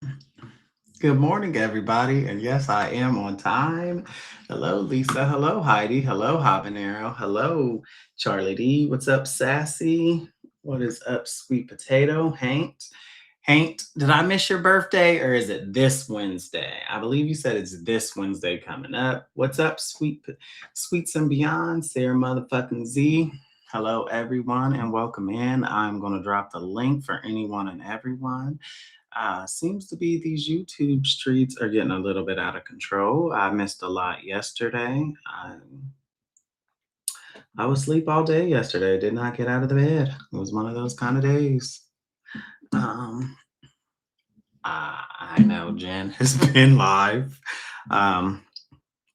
Good morning, everybody. And yes, I am on time. Hello, Lisa. Hello, Heidi. Hello, Habanero. Hello, Charlie D. What's up, Sassy? What is up, Sweet Potato? Hank, did I miss your birthday or is it this Wednesday? I believe you said it's this Wednesday coming up. What's up, Sweets and Beyond? Sarah motherfucking Z. Hello, everyone, and welcome in. I'm going to drop the link for anyone and everyone. Seems to be these YouTube streets are getting a little bit out of control. I missed a lot yesterday. I was asleep all day yesterday. Did not get out of the bed. It was one of those kind of days. Um, I know Jen has been live um,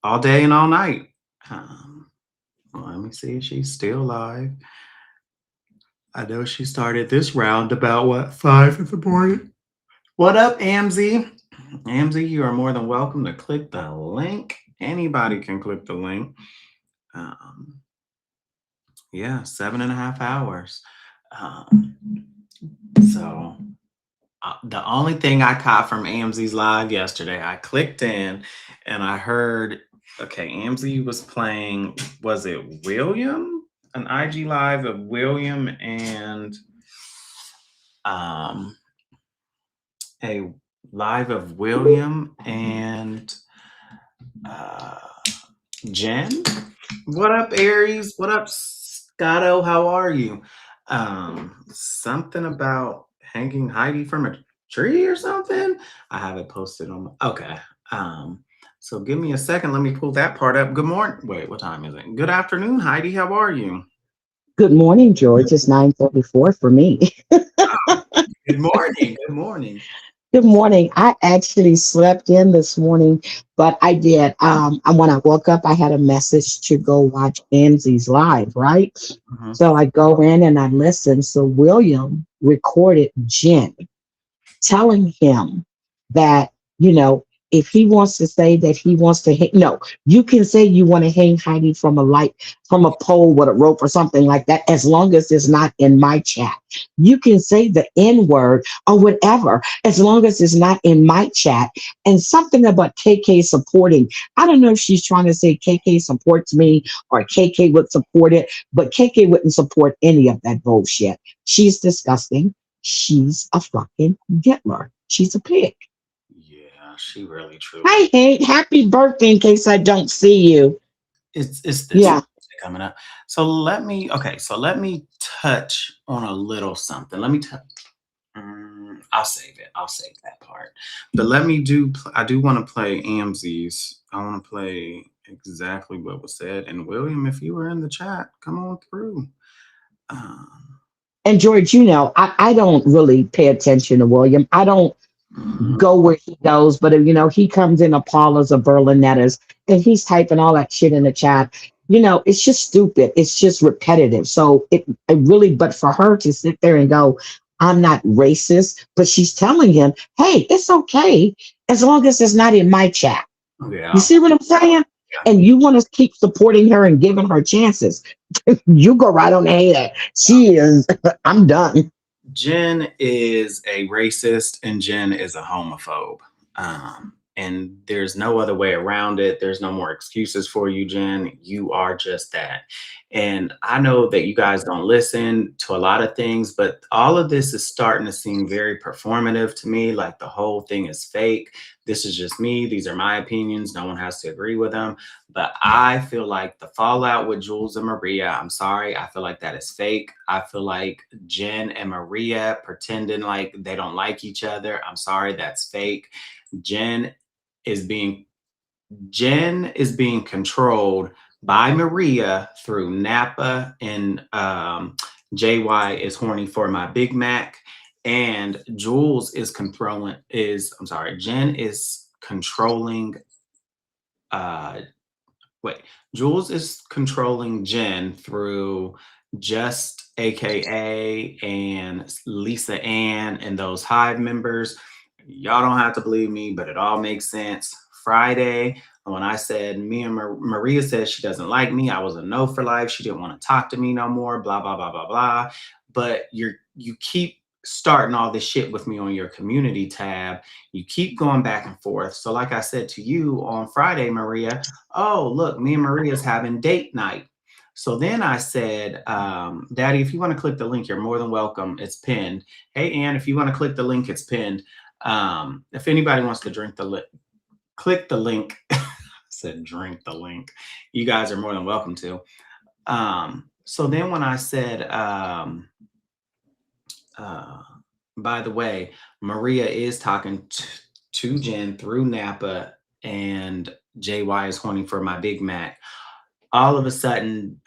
all day and all night. Um, Let me see if she's still live. I know she started this round about what 5 in the morning. What up, Amzy? Amzy, you are more than welcome to click the link. Anybody can click the link. Um, yeah, 7.5 hours. Um, so the only thing I caught from Amzy's live yesterday, I clicked in and I heard, okay, Amzy was playing, was it William? An IG live of William and um, a live of William and uh, Jen. What up, Aries? What up, Scotto? How are you? Something about hanging Heidi from a tree or something. I have it posted on. Okay. Um, so give me a second. Let me pull that part up. Good morning. Wait, what time is it? Good afternoon, Heidi. How are you? Good morning, George. It's 9:44 for me. Good morning. Good morning. Good morning. I actually slept in this morning, but I did. When I woke up, I had a message to go watch Ansley's live, right? Mhm. So I go in and I listen. So William recorded Jen telling him that, you know, if he wants to say that he wants to hang, no, you can say you want to hang Heidi from a light, from a pole with a rope or something like that, as long as it's not in my chat. You can say the N word or whatever, as long as it's not in my chat. And something about KK supporting. I don't know if she's trying to say KK supports me or KK would support it, but KK wouldn't support any of that bullshit. She's disgusting. She's a fucking Hitler. She's a pig. Yeah, she really truly. Hi, Hank. Happy birthday in case I don't see you. It's this Yeah. Wednesday coming up. So let me touch on a little something. I'll save it. I'll save that part. But let me do. I do want to play Amzi's. I want to play exactly what was said. And William, if you were in the chat, come on through. Um, And George, I don't really pay attention to William. I don't mhm. go where he goes, but he comes in a Paula's or Berlinetta's and he's typing all that shit in the chat. It's just stupid. It's just repetitive. So it really, but for her to sit there and go, I'm not racist, but she's telling him, hey, it's okay as long as it's not in my chat. You Yeah. see what I'm saying? And you want to keep supporting her and giving her chances. You go right on ahead. She is, I'm done. Jen is a racist and Jen is a homophobe. And there's no other way around it. There's no more excuses for you, Jen. You are just that. And I know that you guys don't listen to a lot of things, but all of this is starting to seem very performative to me. Like the whole thing is fake. This is just me. These are my opinions. No one has to agree with them. But I feel like the fallout with Jules and Maria, I'm sorry, I feel like that is fake. I feel like Jen and Maria pretending like they don't like each other. I'm sorry, that's fake. Jen is being Jen is being controlled by Maria through Napa and JY is horny for my Big Mac. And Jules is controlling is I'm sorry, Jen is controlling uh wait, Jules is controlling Jen through just AKA and Lisa Ann and those Hive members. Y'all don't have to believe me, but it all makes sense. Friday, when I said me and Maria said she doesn't like me, I was a no for life. She didn't want to talk to me no more. Blah blah blah blah blah. But you keep starting all this shit with me on your community tab. You keep going back and forth. So, like I said to you on Friday, Maria, oh, look, me and Maria's having date night. So then I said, Daddy, if you want to click the link, you're more than welcome. It's pinned. Hey, Ann, if you want to click the link, it's pinned. If anybody wants to click the link. I said, drink the link. You guys are more than welcome to. So then when I said, by the way, Maria is talking to Jen through Napa, and JY is horny for my Big Mac. All of a sudden,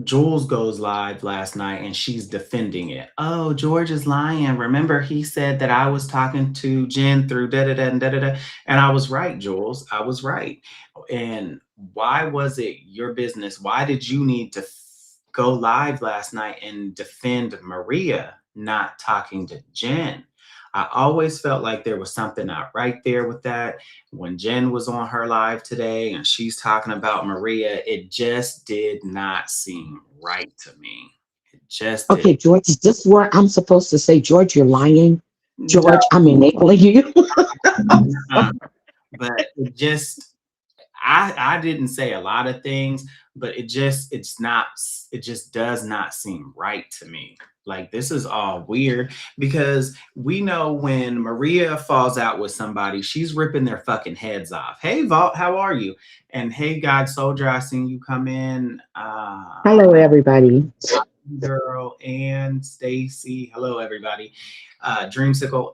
Jules goes live last night and she's defending it. Oh, George is lying. Remember, he said that I was talking to Jen through da da da and da da da. And I was right, Jules. I was right. And why was it your business? Why did you need to go live last night and defend Maria not talking to Jen? I always felt like there was something not right there with that. When Jen was on her live today and she's talking about Maria, it just did not seem right to me. It just did. Okay, George, is this where I'm supposed to say, George, you're lying? No, George, I'm enabling you. but it just, I didn't say a lot of things, but it just does not seem right to me. Like, this is all weird, because we know when Maria falls out with somebody, she's ripping their fucking heads off. Hey, Vault, how are you? And hey, God Soldier, I seen you come in. Hello, everybody. Girl and Stacy. Hello, everybody. Dreamsicle.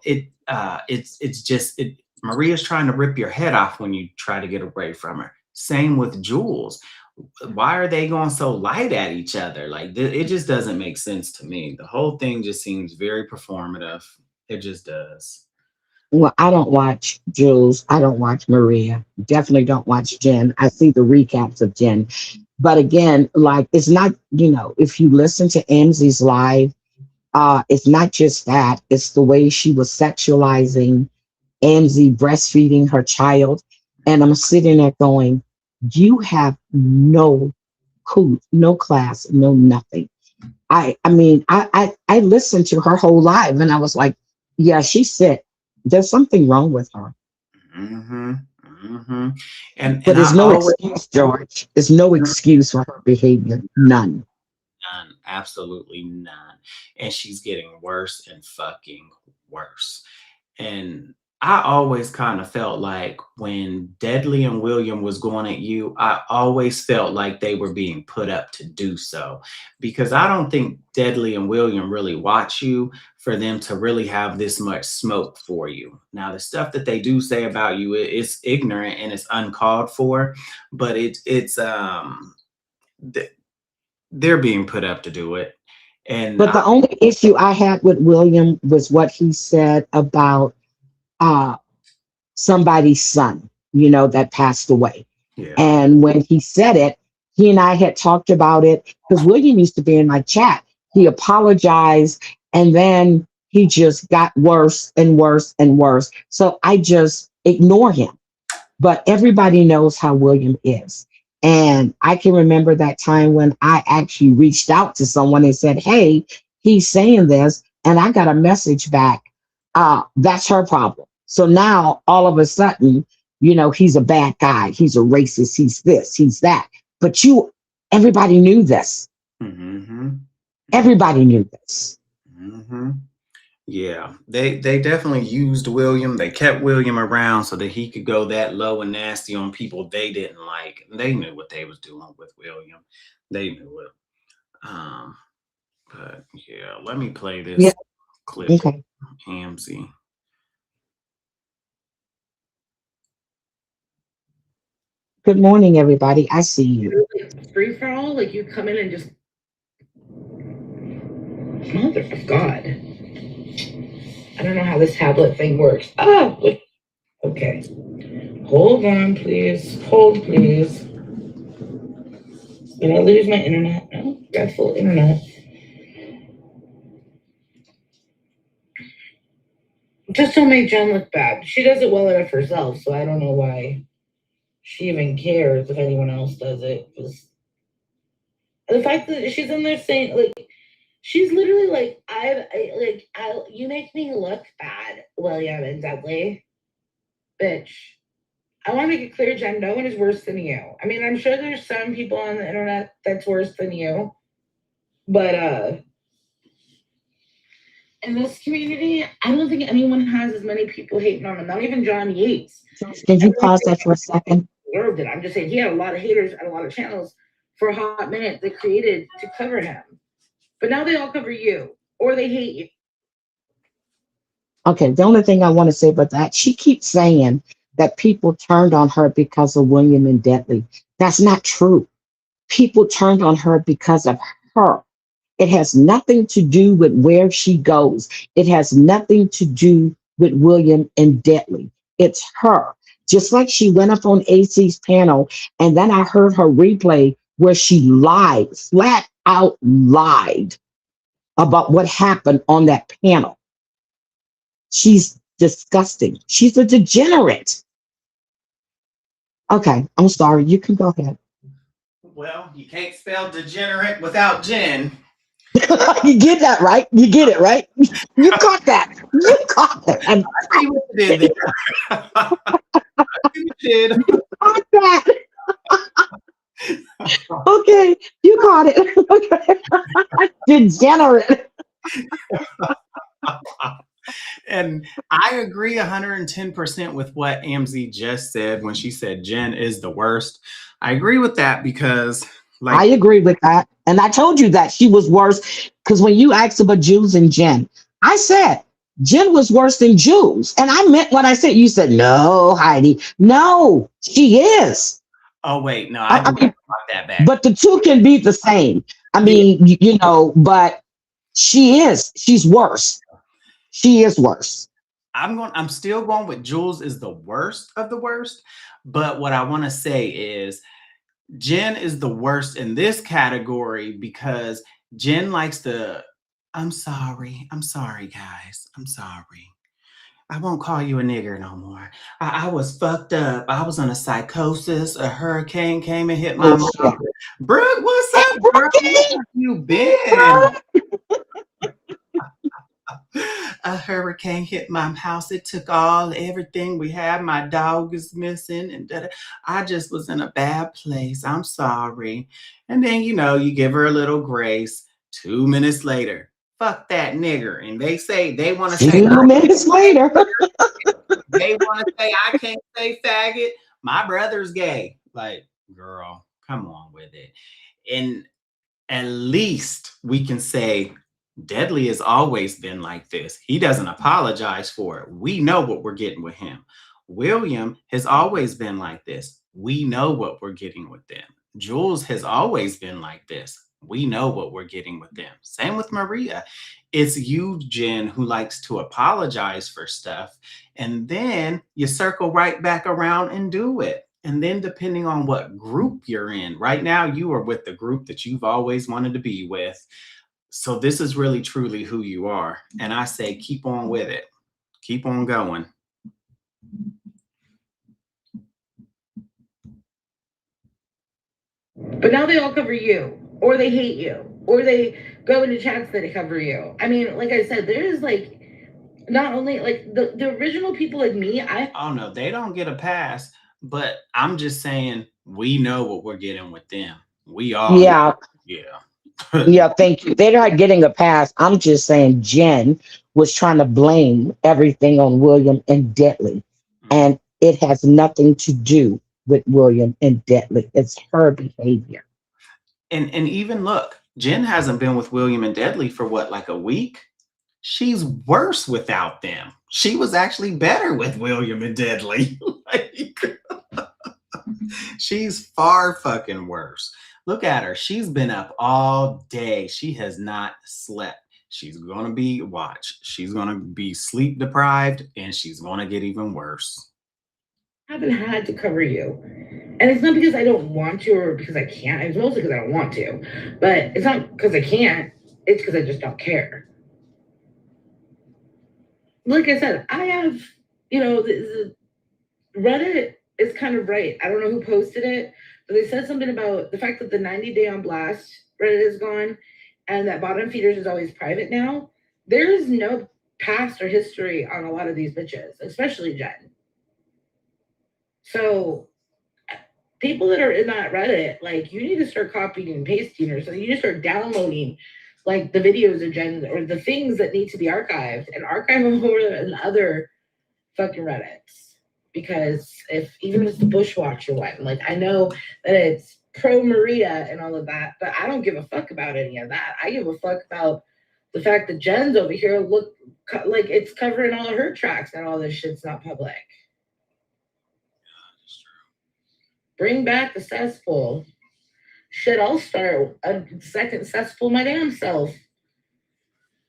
Maria's trying to rip your head off when you try to get away from her. Same with Jules. Why are they going so light at each other? Like, it just doesn't make sense to me. The whole thing just seems very performative. It just does. Well, I don't watch Jules. I don't watch Maria. Definitely don't watch Jen. I see the recaps of Jen. But again, like, it's not, if you listen to Amzi's live, it's not just that, it's the way she was sexualizing Amzi breastfeeding her child. And I'm sitting there going, you have no no class, no nothing. I listened to her whole live and I was like, yeah, she's sick. There's something wrong with her. Mm-hmm. Mm-hmm. And But there's I no always excuse, George. There's no excuse for her behavior. None. none, absolutely none. And she's getting worse and fucking worse. And I always kind of felt like when Deadly and William was going at you, I always felt like they were being put up to do so, because I don't think Deadly and William really watch you for them to really have this much smoke for you. Now, the stuff that they do say about you, it's ignorant and it's uncalled for, but th- they're being put up to do it. And But the only issue I had with William was what he said about uh somebody's son, that passed away. yeah. And when he said it, he and I had talked about it because William used to be in my chat. He apologized and then he just got worse and worse and worse. So I just ignore him. But everybody knows how William is. And I can remember that time when I actually reached out to someone and said, hey, he's saying this. And I got a message back. That's her problem. So now all of a sudden, he's a bad guy. He's a racist. He's this, he's that. But everybody knew this. Mm-hmm. Everybody knew this. Mm-hmm. Yeah, they definitely used William. They kept William around so that he could go that low and nasty on people they didn't like. They knew what they was doing with William. They knew it. But yeah, let me play this Yeah. clip. Okay. AMC. Good morning, everybody. I see you. Free for all, like you come in and just mother of God. I don't know how this tablet thing works. Okay. Hold on, please. Hold, please. Did I lose my internet? No, got full internet. Just don't make Jen look bad. She does it well enough herself, so I don't know why she even cares if anyone else does it. The fact that she's in there saying, like, She's literally like, you make me look bad, William and Dudley. Bitch. I want to make it clear, Jen, no one is worse than you. I mean, I'm sure there's some people on the internet that's worse than you. But in this community, I don't think anyone has as many people hating on him. Not even John Yates. Can you pause that for a second? Deserved it. I'm just saying he had a lot of haters and a lot of channels for a hot minute that created to cover him. But now they all cover you, or they hate you. Okay, the only thing I want to say about that, she keeps saying that people turned on her because of William and Deadly. That's not true. People turned on her because of her. It has nothing to do with where she goes. It has nothing to do with William and Deadly. It's her. Just like she went up on AC's panel, and then I heard her replay where she lied, flat out lied about what happened on that panel. She's disgusting. She's a degenerate. Okay, I'm sorry. You can go ahead. Well, you can't spell degenerate without Jen. You get that, right? You get it, right? You caught that. You caught that. I see what you did there. I see what you did. You caught that. Okay, you caught it. Okay. Degenerate. And I agree 110% with what Amzie just said when she said Jen is the worst. I agree with that because, I agree with that. And I told you that she was worse because when you asked about Jules and Jen, I said Jen was worse than Jules. And I meant what I said. You said, no, Heidi. No, she is. Oh, wait. No, I mean, that back. But the two can be the same. I mean, you know, but she is. She's worse. She is worse. I'm still going with Jules is the worst of the worst. But what I want to say is Jen is the worst in this category because Jen likes to, I'm sorry, guys. I'm sorry. I won't call you a nigger no more. I was fucked up. I was on a psychosis. A hurricane came and hit my mom. Brooke, what's up, Brooke? Where have you been? A hurricane hit my house. It took everything we had. My dog is missing. And I just was in a bad place. I'm sorry. And then, you give her a little grace. 2 minutes later, fuck that nigger. And they say, they want to say, 2 minutes later, they want to say, I can't say faggot. My brother's gay. Like, girl, come on with it. And at least we can say, Deadly has always been like this. He doesn't apologize for it. We know what we're getting with him. William has always been like this. We know what we're getting with them. Jules has always been like this. We know what we're getting with them. Same with Maria. It's you, Jen, who likes to apologize for stuff. And then you circle right back around and do it. And then depending on what group you're in, right now you are with the group that you've always wanted to be with. So this is really truly who you are. And I say, keep on with it. Keep on going. But now they all cover you, or they hate you, or they go into chats that cover you. I mean, like I said, there's like, not only like the original people like me, oh no, they don't get a pass, but I'm just saying we know what we're getting with them. We all yeah. Yeah, thank you. They're not getting a pass. I'm just saying Jen was trying to blame everything on William and Deadly. And it has nothing to do with William and Deadly. It's her behavior. And even look, Jen hasn't been with William and Deadly for what, like a week? She's worse without them. She was actually better with William and Deadly. She's far fucking worse. Look at her. She's been up all day. She has not slept. She's going to be, she's going to be sleep deprived and she's going to get even worse. I haven't had to cover you. And it's not because I don't want to or because I can't. It's mostly because I don't want to. But it's not because I can't. It's because I just don't care. Like I said, I have, the Reddit is kind of right. I don't know who posted it, but they said something about the fact that the 90 Day on Blast Reddit is gone. and that bottom feeders is always private now, there is no past or history on a lot of these bitches, especially Jen. So people that are in that Reddit, like, you need to start copying and pasting, or so you need to start downloading like the videos of Jen or the things that need to be archived and archive them over in other fucking Reddits. Because if even if it's the Bushwatcher one, like, I know that it's pro Maria and all of that, but I don't give a fuck about any of that. I give a fuck about the fact that Jen's over here look like it's covering all of her tracks and all this shit's not public. Bring back the cesspool. Shit, I'll start a second cesspool my damn self.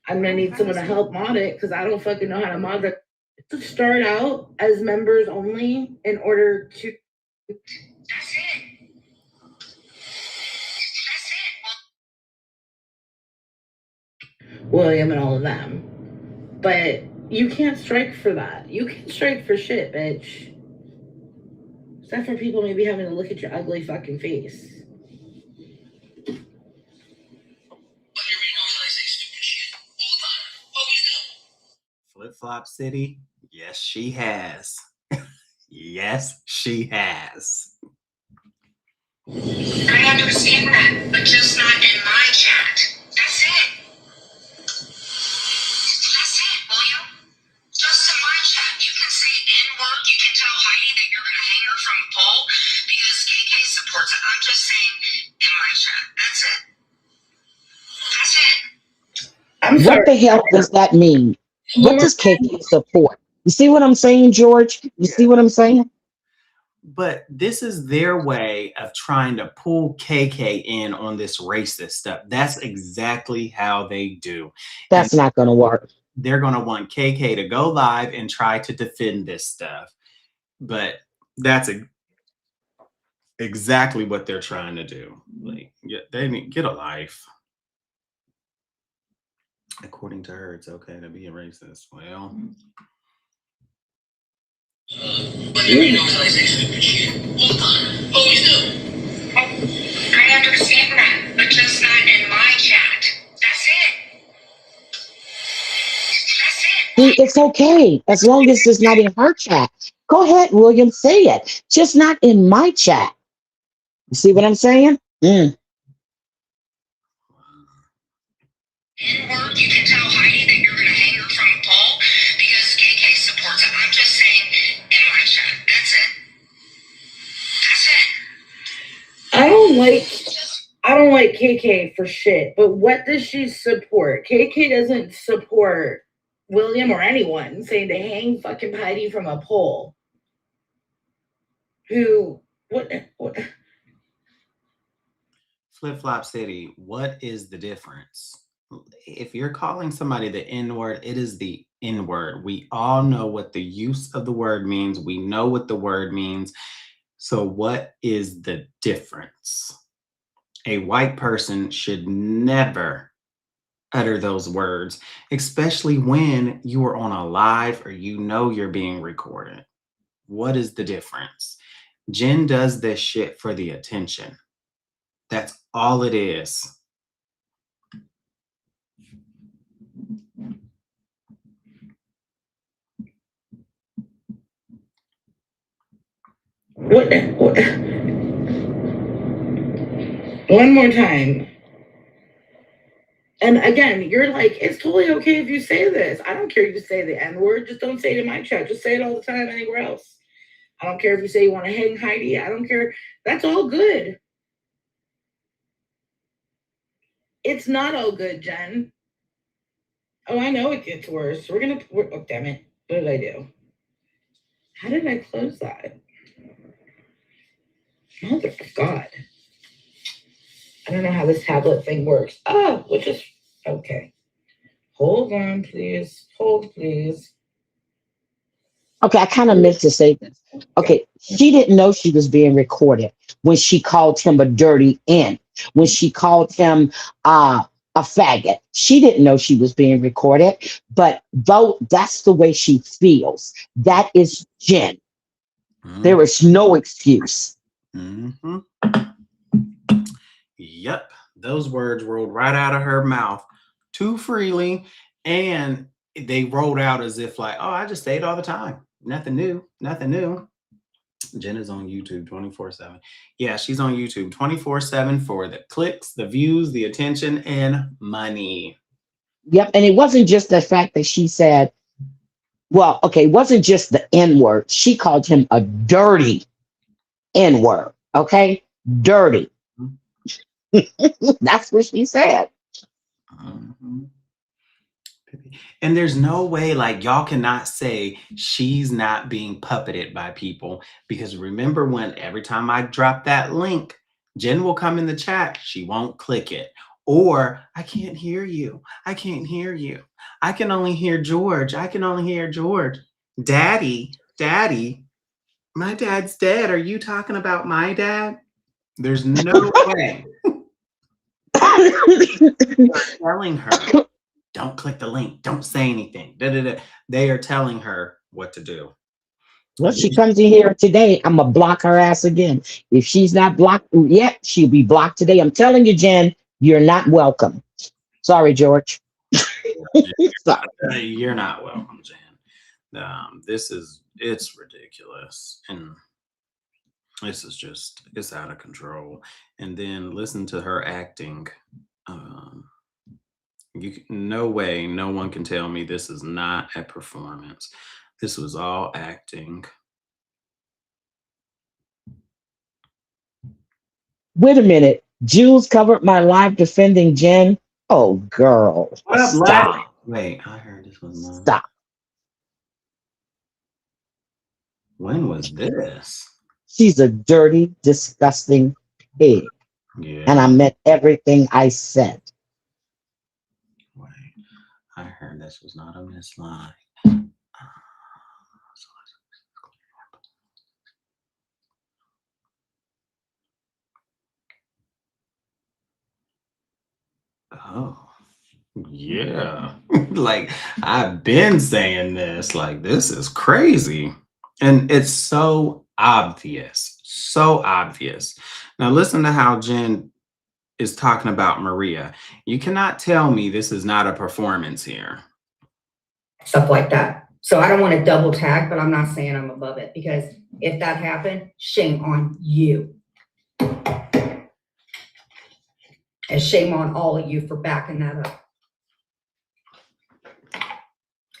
I'm gonna need someone to help mod it because I don't fucking know how to mod it. To start out as members only in order to. That's it. That's it. William and all of them. But you can't strike for that. You can't strike for shit, bitch. Except for people maybe having to look at your ugly fucking face. Flip Flop City? Yes, she has. Yes, she has. I understand that, but just not in my chat. That's it. That's it, William. Just in my chat, you can say N-word. You can tell Heidi that you're gonna hang her from a pole because KK supports it. I'm just saying in my chat. That's it. That's it. I'm What sorry. the hell does that mean? What does KK support? You see what I'm saying, George? You see what I'm saying? But this is their way of trying to pull KK in on this racist stuff. That's exactly how they do. That's not going to work. They're going to want KK to go live and try to defend this stuff. But that's exactly what they're trying to do. Like, they need get a life. According to her, it's okay to be a racist. Well, But you realize I say stupid shit all the time. Always do. I understand that, but just not in my chat. That's it. That's it. It's okay as long as it's not in her chat. Go ahead, William, say it. Just not in my chat. You see what I'm saying? N-word, you can tell Heidi that you're gonna hang her from a pole because KK supports it. I'm just saying in my chat. That's it. That's it. I don't like KK for shit, but what does she support? KK doesn't support William or anyone saying to hang fucking Heidi from a pole. What? Flip Flop City, what is the difference? If you're calling somebody the N-word, it is the N-word. We all know what the use of the word means. We know what the word means. So what is the difference? A white person should never utter those words, especially when you are on a live or you know you're being recorded. What is the difference? Jen does this shit for the attention. That's all it is. What? One more time. And again, you're like, it's totally okay if you say this. I don't care if you say the N-word. Just don't say it in my chat. Just say it all the time anywhere else. I don't care if you say you want to hang Heidi. I don't care. That's all good. It's not all good, Jen. Oh, I know it gets worse. Oh, damn it. What did I do? How did I close that? Mother of God. I don't know how this tablet thing works. Oh, which is okay. Hold on, please. Hold, please. Okay, I kind of meant to say this. Okay, she didn't know she was being recorded when she called him a dirty N, when she called him a faggot. She didn't know she was being recorded, but though that's the way she feels. That is Jen. There is no excuse. Mm-hmm. Yep, Those words rolled right out of her mouth too freely, and they rolled out as if like, oh, I just stayed all the time. Nothing new, nothing new. Jen is on YouTube 24/7. Yeah, she's on YouTube 24/7 for the clicks, the views, the attention, and money. Yep. And it wasn't just the fact that she said, well, okay, it wasn't just the N word. She called him a dirty N word. Okay. Dirty. That's what she said. Mhm. And there's no way, like, y'all cannot say she's not being puppeted by people, because remember when every time I drop that link, Jen will come in the chat, she won't click it. Or I can't hear you. I can't hear you. I can only hear George. I can only hear George. Daddy, daddy, my dad's dead. Are you talking about my dad? There's no way. They're telling her, don't click the link. Don't say anything. Da, da, da. They are telling her what to do. Well, she comes in here today, I'm gonna block her ass again. If she's not blocked yet, she'll be blocked today. I'm telling you, Jen, you're not welcome. Sorry, George. Sorry. You're not welcome, Jen. It's ridiculous. And this is just, it's out of control. And then listen to her acting. No way, no one can tell me this is not a performance. This was all acting. Wait a minute. Jules covered my live defending Jen. Oh, girl. What up, Stop. Larry? Wait, I heard this was mine. Stop. When was this? She's a dirty, disgusting pig. Yeah. And I meant everything I said. Wait, I heard this was not a Miss Line. Oh, yeah. Like, I've been saying this, like, this is crazy. And it's so obvious. So obvious. Now, listen to how Jen is talking about Maria. You cannot tell me this is not a performance here. Stuff like that. So I don't want to double tag, but I'm not saying I'm above it, because if that happened, shame on you. And shame on all of you for backing that up.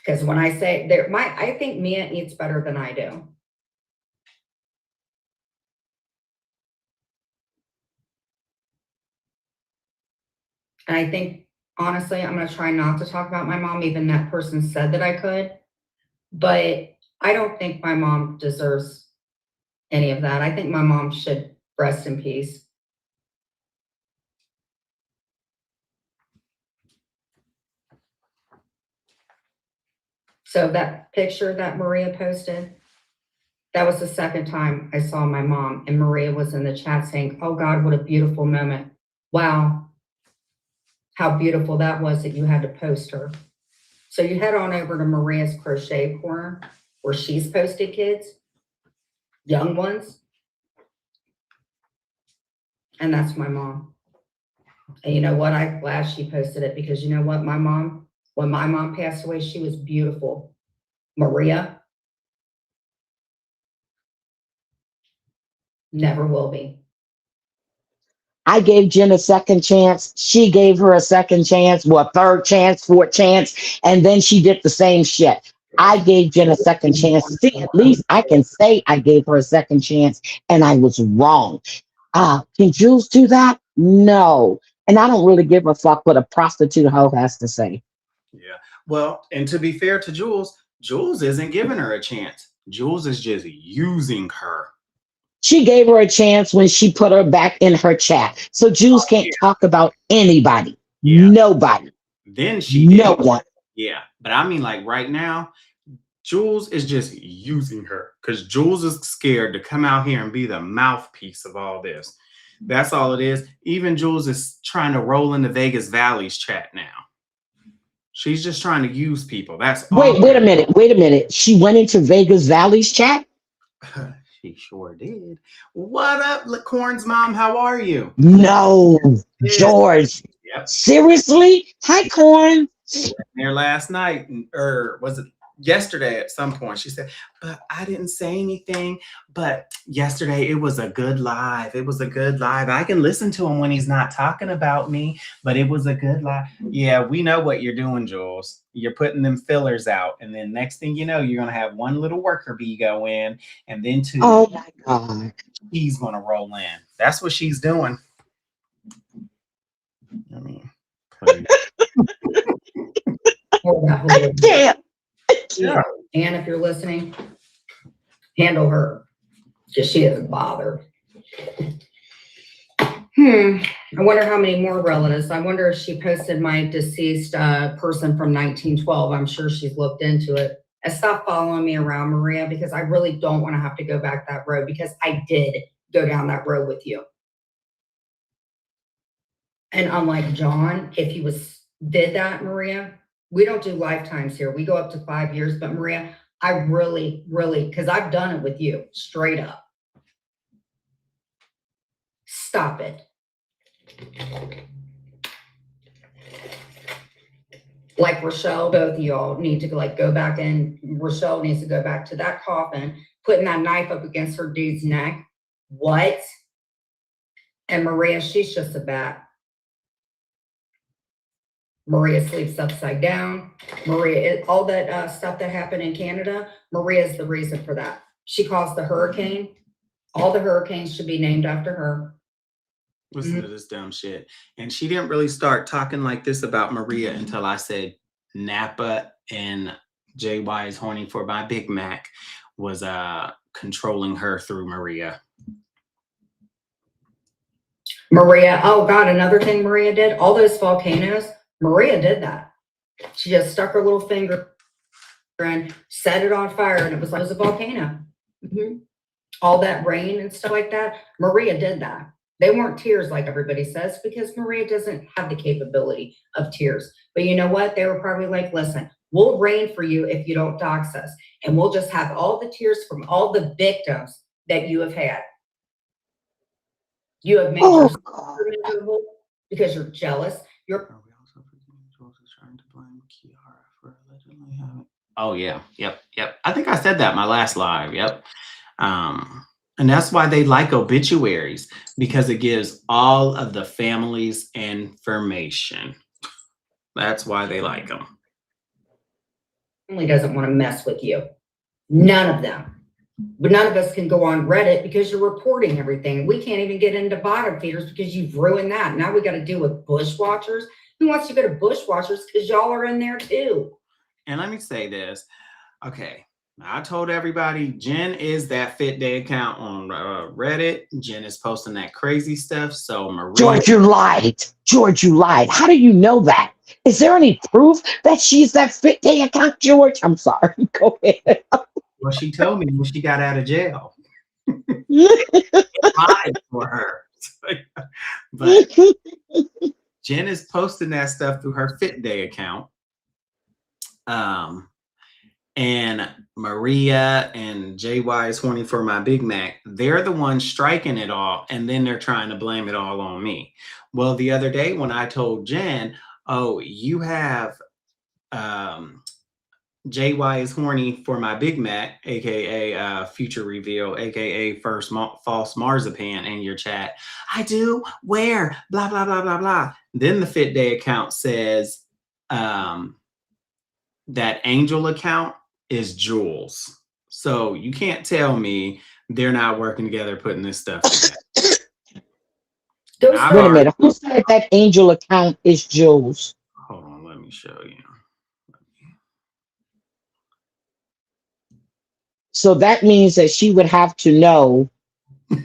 Because when I say I think Mia eats better than I do. And I think, honestly, I'm going to try not to talk about my mom, even that person said that I could. But I don't think my mom deserves any of that. I think my mom should rest in peace. So that picture that Maria posted, that was the second time I saw my mom, and Maria was in the chat saying, oh God, what a beautiful moment. Wow, how beautiful that was that you had to post her. So you head on over to Maria's Crochet Corner, where she's posted kids, young ones. And that's my mom. And you know what? I'm glad she posted it, because you know what? When my mom passed away, she was beautiful. Maria never will be. I gave Jen a second chance. She gave her a second chance, third chance, fourth chance, and then she did the same shit. I gave Jen a second chance. See, at least I can say I gave her a second chance and I was wrong. Can Jules do that? No. And I don't really give a fuck what a prostitute hoe has to say. Yeah. Well, and to be fair to Jules, Jules isn't giving her a chance. Jules is just using her. She gave her a chance when she put her back in her chat. So Jules can't talk about anybody. Yeah. Nobody. Then she no did. One. Yeah. But I mean, like right now, Jules is just using her, because Jules is scared to come out here and be the mouthpiece of all this. That's all it is. Even Jules is trying to roll into Vegas Valley's chat now. She's just trying to use people. That's all. Wait a minute. She went into Vegas Valley's chat? She sure did. What up, Corn's mom? How are you? No, Yeah. George. Yep. Seriously? Hi, Corn. There last night, or was it yesterday at some point? She said, but I didn't say anything. But yesterday it was a good live. It was a good live. I can listen to him when he's not talking about me, but it was a good live. Yeah, we know what you're doing, Jules. You're putting them fillers out. And then next thing you know, you're gonna have one little worker bee go in, and then two. Oh my God. He's gonna roll in. That's what she's doing. I mean, please. Or that I whole- can't. Yeah. And if you're listening, handle her because she is a bother. I wonder how many more relatives. I wonder if she posted my deceased person from 1912. I'm sure she's looked into it. And stop following me around, Maria, because I really don't want to have to go back that road because I did go down that road with you. And unlike John, if he did that, Maria, we don't do lifetimes here. We go up to 5 years, but Maria, I really, because I've done it with you, straight up. Stop it. Like Rochelle, both of y'all need to go back in. Rochelle needs to go back to that coffin, putting that knife up against her dude's neck. What? And Maria, she's just a bat. Maria sleeps upside down. Maria, all that stuff that happened in Canada, Maria is the reason for that. She caused the hurricane. All the hurricanes should be named after her. Listen to this dumb shit. And she didn't really start talking like this about Maria until I said Napa and JY is horny for my Big Mac was controlling her through Maria. Maria, oh God, another thing Maria did, all those volcanoes, Maria did that. She just stuck her little finger and set it on fire and it was a volcano. All that rain and stuff like that, Maria did that. They weren't tears like everybody says because Maria doesn't have the capability of tears. But you know what? They were probably like, listen, we'll rain for you if you don't dox us. And we'll just have all the tears from all the victims that you have had. You have made yourself miserable because you're jealous. Oh yeah, yep. I think I said that in my last live. Yep. And that's why they like obituaries, because it gives all of the families information. That's why they like them. Family doesn't want to mess with you. None of them. But none of us can go on Reddit because you're reporting everything. We can't even get into bottom feeders because you've ruined that. Now we got to deal with bushwatchers. Who wants to go to bushwatchers? Because y'all are in there too. And let me say this. Okay. I told everybody Jen is that Fit Day account on Reddit. Jen is posting that crazy stuff. So Maria. George, you lied. George, you lied. How do you know that? Is there any proof that she's that Fit Day account, George? I'm sorry. Go ahead. Well, she told me when she got out of jail. Lied for her. But Jen is posting that stuff through her Fit Day account. And Maria and JY is horny for my Big Mac. They're the ones striking it all, and then they're trying to blame it all on me. Well, the other day when I told Jen, oh, you have JY is horny for my Big Mac, aka Future Reveal, aka False Marzipan in your chat. I do? Where? Blah, blah, blah, blah, blah. Then the Fit Day account says that Angel account is Jules. So you can't tell me they're not working together putting this stuff together. Wait a minute. Who said that Angel account is Jules? Hold on, let me show you. So that means that she would have to know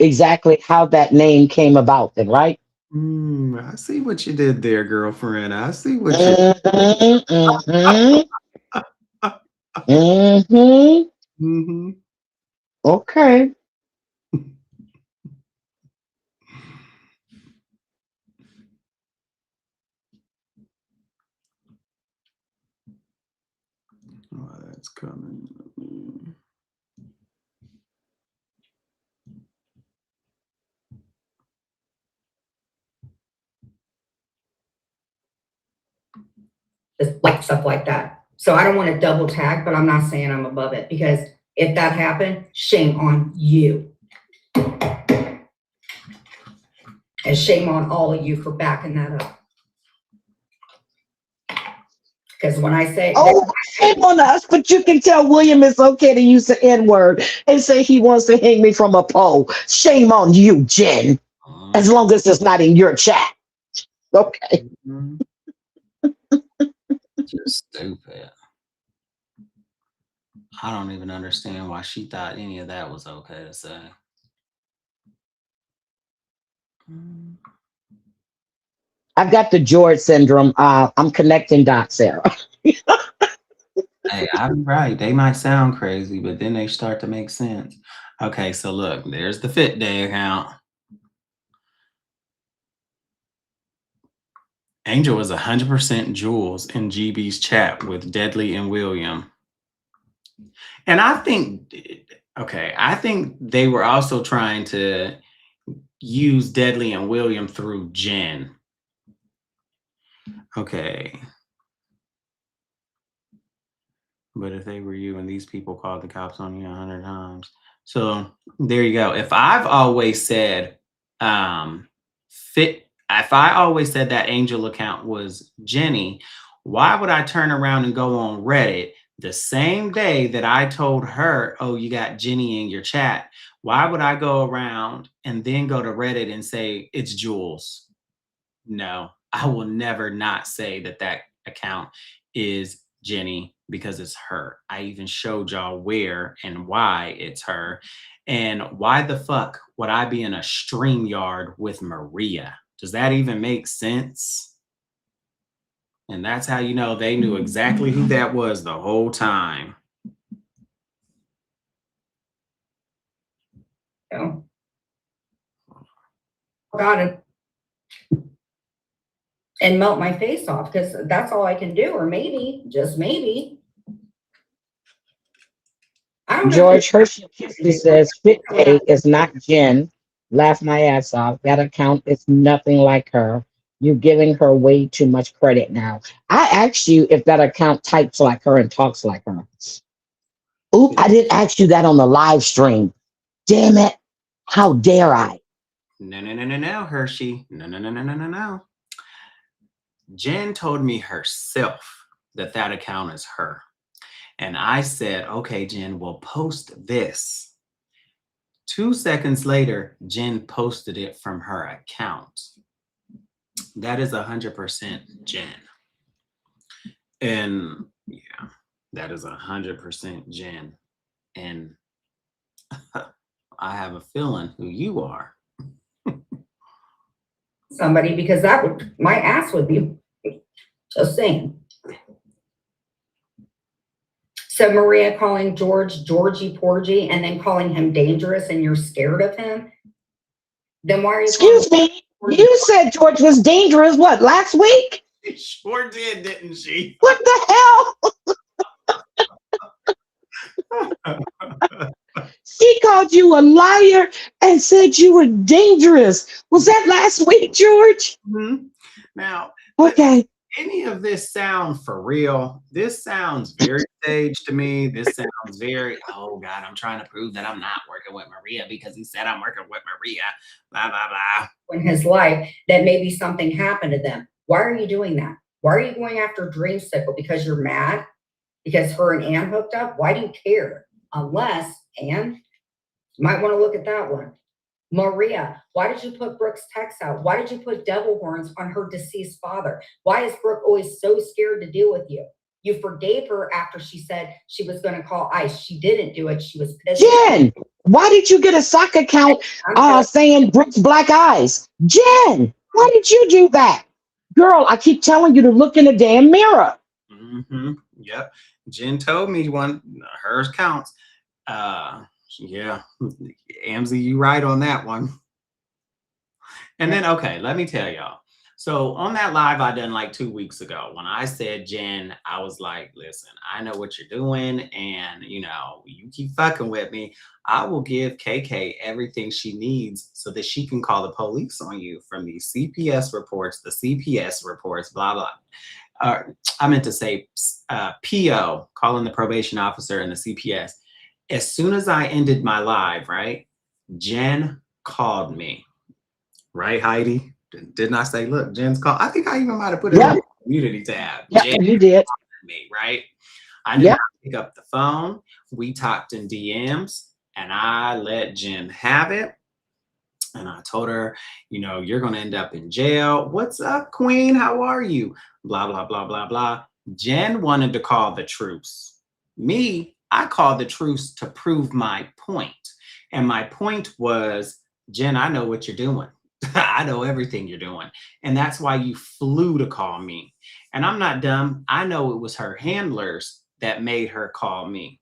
exactly how that name came about then, right? I see what you did there, girlfriend. I see what you Okay. Oh, that's coming. like stuff like that. So I don't want to double tag, but I'm not saying I'm above it, because if that happened, shame on you. And shame on all of you for backing that up. Because when I say, Oh, shame on us, but you can tell William it's okay to use the N-word and say he wants to hang me from a pole. Shame on you, Jen, as long as it's not in your chat. Okay. Mhm. Just stupid. I don't even understand why she thought any of that was okay to say. I've got the George syndrome. I'm connecting dots, Sarah. Hey, I'm right. They might sound crazy, but then they start to make sense. Okay, so look, there's the Fit Day account. Angel was 100% Jules in GB's chat with Deadly and William. And I think, okay, I think they were also trying to use Deadly and William through Jen. Okay. But if they were you and these people called the cops on you 100 times. So there you go. If I've always said if I always said that Angel account was Jenny, why would I turn around and go on Reddit the same day that I told her, oh, you got Jenny in your chat? Why would I go around and then go to Reddit and say it's Jules? No, I will never not say that that account is Jenny, because it's her. I even showed y'all where and why it's her. And why the fuck would I be in a StreamYard with Maria? Does that even make sense? And that's how you know they knew exactly who that was the whole time. you got it. And melt my face off, because that's all I can do. Or maybe, just maybe. I don't know. George Hershey says Fit Day is not Jen. Laugh my ass off. That account is nothing like her. You're giving her way too much credit now. I asked you if that account types like her and talks like her. Oop, I didn't ask you that on the live stream. Damn it. How dare I? No, Hershey. No. Jen told me herself that that account is her. And I said, okay, Jen, we'll post this. 2 seconds later, Jen posted it from her account. That is 100% Jen. And yeah, that is 100% Jen. And I have a feeling who you are. Somebody, because that would, my ass would be just saying. So Maria calling George Georgie Porgy and then calling him dangerous, and you're scared of him? Then why are you Excuse me. You said George was dangerous, what, last week? She sure did, didn't she? What the hell? She called you a liar and said you were dangerous. Was that last week, George? Mm-hmm. Now, Okay. any of this sound for real? This sounds very staged to me. This sounds very, oh God, I'm trying to prove that I'm not working with Maria because he said I'm working with Maria, blah, blah, blah. in his life that maybe something happened to them? Why are you doing that? Why are you going after Dreamsicle? Because you're mad? Because her and Ann hooked up? Why do you care? Unless, Ann, you might want to look at that one. Maria, why did you put Brooke's text out? Why did you put devil horns on her deceased father? Why is Brooke always so scared to deal with you? You forgave her after she said she was going to call ICE. She didn't do it. She was pissed. Jen, why did you get a sock account saying Brooke's black eyes? Jen, why did you do that? Girl, I keep telling you to look in the damn mirror. Mm-hmm. Yep. Jen told me hers counts. Yeah, Amzie, you right on that one. And then, okay, let me tell y'all. So on that live I done like 2 weeks ago, when I said Jen, I was like, listen, I know what you're doing. And, you know, you keep fucking with me, I will give KK everything she needs so that she can call the police on you from these CPS reports, blah, blah. I meant to say PO, calling the probation officer and the CPS. As soon as I ended my live, right, Jen called me, right, Heidi? Didn't I say, look, Jen's called? I think I even might have put it in Yep. the community tab. Yep, Jen you did. called me, right? I did Yep. not pick up the phone. We talked in DMs, and I let Jen have it. And I told her, you know, you're going to end up in jail. What's up, Queen? How are you? Blah, blah, blah, blah, blah. Jen wanted to call the truce. Me, I called the truce to prove my point. And my point was, Jen, I know what you're doing. I know everything you're doing. And that's why you flew to call me. And I'm not dumb. I know it was her handlers that made her call me.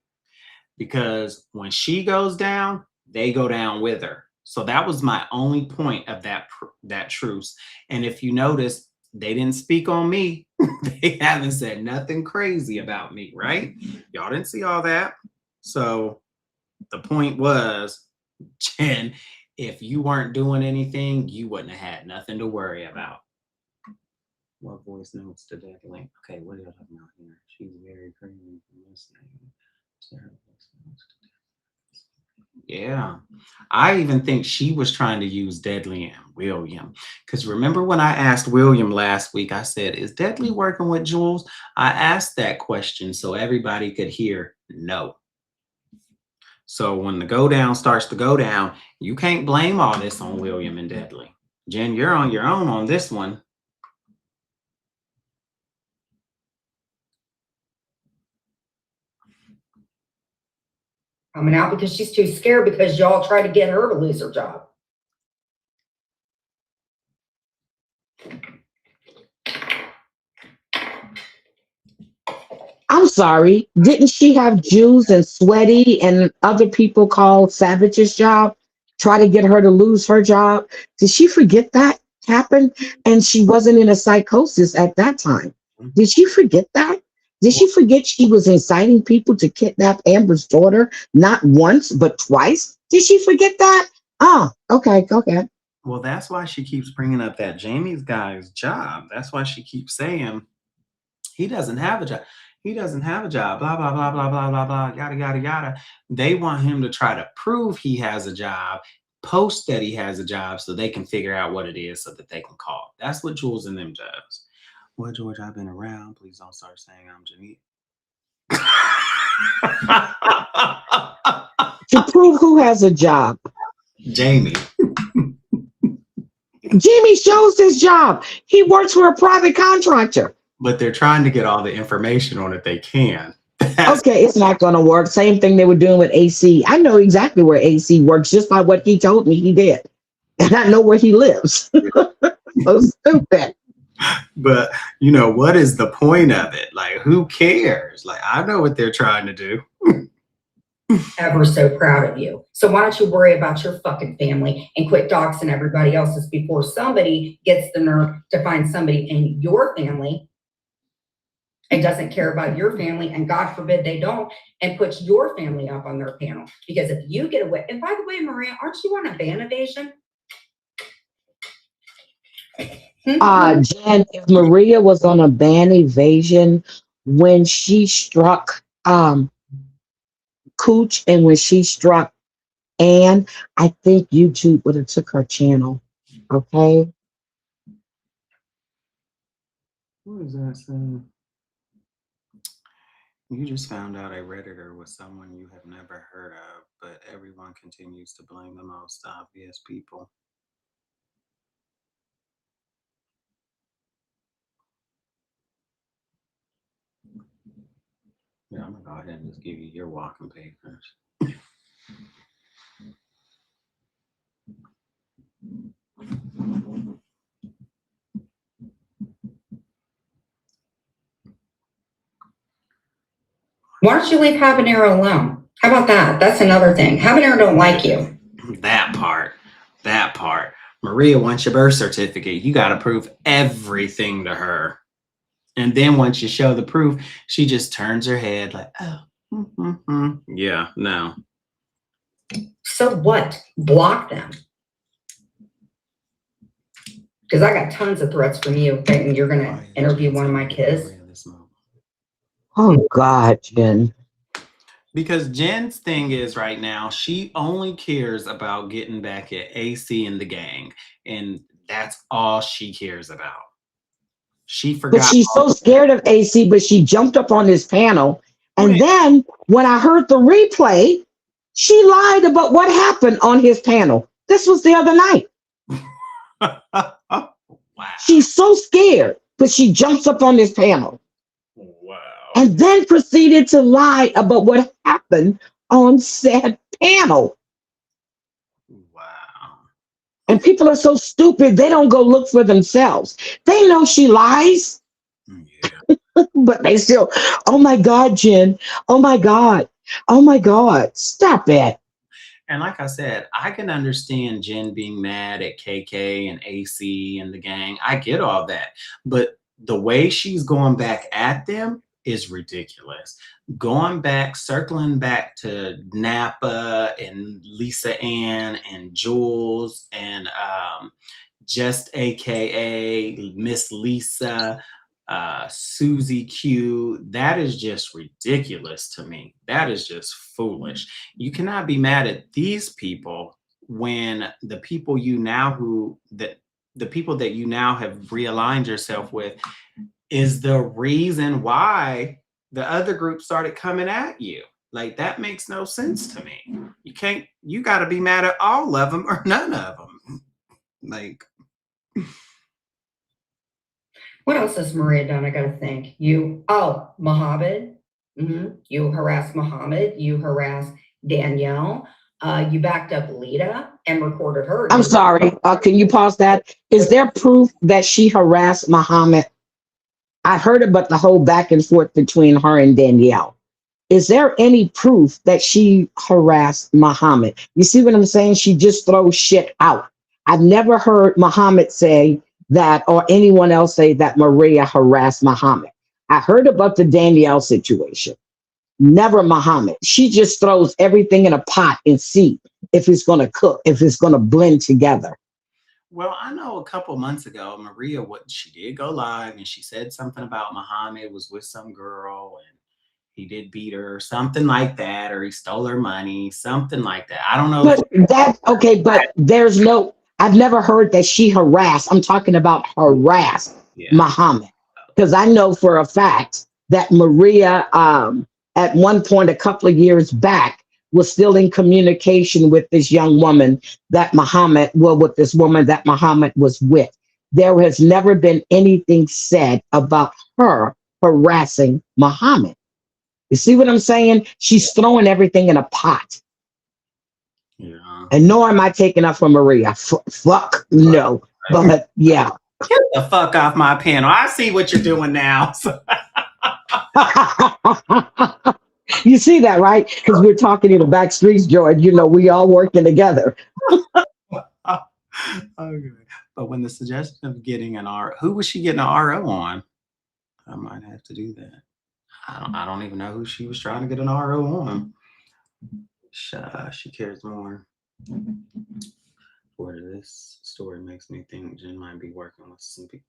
Because when she goes down, they go down with her. So that was my only point of that truce. And if you notice, they didn't speak on me. They haven't said nothing crazy about me, right? Y'all didn't see all that. So the point was, Jen, if you weren't doing anything, you wouldn't have had nothing to worry about. What voice notes to that link? Okay, what are you talking about here? She's very crazy from this thing. Yeah, I even think she was trying to use Deadly and William. Because remember when I asked William last week, I said, is Deadly working with Jules? I asked that question so everybody could hear no. So when the go down starts to go down, you can't blame all this on William and Deadly. Jen, you're on your own on this one. Coming out because she's too scared because y'all try to get her to lose her job. I'm sorry. Didn't she have Jews and Sweaty and other people called Savage's job try to get her to lose her job? Did she forget that happened? And she wasn't in a psychosis at that time. Did she forget that? Did she forget she was inciting people to kidnap Amber's daughter not once, but twice? Did she forget that? Oh, okay, go ahead. Well, that's why she keeps bringing up that Jamie's guy's job. That's why she keeps saying he doesn't have a job. He doesn't have a job. Blah, blah, blah, blah, blah, blah, blah, yada, yada, yada. They want him to try to prove he has a job, post that he has a job so they can figure out what it is so that they can call. That's what Jules and them does. Well, George, I've been around. Please don't start saying I'm Janine. To prove who has a job. Jamie. Jamie shows his job. He works for a private contractor. But they're trying to get all the information on it they can. Okay, it's not going to work. Same thing they were doing with AC. I know exactly where AC works just by what he told me he did. And I know where he lives. So stupid. But, you know, what is the point of it? Like, who cares? Like, I know what they're trying to do. Ever so proud of you. So why don't you worry about your fucking family and quit doxing everybody else's before somebody gets the nerve to find somebody in your family and doesn't care about your family, and God forbid they don't, and puts your family up on their panel. Because if you get away, and by the way, Maria, aren't you on a ban evasion? Jen, if Maria was on a ban evasion when she struck Cooch and when she struck Ann, I think YouTube would have took her channel. Okay. What is that saying? You just found out a Redditor was someone you have never heard of, but everyone continues to blame the most obvious people. Yeah, I'm gonna go ahead and just give you your walking papers. Why don't you leave Habanero alone? How about that? That's another thing. Habanero don't like you. That part. Maria wants your birth certificate. You got to prove everything to her. And then once you show the proof, she just turns her head like, oh, yeah, no. So what? Block them. Because I got tons of threats from you thinking you're going to interview one of my kids. Oh God, Jen. Because Jen's thing is right now, she only cares about getting back at AC and the gang. And that's all she cares about. She But forgot. she's so scared of AC, but she jumped up on this panel. And Right. then when I heard the replay, she lied about what happened on his panel. This was the other night. Wow. She's so scared, but she jumps up on this panel Wow. and then proceeded to lie about what happened on said panel. Wow. And people are so stupid, they don't go look for themselves. They know she lies, Yeah. but they still, oh my God, Jen. Oh my God. Oh my God. Stop it. And like I said, I can understand Jen being mad at KK and AC and the gang. I get all that. But the way she's going back at them is ridiculous. Going back, circling back to Napa and Lisa Ann and Jules and just AKA Miss Lisa, Susie Q. That is just ridiculous to me. That is just foolish. You cannot be mad at these people when the people you now the people that you now have realigned yourself with is the reason why the other group started coming at you. Like, that makes no sense to me. You got to be mad at all of them or none of them. Like, What else has Maria done? I got to think. Muhammad. You harassed Muhammad. You harassed Danielle. You backed up Lita and recorded her. I'm sorry. Can you pause that? Is there proof that she harassed Muhammad? I heard about the whole back and forth between her and Danielle. Is there any proof that she harassed Muhammad? You see what I'm saying? She just throws shit out. I've never heard Muhammad say that or anyone else say that Maria harassed Muhammad. I heard about the Danielle situation. Never Muhammad. She just throws everything in a pot and see if it's going to cook, if it's going to blend together. well, I know a couple months ago, Maria, she did go live and she said something about Muhammad was with some girl and he did beat her, or something like that, or he stole her money, something like that. I don't know. But that, okay, but there's no, I've never heard that she harassed. I'm talking about harass Yeah. Muhammad. Because I know for a fact that Maria, at one point, a couple of years back, was still in communication with this young woman that Muhammad, well, with this woman that Muhammad was with. There has never been anything said about her harassing Muhammad. You see what I'm saying? She's throwing everything in a pot. Yeah. And nor am I taking up for Maria. Fuck no. But yeah. Get the fuck off my panel. I see what you're doing now. You see that, right? Because we're talking in the back streets, George. You know, we all working together. Okay. But when the suggestion of getting an R, who was she getting an RO on? I might have to do that. I don't even know who she was trying to get an RO on. She cares more. For this story makes me think Jen might be working with some people.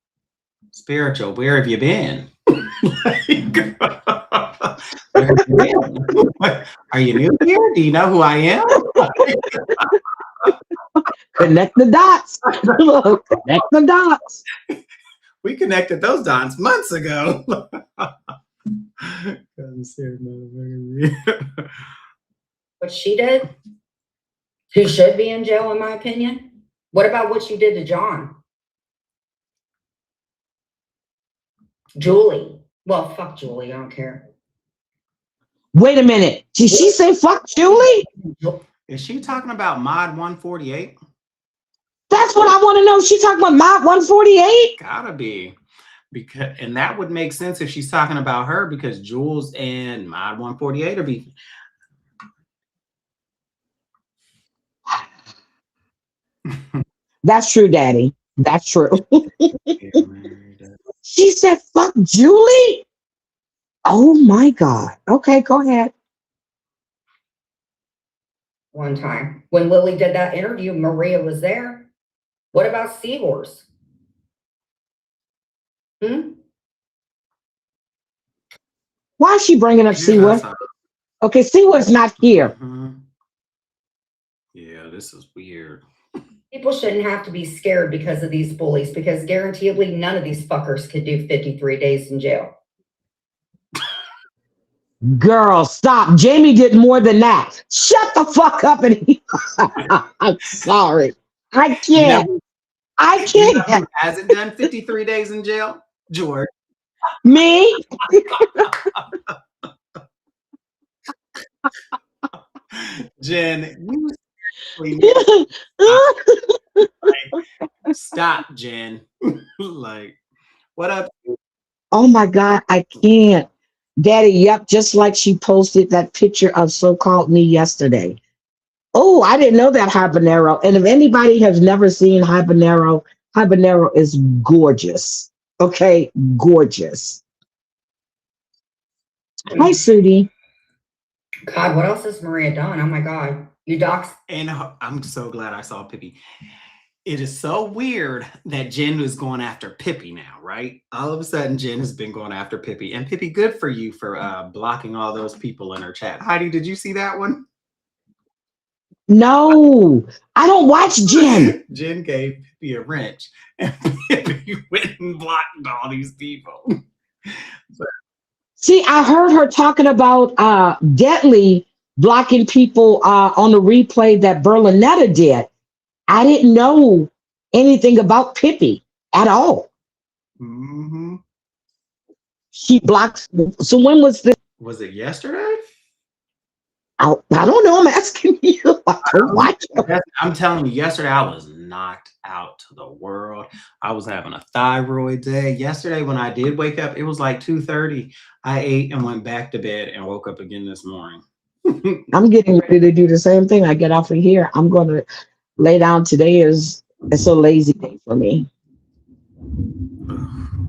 Spiritual, where have you been? Where have you been? Are you new here? Do you know who I am? Connect the dots. Connect the dots. We connected those dots months ago. What she did, who should be in jail, in my opinion. What about what you did to John? Julie. Well, fuck Julie. I don't care. Wait a minute. Did she say fuck Julie? Is she talking about Mod 148? That's what I want to know. She talking about Mod 148? Gotta be. And that would make sense if she's talking about her, because Jules and Mod 148 are beefing. That's true, Daddy. That's true. She said, fuck Julie? Oh my God. Okay, go ahead. One time when Lily did that interview, Maria was there. What about Seahorse? Hmm? Why is she bringing up Yeah, I Siwa? saw it. Okay, Siwa's not here. Mhm. Yeah, this is weird. People shouldn't have to be scared because of these bullies, because guaranteedly none of these fuckers could do 53 days in jail. Girl, stop. Jamie did more than that. Shut the fuck up and I'm sorry. I You know, can't. I you know who can't. hasn't done 53 days in jail? George. Me? Jen, you seriously stop, Jen. Like, what up? Oh my God, I can't. Daddy, yep, just like she posted that picture of so-called me yesterday. Oh, I didn't know that habanero. And if anybody has never seen habanero, habanero is gorgeous. Okay, gorgeous. Hi, Sudie. God, what else has Maria done? Oh my God. You docs. And I'm so glad I saw Pippi. It is so weird that Jen was going after Pippi now, right? All of a sudden, Jen has been going after Pippi. And Pippi, good for you for blocking all those people in her chat. Heidi, did you see that one? No, I don't watch Jen. Jen gave Pippi a wrench, and Pippi went and blocked all these people. See, I heard her talking about Deadly blocking people on the replay that Berlinetta did. I didn't know anything about Pippi at all. Mm-hmm. She blocks. So when was this? Was it yesterday? I don't know. I'm asking you. I don't watch her. I'm telling you, yesterday I was knocked out to the world. I was having a thyroid day. Yesterday, when I did wake up, it was like 2:30. I ate and went back to bed and woke up again this morning. I'm getting ready to do the same thing. I get off of here. I'm going to lay down. Today is it's a lazy day for me.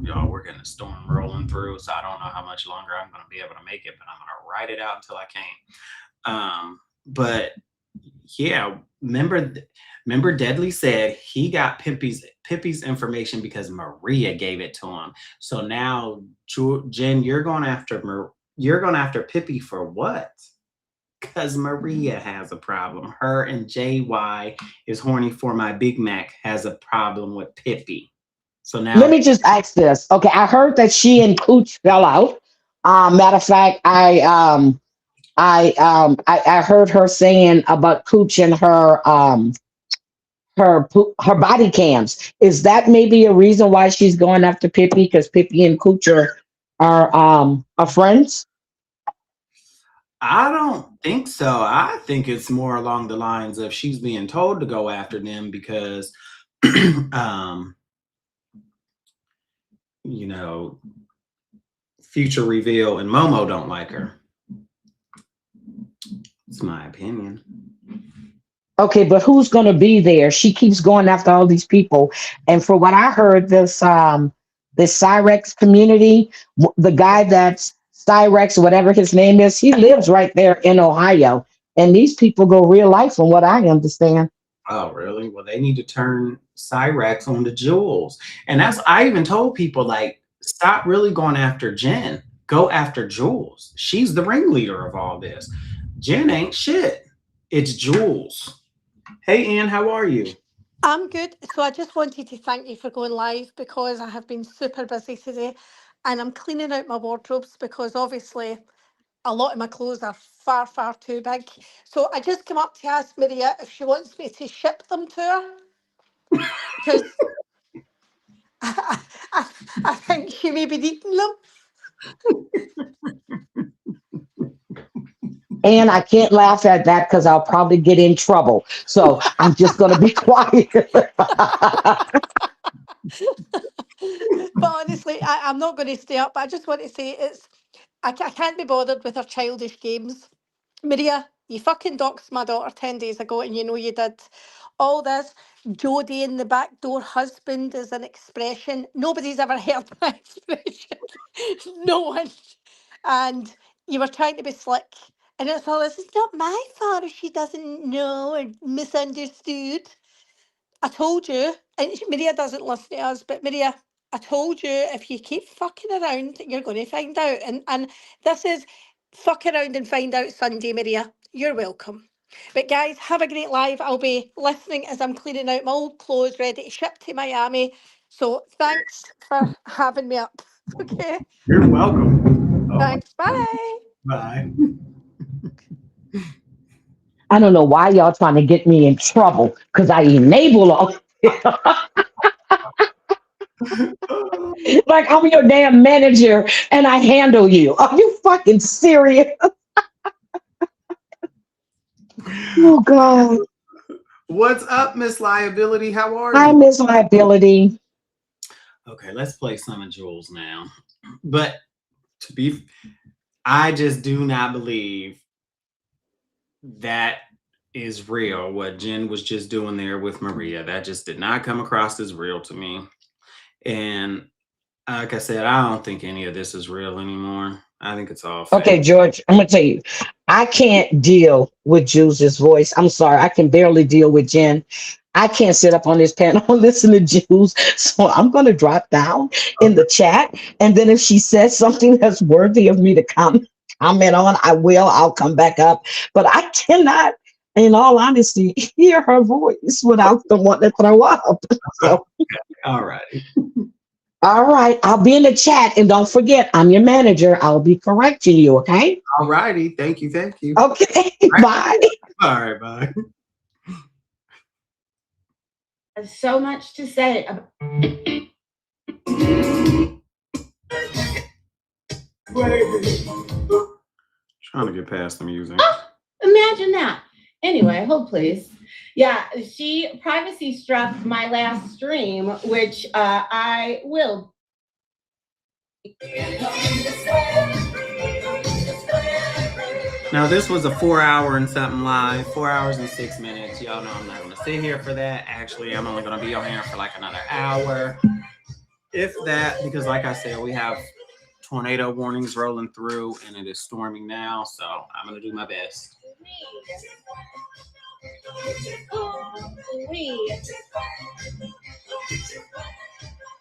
Y'all, we're getting a storm rolling through, so I don't know how much longer I'm going to be able to make it, but I'm going to ride it out until I can. But yeah, remember Deadly said he got Pippi's information because Maria gave it to him. So now, Jen, you're going after Pippi for what? Because Maria has a problem. Her and JY is horny for my Big Mac has a problem with Pippi. So now Let me just ask this. Okay, I heard that she and Cooch fell out. Matter of fact, I heard her saying about Cooch and her body cams. Is that maybe a reason why she's going after Pippi? Because Pippi and Cooch are friends? I don't think so. I think it's more along the lines of she's being told to go after them because you know, Future Reveal and Momo don't like her. It's my opinion. Okay, but who's going to be there? She keeps going after all these people, and for what I heard, this Cyrex community, the guy that's Cyrex, whatever his name is, he lives right there in Ohio, and these people go real life, from what I understand. Oh, really? Well, they need to turn Cyrex on to Jules. And I even told people, like, stop really going after Jen. Go after Jules. She's the ringleader of all this. Jen ain't shit. It's Jules. Hey, Ann, how are you? I'm good. So I just wanted to thank you for going live because I have been super busy today and I'm cleaning out my wardrobes because obviously a lot of my clothes are far, far too big. So I just come up to ask Maria if she wants me to ship them to her because I think she may be eating them. And I can't laugh at that because I'll probably get in trouble. So I'm just going to be quiet. But honestly, I'm not going to stay up. But I just want to say I can't be bothered with her childish games. Maria, you fucking doxed my daughter 10 days ago and you know you did. All this Jodie in the backdoor husband is an expression. Nobody's ever heard my expression. No one. And you were trying to be slick. And it's all this is not my fault if she doesn't know or misunderstood. I told you, and Maria doesn't listen to us, but Maria, I told you, if you keep fucking around, you're going to find out. And this is fuck around and find out Sunday, Maria. You're welcome. But guys, have a great live. I'll be listening as I'm cleaning out my old clothes, ready to ship to Miami. So thanks for having me up. Okay. You're welcome. Oh my Thanks. Bye. Bye. I don't know why y'all trying to get me in trouble because I enable all. Like I'm your damn manager and I handle you. Are you fucking serious? Oh God. What's up, Miss Liability? How are Hi, you? Miss Liability. Okay, let's play some of Jules now. But to be, I just do not believe that is real. What Jen was just doing there with Maria, that just did not come across as real to me. And like I said, I don't think any of this is real anymore. I think it's all fake. Okay, George, I'm gonna tell you, I can't deal with Jules' voice. I'm sorry, I can barely deal with Jen. I can't sit up on this panel and listen to Jules. So I'm gonna drop down in the chat. And then if she says something that's worthy of me to comment on, I will. I'll come back up. But I cannot, in all honesty, hear her voice without the one to throw up. So All right. all right, I'll be in the chat, and don't forget, I'm your manager. I'll be correcting you, okay? All righty. Thank you. Thank you. Okay, bye. All right. Bye. There's so much to say. Trying to get past the music. Imagine that. Anyway, hold please. Yeah, she privacy struck my last stream, which I will. Now, this was a 4 hour and something live, 4 hours and 6 minutes. Y'all know I'm not going to sit here for that. Actually, I'm only going to be on here for like another hour. If that, because like I said, we have tornado warnings rolling through and it is storming now. So I'm going to do my best.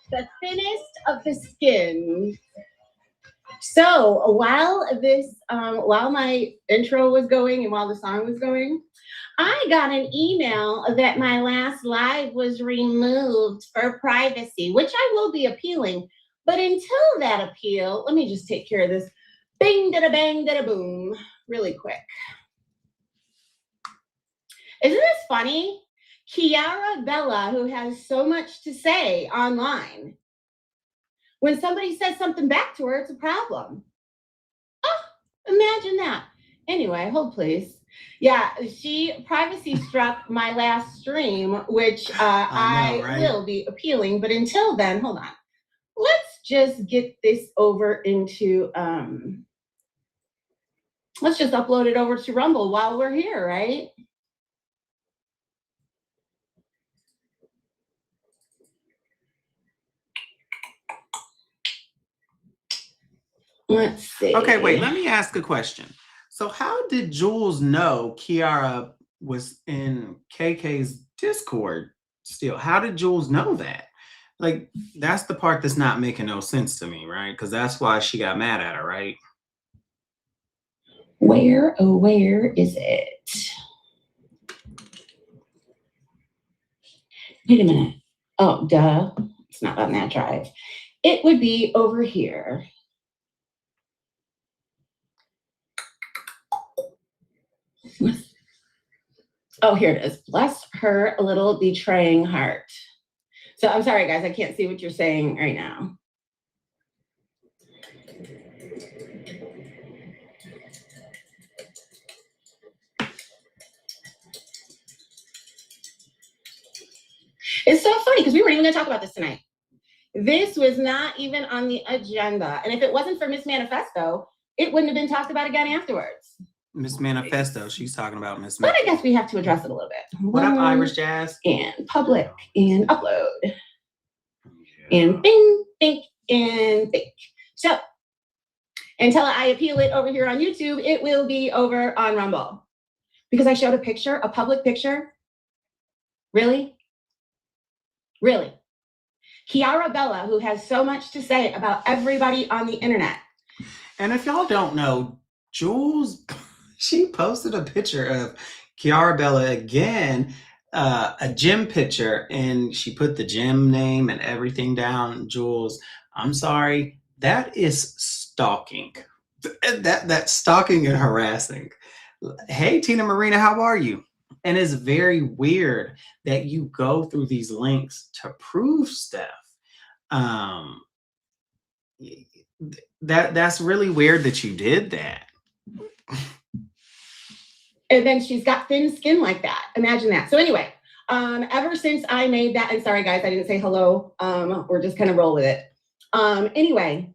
The thinnest of the skin. So while my intro was going and while the song was going, I got an email that my last live was removed for privacy, which I will be appealing. But until that appeal, let me just take care of this. Bing, da da bang, da da boom, really quick. Isn't this funny? Kiara Bella, who has so much to say online, when somebody says something back to her, it's a problem. Oh, imagine that. Anyway, hold please. Yeah, she privacy struck my last stream, which I will be appealing. But until then, hold on. Let's just get this over into, let's just upload it over to Rumble while we're here, right? Let's see. Okay, wait, let me ask a question. So how did Jules know Kiara was in KK's Discord still? How did Jules know that? Like, that's the part that's not making no sense to me, right? Because that's why she got mad at her, right? Where is it? Wait a minute. Oh, duh. It's not on that drive. It would be over here. Oh, here it is. Bless her little betraying heart. So I'm sorry, guys. I can't see what you're saying right now. It's so funny because we weren't even going to talk about this tonight. This was not even on the agenda. And if it wasn't for Miss Manifesto, it wouldn't have been talked about again afterwards. Miss Manifesto, she's talking about Miss But I Manifesto. guess we have to address it a little bit. What up, Irish Jazz? And public and upload. And bing, think, and think. So until I appeal it over here on YouTube, it will be over on Rumble. Because I showed a picture, a public picture. Really? Really? Kiara Bella, who has so much to say about everybody on the internet. And if y'all don't know, Jules, she posted a picture of Kiara Bella again, a gym picture, and she put the gym name and everything down. Jules, I'm sorry, that is stalking. That's stalking and harassing. Hey, Tina Marina, how are you? And it's very weird that you go through these links to prove stuff. That's really weird that you did that. And then she's got thin skin like that. Imagine that. So anyway, ever since I made that, and sorry guys, I didn't say hello. We're just kind of roll with it. Anyway,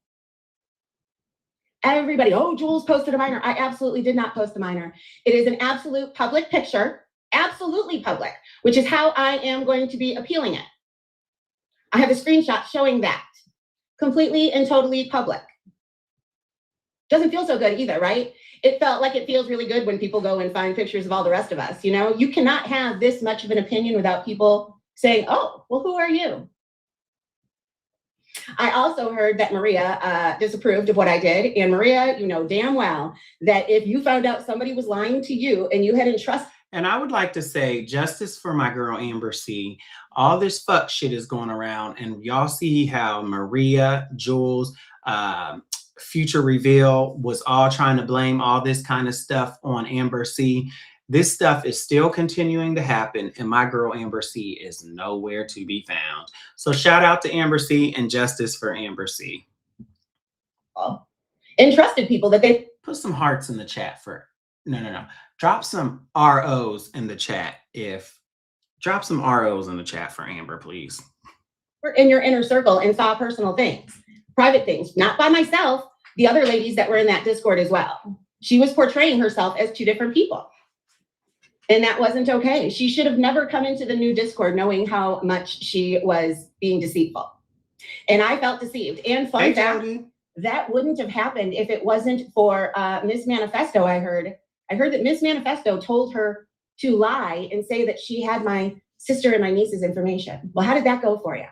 everybody, oh, Jules posted a minor. I absolutely did not post a minor. It is an absolute public picture, absolutely public, which is how I am going to be appealing it. I have a screenshot showing that. Completely and totally public. Doesn't feel so good either, right? It felt like it feels really good when people go and find pictures of all the rest of us. You know, you cannot have this much of an opinion without people saying, oh, well, who are you? I also heard that Maria disapproved of what I did. And Maria, you know damn well that if you found out somebody was lying to you and you had entrusted. And I would like to say justice for my girl, Amber C. All this fuck shit is going around, and y'all see how Maria, Jules, Future Reveal was all trying to blame all this kind of stuff on Amber C. This stuff is still continuing to happen, and my girl Amber C is nowhere to be found. So shout out to Amber C and justice for Amber C. Entrusted people that they put some hearts in the chat for no. Drop some ROs in the chat drop some ROs in the chat for Amber, please. were in your inner circle and saw personal things, private things, not by myself, the other ladies that were in that Discord as well. She was portraying herself as two different people. And that wasn't okay. She should have never come into the new Discord knowing how much she was being deceitful. And I felt deceived. And fun fact, that wouldn't have happened if it wasn't for Miss Manifesto. I heard that Miss Manifesto told her to lie and say that she had my sister and my niece's information. Well, how did that go for you?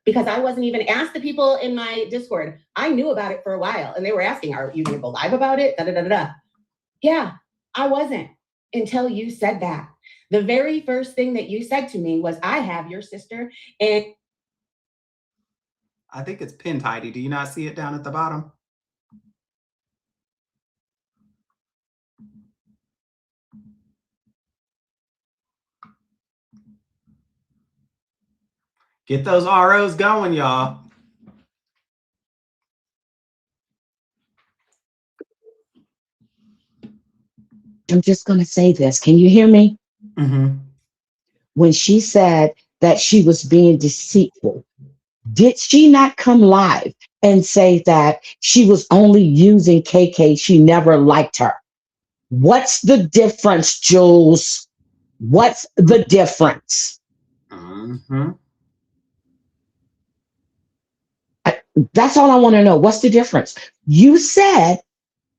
Because I wasn't even asked the people in my Discord. I knew about it for a while and they were asking, are you going to go live about it? Da, da, da, da, da. Yeah, I wasn't until you said that. The very first thing that you said to me was, I have your sister. And I think it's pinned, Heidi. Do you not see it down at the bottom? Get those ROs going, y'all. I'm just going to say this. Can you hear me? Mm-hmm. When she said that she was being deceitful, did she not come live and say that she was only using KK? She never liked her. What's the difference, Jules? What's the difference? Mm-hmm. That's all I want to know. What's the difference? You said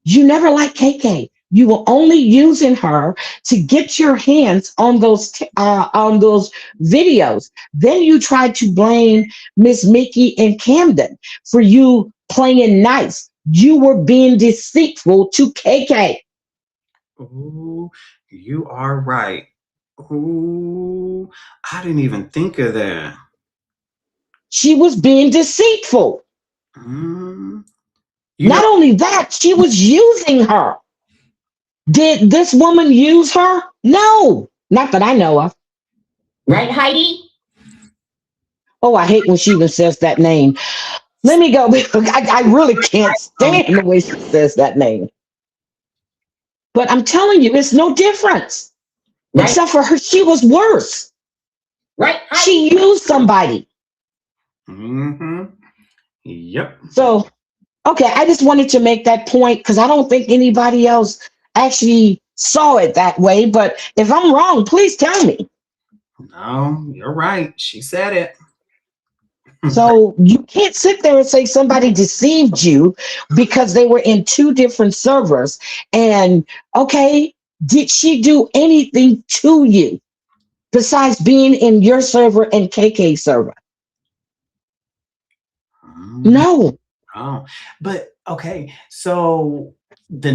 you never liked KK. You were only using her to get your hands on those videos. Then you tried to blame Miss Mickey and Camden for you playing nice. You were being deceitful to KK. Ooh, you are right. Ooh, I didn't even think of that. She was being deceitful. Not only that, she was using her. Did this woman use her? No, not that I know of. right, Heidi? Oh, I hate when she even says that name. Let me go. I really can't stand the way she says that name. But I'm telling you, it's no difference. Right. Except for her, she was worse. Right. Heidi? She used somebody. Mm-hmm. Yep. So, okay, I just wanted to make that point because I don't think anybody else actually saw it that way. But if I'm wrong, please tell me. No, you're right. She said it. So you can't sit there and say somebody deceived you because they were in two different servers. And okay, did she do anything to you besides being in your server and KK server? Mm. No. Oh, but okay. So the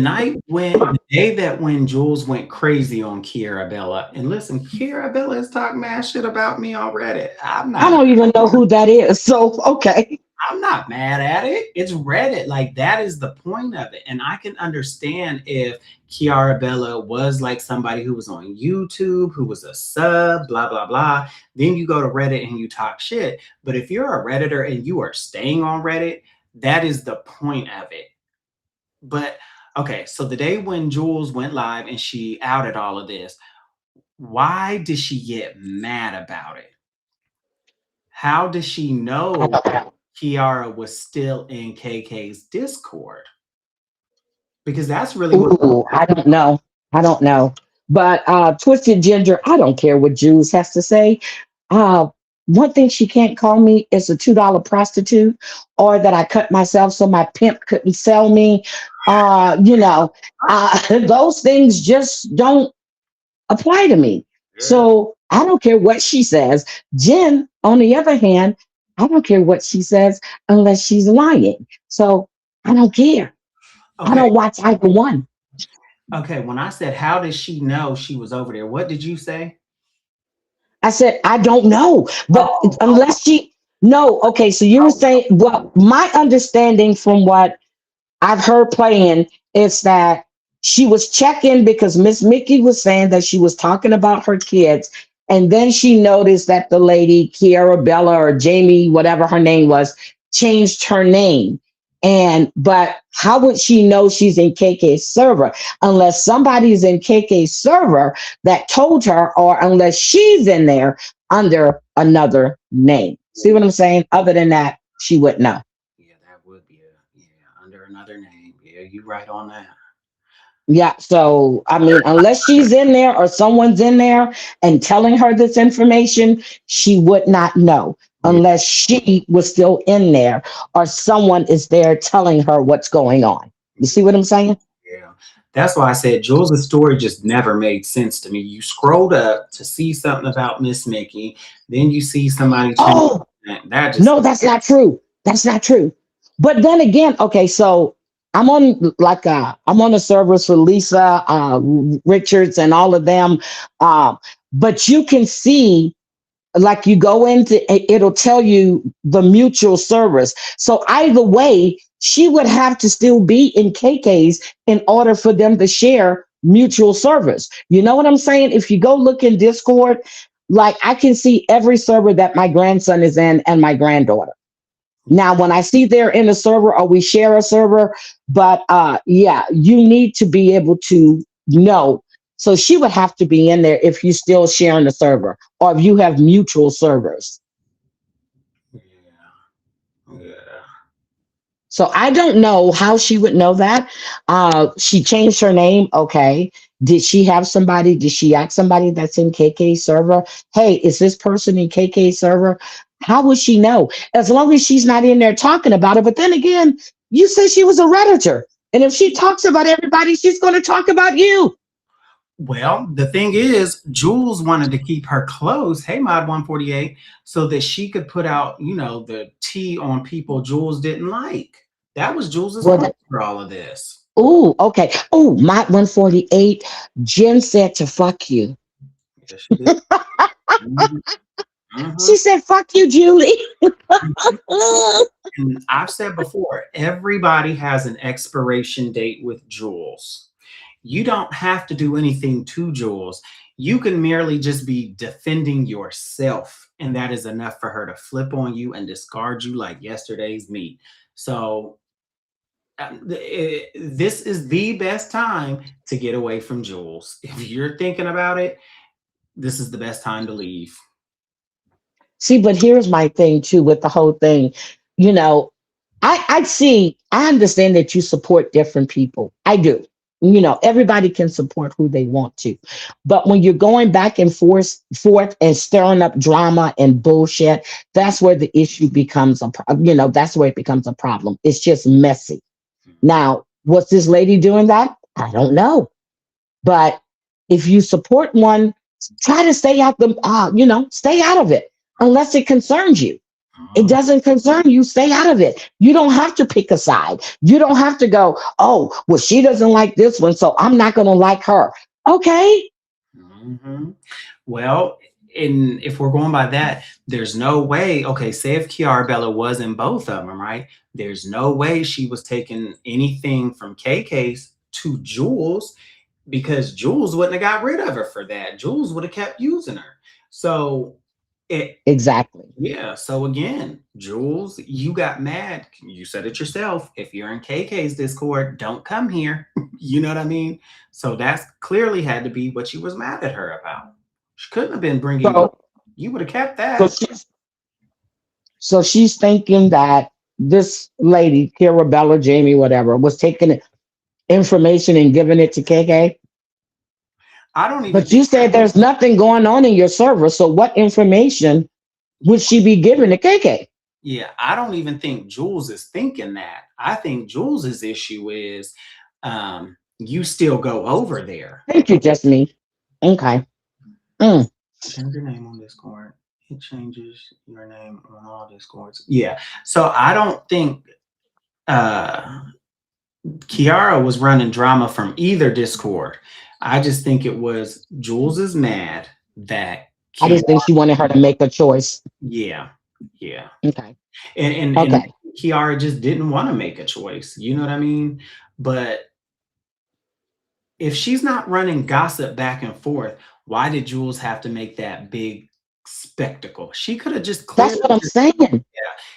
day that when Jules went crazy on Kiara Bella, and listen, Kiara Bella is talking mad shit about me on Reddit. I don't even know who that is. So, okay. I'm not mad at it. It's Reddit. Like that is the point of it. And I can understand if Kiara Bella was like somebody who was on YouTube, who was a sub, blah, blah, blah. Then you go to Reddit and you talk shit. But if you're a Redditor and you are staying on Reddit, that is the point of it. But okay, so the day when Jules went live and she outed all of this, why did she get mad about it? How does she know Kiara was still in KK's Discord? Because that's really what. Ooh, I don't know. I don't know. But Twisted Ginger, I don't care what Jules has to say. Uh, one thing she can't call me is a $2 prostitute, or that I cut myself so my pimp couldn't sell me. Those things just don't apply to me. So I don't care what she says. Jen, on the other hand, I don't care what she says unless she's lying. So I don't care. I Okay, don't watch either one. okay. When I said, how did she know she was over there? What did you say? I said, I don't know. But Oh, unless she, no, okay. So you were saying, well, my understanding from what I've heard playing is that she was checking because Miss Mickey was saying that she was talking about her kids. And then she noticed that the lady, Kiara Bella or Jamie, whatever her name was, changed her name. But how would she know she's in KK's server unless somebody's in KK's server that told her, or unless she's in there under another name? See what I'm saying? Other than that, she wouldn't know. yeah, that would be under another name. Yeah, you right on that. Yeah, so I mean, unless she's in there or someone's in there and telling her this information, she would not know Yeah. unless she was still in there or someone is there telling her what's going on. You see what I'm saying? Yeah. That's why I said Jules' story just never made sense to me. You scrolled up to see something about Miss Mickey, then you see somebody change Oh, that just no, that's not true. That's not true. But then again, okay, so I'm on the servers for Lisa Richards and all of them. But you can see, like, you go into it'll tell you the mutual servers. So either way, she would have to still be in KK's in order for them to share mutual servers. You know what I'm saying? If you go look in Discord, like, I can see every server that my grandson is in and my granddaughter. Now, when I see they're in a server or we share a server, but yeah, you need to be able to know. So she would have to be in there if you still sharing the server or if you have mutual servers. yeah. Yeah. So I don't know how she would know that. She changed her name. Okay. Did she have somebody? Did she ask somebody that's in KK server? Hey, is this person in KK server? How would she know? As long as she's not in there talking about it. But then again, you said she was a Redditor. And if she talks about everybody, she's going to talk about you. Well, the thing is, Jules wanted to keep her close, hey Mod 148, so that she could put out, the tea on people Jules didn't like. That was Jules's Well, point for all of this. oh, okay. Oh, Mott 148. Jen said to fuck you. Yes, she did. Mhm. Mhm. She said, fuck you, Julie. And I've said before, everybody has an expiration date with Jules. You don't have to do anything to Jules. You can merely just be defending yourself, and that is enough for her to flip on you and discard you like yesterday's meat. So this is the best time to get away from Jules. If you're thinking about it, this is the best time to leave. See, but here's my thing too with the whole thing. You know, I understand that you support different people. I do. Everybody can support who they want to. But when you're going back and forth and stirring up drama and bullshit, that's where the issue becomes that's where it becomes a problem. It's just messy. Now, was this lady doing that? I don't know. But if you support one, try to stay out stay out of it unless it concerns you. It doesn't concern you. Stay out of it. You don't have to pick a side. You don't have to go, oh, well, she doesn't like this one, so I'm not going to like her. Okay. Mhm. Well, if we're going by that, there's no way. Okay, say if Kiara Bella was in both of them, right? There's no way she was taking anything from KK's to Jules, because Jules wouldn't have got rid of her for that. Jules would have kept using her. So it, Exactly. yeah. So again, Jules, you got mad. You said it yourself. If you're in KK's Discord, don't come here. You know what I mean? So that's clearly had to be what you was mad at her about. She couldn't have been bringing. So, You would have kept so that. she's thinking that this lady, Kira Bella, Jamie, whatever, was taking information and giving it to KK. I don't even. But you said there's nothing going on in your server. So what information would she be giving to KK? Yeah, I don't even think Jules is thinking that. I think Jules's issue is, you still go over there. Thank you, just me. Okay. Mm. Change your name on Discord. It changes your name on all Discords. Yeah. So I don't think Kiara was running drama from either Discord. I just think it was Jules is mad that I just think she wanted her to make a choice. yeah. Okay. And Okay. Kiara just didn't want to make a choice. You know what I mean? But if she's not running gossip back and forth, why did Jules have to make that big spectacle? She could have just That's what I'm saying.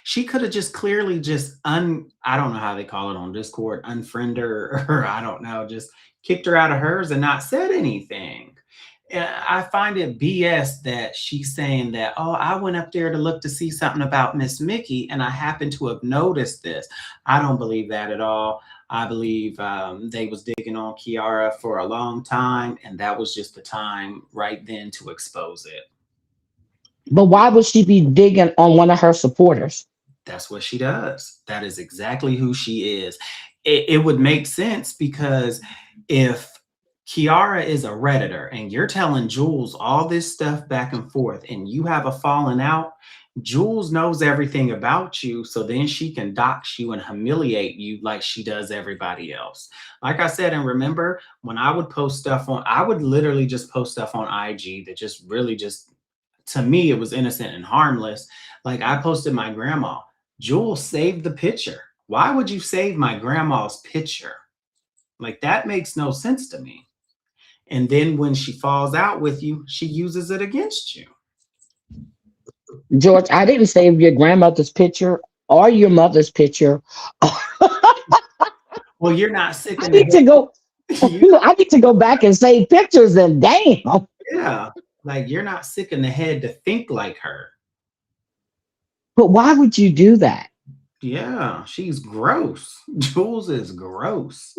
she could have just clearly just I don't know how they call it on Discord, unfriend her, or I don't know, just kicked her out of hers and not said anything. I find it BS that she's saying that, oh, I went up there to look to see something about Miss Mickey and I happened to have noticed this. I don't believe that at all. I believe they was digging on Kiara for a long time, and that was just the time right then to expose it. But why would she be digging on one of her supporters? That's what she does. That is exactly who she is. It would make sense, because if Kiara is a Redditor and you're telling Jules all this stuff back and forth and you have a falling out, Jules knows everything about you, so then she can dox you and humiliate you like she does everybody else. Like I said, and remember, when I would post stuff on, I would literally just post stuff on IG that just really just, to me, it was innocent and harmless. Like I posted my grandma. Jules saved the picture. Why would you save my grandma's picture? Like that makes no sense to me. And then when she falls out with you, she uses it against you. George, I didn't save your grandmother's picture or your mother's picture. Well, you're not sick. I need to go. I need to go back and save pictures. And damn. Yeah, like you're not sick in the head to think like her. But why would you do that? Yeah, she's gross. Jules is gross.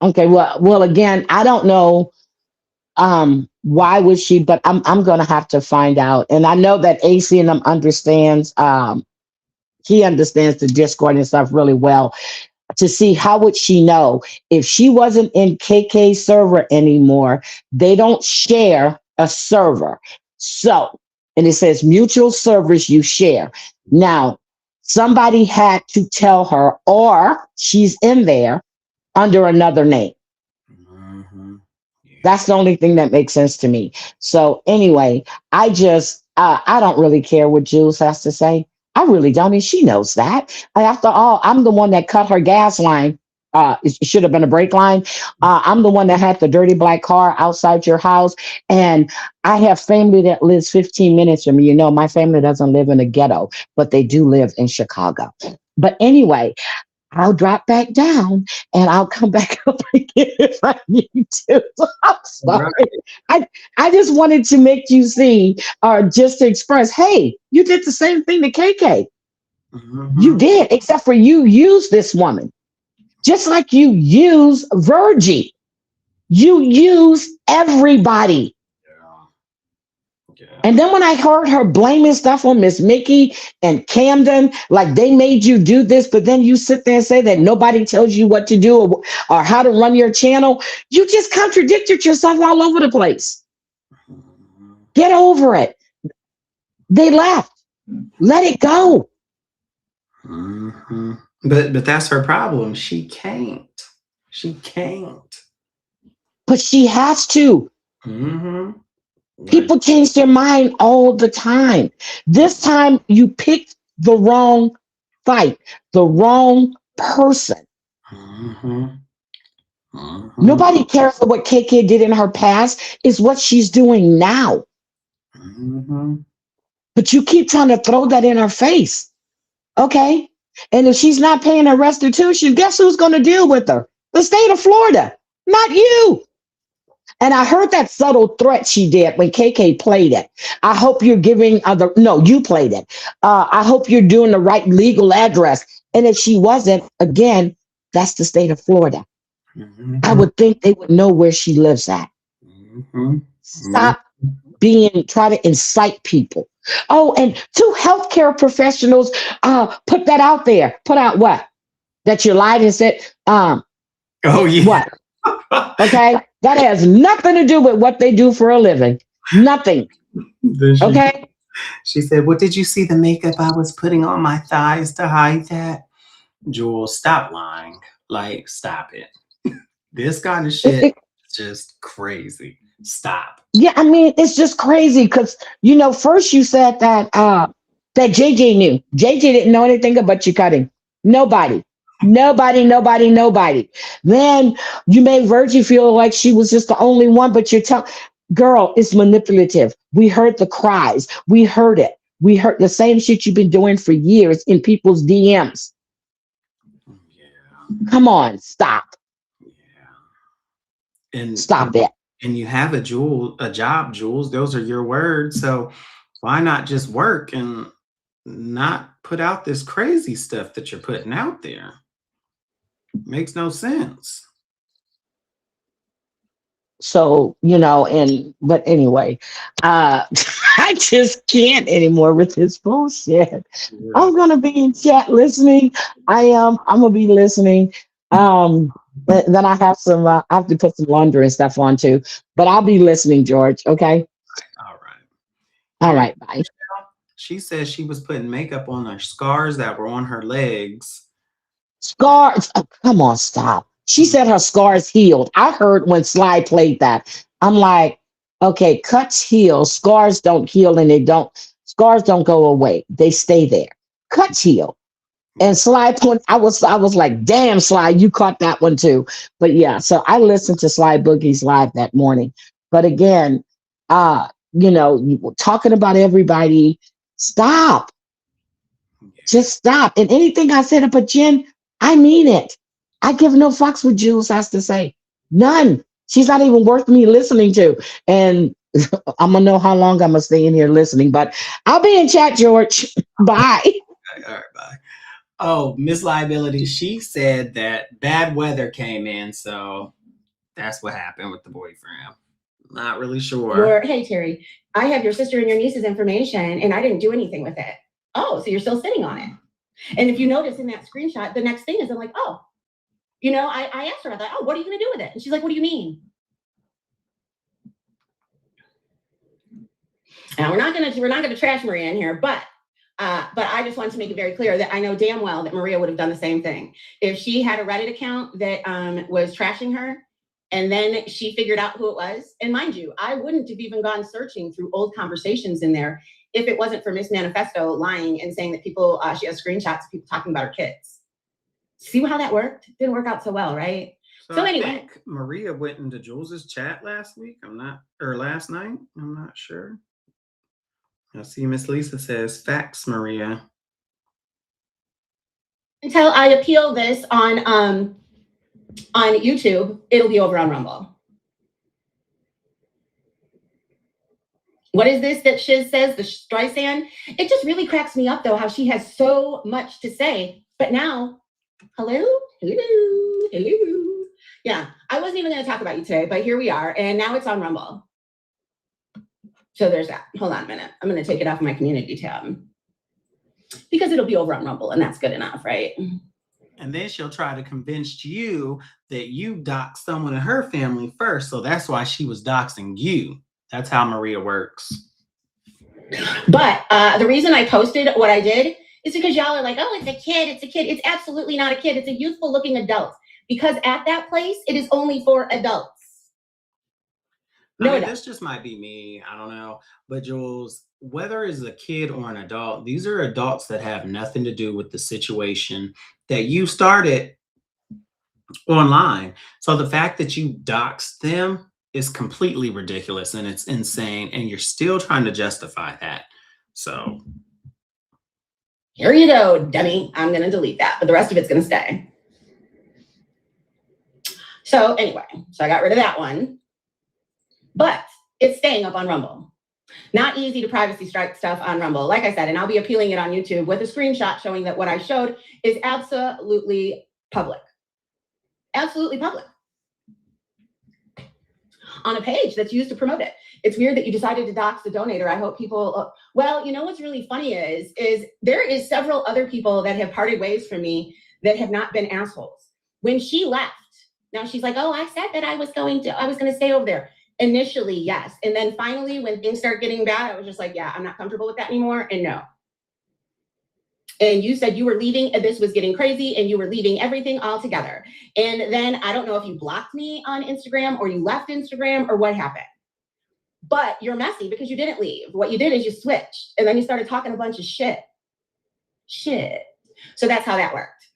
Okay, well, again, I don't know why would she, but I'm gonna have to find out. And I know that AC and them understands, he understands the Discord and stuff really well, to see how would she know if she wasn't in KK server anymore. They don't share a server. So, and it says mutual servers you share. Now, somebody had to tell her, or she's in there under another name. Mm-hmm. Yeah. That's the only thing that makes sense to me. So anyway, I don't really care what Jules has to say. I really don't. And she knows that. After all, I'm the one that cut her gas line. It should have been a brake line. I'm the one that had the dirty black car outside your house. And I have family that lives 15 minutes from me. You know, my family doesn't live in a ghetto, but they do live in Chicago. But anyway, I'll drop back down and I'll come back up again if I need to. I'm sorry. Right. I just wanted to make you see, or just to express, hey, you did the same thing to KK. Mm-hmm. You did, except for you used this woman. Just like you use Virgie. You use everybody. Yeah. And then when I heard her blaming stuff on Miss Mickey and Camden, like they made you do this, but then you sit there and say that nobody tells you what to do or how to run your channel, you just contradicted yourself all over the place. Get over it. They left. Let it go. Mhm. But that's her problem. She can't. She can't. But she has to. Mm-hmm. People change their mind all the time. This time you picked the wrong fight, the wrong person. Mm-hmm. Mm-hmm. Nobody cares for what KK did in her past. It's what she's doing now. Mm-hmm. But you keep trying to throw that in her face. Okay. And if she's not paying her restitution, guess who's going to deal with her? The state of Florida, not you. And I heard that subtle threat she did when KK played it. I hope you're giving other, no, you played it. I hope you're doing the right legal address. And if she wasn't, again, that's the state of Florida. Mm-hmm. I would think they would know where she lives at. Mm-hmm. Stop try to incite people. Oh, and two healthcare professionals put that out there. Put out what? That you lied and said, Oh yeah. what? Okay. That has nothing to do with what they do for a living. Nothing. Okay. She said, "Well, did you see the makeup I was putting on my thighs to hide that?" Jules, stop lying. Like, stop it. This kind of shit is just crazy. Stop. Yeah, I mean, it's just crazy because first you said that that JJ knew. JJ didn't know anything about you cutting. Nobody. Nobody. Then you made Virgie feel like she was just the only one, but you're telling girl, it's manipulative. We heard the cries. We heard it. We heard the same shit you've been doing for years in people's DMs. Yeah. Come on, stop. Yeah. And stop it. And you have a job, Jules. Those are your words. So why not just work and not put out this crazy stuff that you're putting out there? Makes no sense. So, but anyway, I just can't anymore with this bullshit. Yeah. I'm gonna be in chat listening. I'm gonna be listening. But then I have some I have to put some laundry and stuff on too. But I'll be listening, George. Okay. All right. Bye. She says she was putting makeup on her scars that were on her legs. Scars. Oh, come on, stop. She said her scars healed. I heard when Sly played that. I'm like, okay, cuts heal, scars don't heal, and scars don't go away. They stay there. Cuts heal. And Sly I was like, damn, Sly, you caught that one too. But yeah, so I listened to Sly Boogie's live that morning. But again, you were talking about everybody. Stop. Just stop. And anything I said about Jen, I mean it. I give no fucks what Jules has to say. None. She's not even worth me listening to. And I'm gonna know how long I'm gonna stay in here listening. But I'll be in chat, George. Bye. All right, bye. Oh, Miss Liability, she said that bad weather came in, so that's what happened with the boyfriend. Not really sure. Hey, Terry, I have your sister and your niece's information, and I didn't do anything with it. Oh, so you're still sitting on it. And if you notice in that screenshot, the next thing is I'm like, oh, I asked her, I thought, oh, what are you going to do with it? And she's like, what do you mean? Now we're not gonna trash Maria in here, but I just wanted to make it very clear that I know damn well that Maria would have done the same thing. If she had a Reddit account that was trashing her, and then she figured out who it was, and mind you, I wouldn't have even gone searching through old conversations in there if it wasn't for Miss Manifesto lying and saying that she has screenshots of people talking about her kids. See how that worked? Didn't work out so well, right? So anyway, I think Maria went into Jules's chat last night. I'm not sure. I see Miss Lisa says facts, Maria. Until I appeal this on YouTube, it'll be over on Rumble. What is this that Shiz says, the Streisand? It just really cracks me up, though, how she has so much to say. But now, hello. Yeah, I wasn't even going to talk about you today, but here we are. And now it's on Rumble. So there's that. Hold on a minute. I'm going to take it off my community tab. Because it'll be over on Rumble, and that's good enough, right? And then she'll try to convince you that you doxed someone in her family first. So that's why she was doxing you. That's how Maria works. But the reason I posted what I did is because y'all are like, oh, it's a kid, it's a kid. It's absolutely not a kid. It's a youthful looking adult. Because at that place, it is only for adults. No, I mean, adults. this just might be me. I don't know. But Jules, whether it's a kid or an adult, these are adults that have nothing to do with the situation that you started online. So the fact that you doxed them is completely ridiculous and it's insane. And you're still trying to justify that. So Here you go, dummy. I'm going to delete that, but the rest of it's going to stay. So anyway, so I got rid of that one, but it's staying up on Rumble. Not easy to privacy strike stuff on Rumble, like I said, and I'll be appealing it on YouTube with a screenshot showing that what I showed is absolutely public. Absolutely public. On a page that's used to promote it. It's weird that you decided to dox the donator. I hope people, well, you know what's really funny is there is several other people that have parted ways from me that have not been assholes. When she left, now she's like, oh, I said that I was going to stay over there. Initially, yes. And then finally, when things start getting bad, I was just like, yeah, I'm not comfortable with that anymore. And no. And you said you were leaving, and this was getting crazy, and you were leaving everything altogether. And then I don't know if you blocked me on Instagram or you left Instagram or what happened. But you're messy because you didn't leave. What you did is you switched, and then you started talking a bunch of shit. So that's how that worked.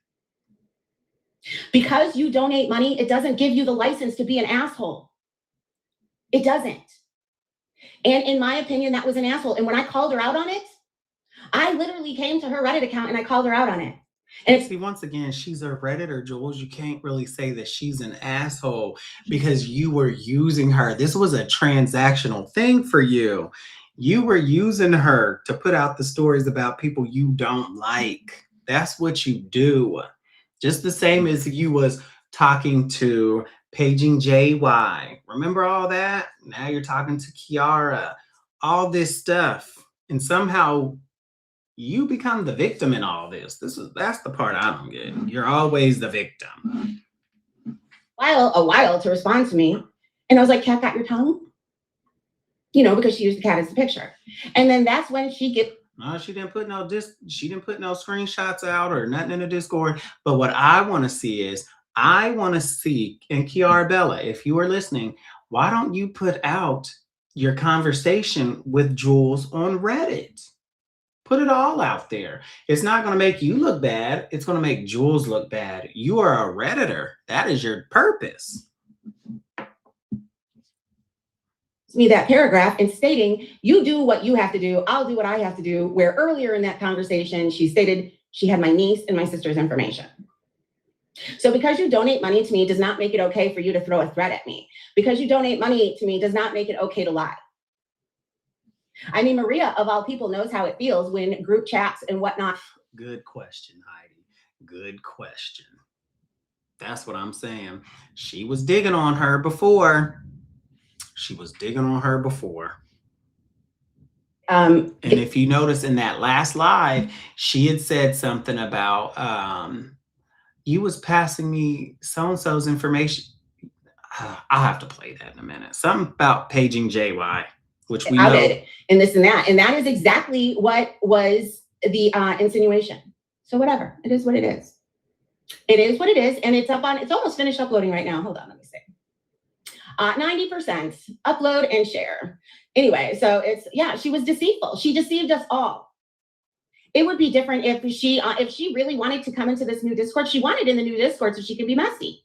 Because you donate money, it doesn't give you the license to be an asshole. It doesn't. And in my opinion, that was an asshole. And when I called her out on it, I literally came to her Reddit account and I called her out on it. And it's see, once again, she's a Redditor, Jules. You can't really say that she's an asshole because you were using her. This was a transactional thing for you. You were using her to put out the stories about people you don't like. That's what you do. Just the same as you was talking to Paging JY. Remember all that? Now you're talking to Kiara. All this stuff. And somehow you become the victim in all this. That's the part I don't get. You're always the victim. a while to respond to me. And I was like, cat got your tongue? You know, because she used the cat as a picture. And then that's when No, she didn't put no screenshots out or nothing in the Discord. But what I want to see is, and Kiara Bella, if you are listening, why don't you put out your conversation with Jules on Reddit? Put it all out there. It's not going to make you look bad. It's going to make Jules look bad. You are a Redditor. That is your purpose. me that paragraph and stating, you do what you have to do, I'll do what I have to do, where earlier in that conversation, she stated she had my niece and my sister's information. So because you donate money to me does not make it okay for you to throw a threat at me. Because you donate money to me does not make it okay to lie. I mean, Maria, of all people, knows how it feels when group chats and whatnot. Good question, Heidi. Good question. That's what I'm saying. She was digging on her before. And if you notice in that last live, she had said something about you was passing me so-and-so's information. I'll have to play that in a minute. Something about paging JY, which we know. And this and that. And that is exactly what was the insinuation. So whatever. It is what it is. It is what it is. And it's almost finished uploading right now. Hold on, let me see. 90% upload and share. Anyway, so she was deceitful. She deceived us all. It would be different if she really wanted to come into this new Discord. She wanted in the new Discord so she could be messy.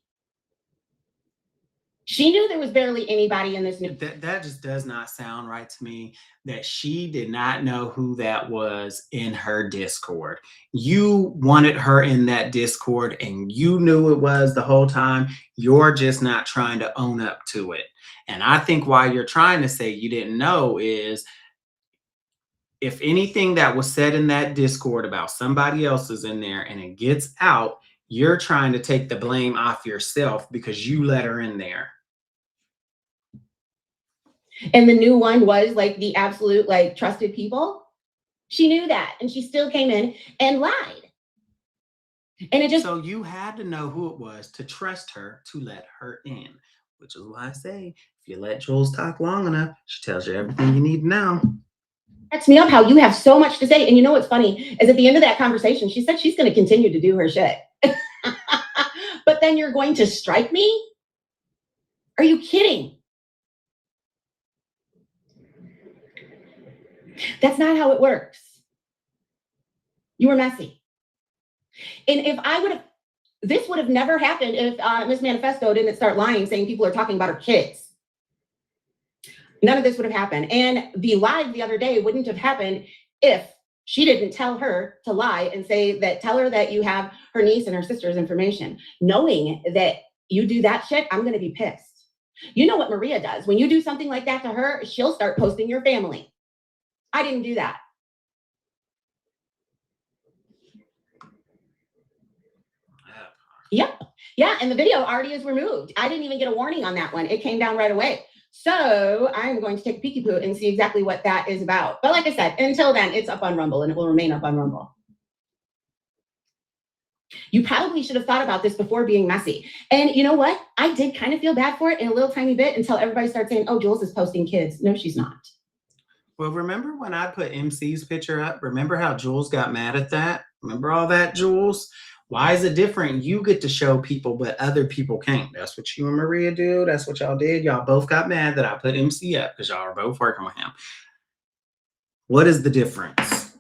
She knew there was barely anybody in this new. That just does not sound right to me, that she did not know who that was in her Discord. You wanted her in that Discord and you knew it was the whole time. You're just not trying to own up to it. And I think why you're trying to say you didn't know is, if anything that was said in that Discord about somebody else is in there and it gets out, you're trying to take the blame off yourself because you let her in there. And the new one was like the absolute trusted people. She knew that and she still came in and lied. And it just. So you had to know who it was to trust her to let her in, which is why I say, if you let Jules talk long enough, she tells you everything you need to know. cracks me up how you have so much to say. And you know what's funny is at the end of that conversation, she said she's going to continue to do her shit. But then you're going to strike me? Are you kidding? That's not how it works. You were messy. And if I would have, this would have never happened if Miss Manifesto didn't start lying, saying people are talking about her kids. None of this would have happened. And the live the other day wouldn't have happened if she didn't tell her to lie and say that, tell her that you have her niece and her sister's information. Knowing that you do that shit, I'm going to be pissed. You know what Maria does? When you do something like that to her, she'll start posting your family. I didn't do that. Yep. Yeah. And the video already is removed. I didn't even get a warning on that one. It came down right away. So I'm going to take a peeky poo and see exactly what that is about. But like I said, until then, it's up on Rumble and it will remain up on Rumble. You probably should have thought about this before being messy. And you know what? I did kind of feel bad for it in a little tiny bit until everybody started saying, oh, Jules is posting kids. No, she's not. Well, remember when I put MC's picture up? Remember how Jules got mad at that? Remember all that, Jules? Why is it different? You get to show people, but other people can't. That's what you and Maria do. That's what y'all did. Y'all both got mad that I put MC up because y'all are both working with him. What is the difference?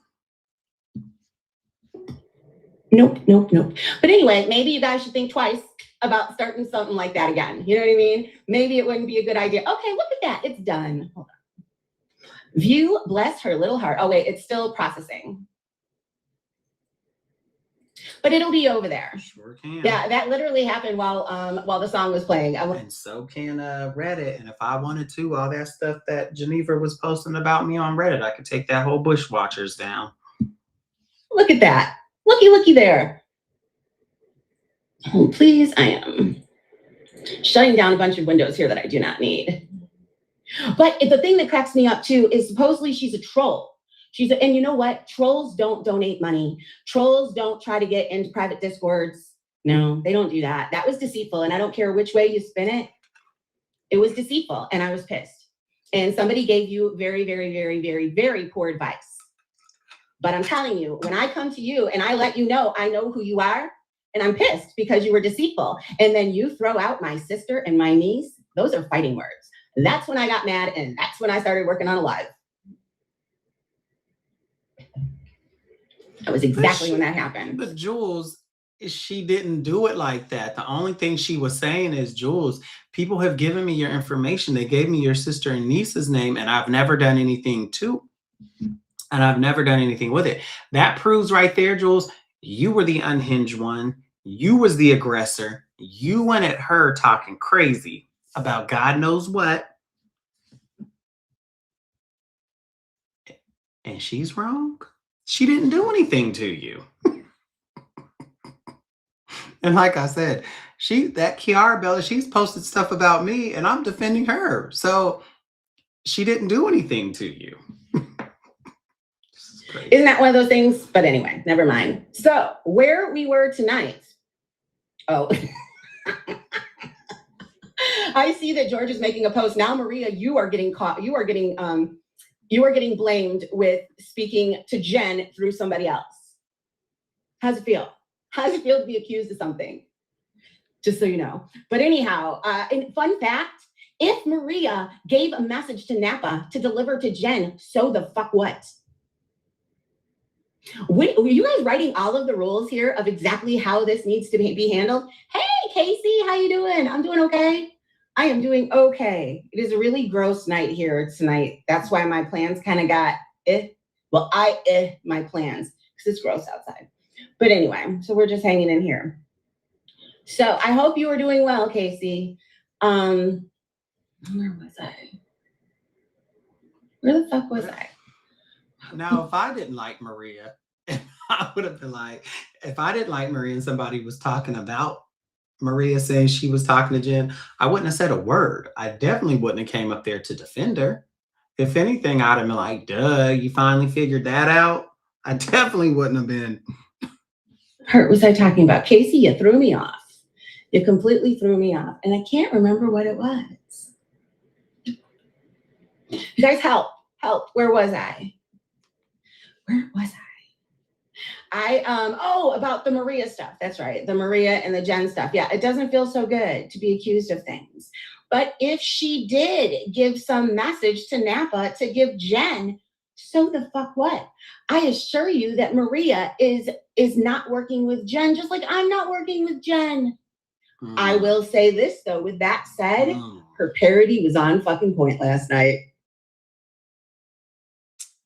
Nope. But anyway, maybe you guys should think twice about starting something like that again. You know what I mean? Maybe it wouldn't be a good idea. Okay, look at that. It's done. Hold on. View, bless her little heart. Oh, wait, it's still processing. But it'll be over there. Sure can. Yeah, that literally happened while the song was playing. And so can Reddit. And if I wanted to, all that stuff that Geneva was posting about me on Reddit, I could take that whole Bushwatchers down. Look at that. Looky there. Oh, please, I am shutting down a bunch of windows here that I do not need. But the thing that cracks me up too is supposedly she's a troll. And you know what? Trolls don't donate money. Trolls don't try to get into private discords. No, they don't do that. That was deceitful. And I don't care which way you spin it. It was deceitful. And I was pissed. And somebody gave you very, very, very, very, very poor advice. But I'm telling you, when I come to you and I let you know, I know who you are, and I'm pissed because you were deceitful. And then you throw out my sister and my niece. Those are fighting words. That's when I got mad. And that's when I started working on a live. That was exactly when that happened. But Jules, she didn't do it like that. The only thing she was saying is, Jules, people have given me your information. They gave me your sister and niece's name, and I've never done anything and I've never done anything with it. That proves right there, Jules, you were the unhinged one. You was the aggressor. You went at her talking crazy about God knows what. And she's wrong. She didn't do anything to you. And like I said, that Kiara Bella, she's posted stuff about me and I'm defending her. So she didn't do anything to you. Isn't that one of those things? But anyway, never mind. So where we were tonight. Oh, I see that George is making a post. Now, Maria, you are getting caught. You are getting blamed with speaking to Jen through somebody else. How's it feel? How does it feel to be accused of something? Just so you know. But anyhow, and fun fact, if Maria gave a message to Napa to deliver to Jen, so the fuck what? Were you guys writing all of the rules here of exactly how this needs to be handled? Hey, Casey, how you doing? I'm doing okay. I am doing okay. It is a really gross night here tonight. That's why my plans kind of got my plans because it's gross outside. But anyway, so we're just hanging in here. So I hope you are doing well, Casey. Where was I? Where the fuck was I? Now, if I didn't like Maria, I would have been like, if I didn't like Maria and somebody was talking about Maria saying she was talking to Jen, I wouldn't have said a word. I definitely wouldn't have came up there to defend her. If anything, I'd have been like, duh, you finally figured that out? I definitely wouldn't have been. What was I talking about? Casey, you threw me off. You completely threw me off. And I can't remember what it was. You guys help. Where was I? where was about the Maria stuff. That's right. The Maria and the Jen stuff. Yeah, it doesn't feel so good to be accused of things. But if she did give some message to Napa to give Jen, so the fuck what? I assure you that Maria is not working with Jen, just like I'm not working with Jen. I will say this though, with that said, her parody was on fucking point last night.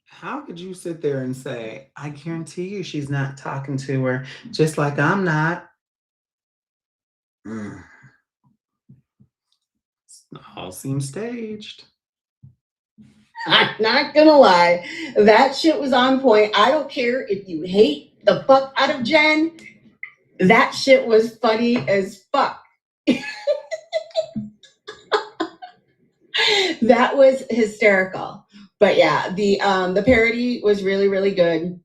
How could you sit there and say, I guarantee you she's not talking to her, just like I'm not? All seems staged. I'm not gonna lie, that shit was on point. I don't care if you hate the fuck out of Jen. That shit was funny as fuck. That was hysterical. But yeah, the parody was really, really good.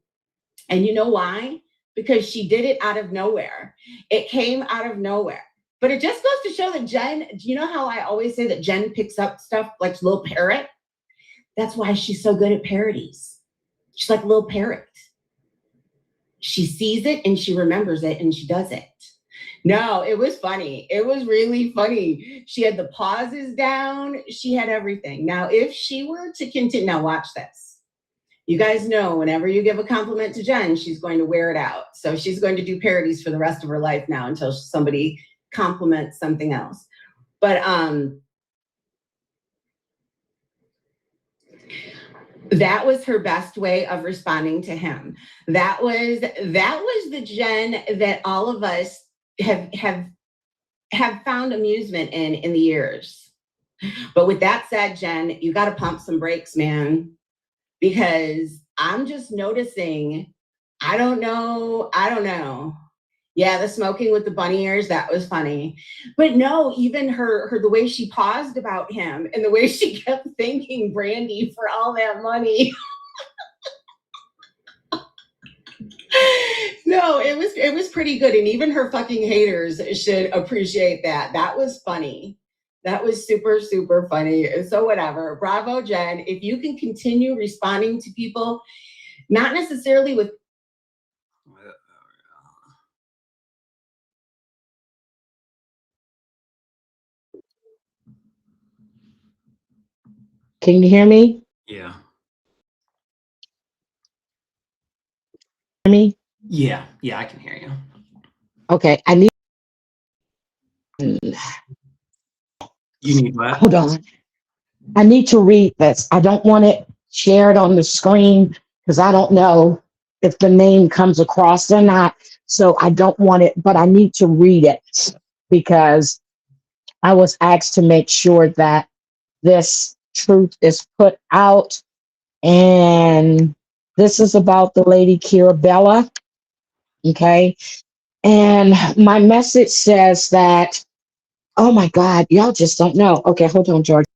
And you know why? Because she did it out of nowhere. It came out of nowhere. But it just goes to show that Jen, do you know how I always say that Jen picks up stuff like a little parrot? That's why she's so good at parodies. She's like a little parrot. She sees it and she remembers it and she does it. No, it was funny. It was really funny. She had the pauses down. She had everything. Now, if she were to continue, now watch this. You guys know whenever you give a compliment to Jen, she's going to wear it out. So she's going to do parodies for the rest of her life now until somebody compliments something else. But that was her best way of responding to him. That was the Jen that all of us have found amusement in the years. But with that said, Jen, you got to pump some brakes, man, because I'm just noticing, I don't know. Yeah, the smoking with the bunny ears, that was funny. But no, even her the way she paused about him and the way she kept thanking Brandy for all that money. No, it was pretty good. And even her fucking haters should appreciate that. That was funny. That was super, super funny. So whatever. Bravo, Jen. If you can continue responding to people, not necessarily with Can you hear me? Yeah. Hear me? Yeah, I can hear you. Okay, I need. You need what? Hold on. I need to read this. I don't want it shared on the screen because I don't know if the name comes across or not. So I don't want it, but I need to read it because I was asked to make sure that this truth is put out. And this is about the lady Kira Bella. Okay. And my message says that, oh my God, y'all just don't know. Okay, hold on, George.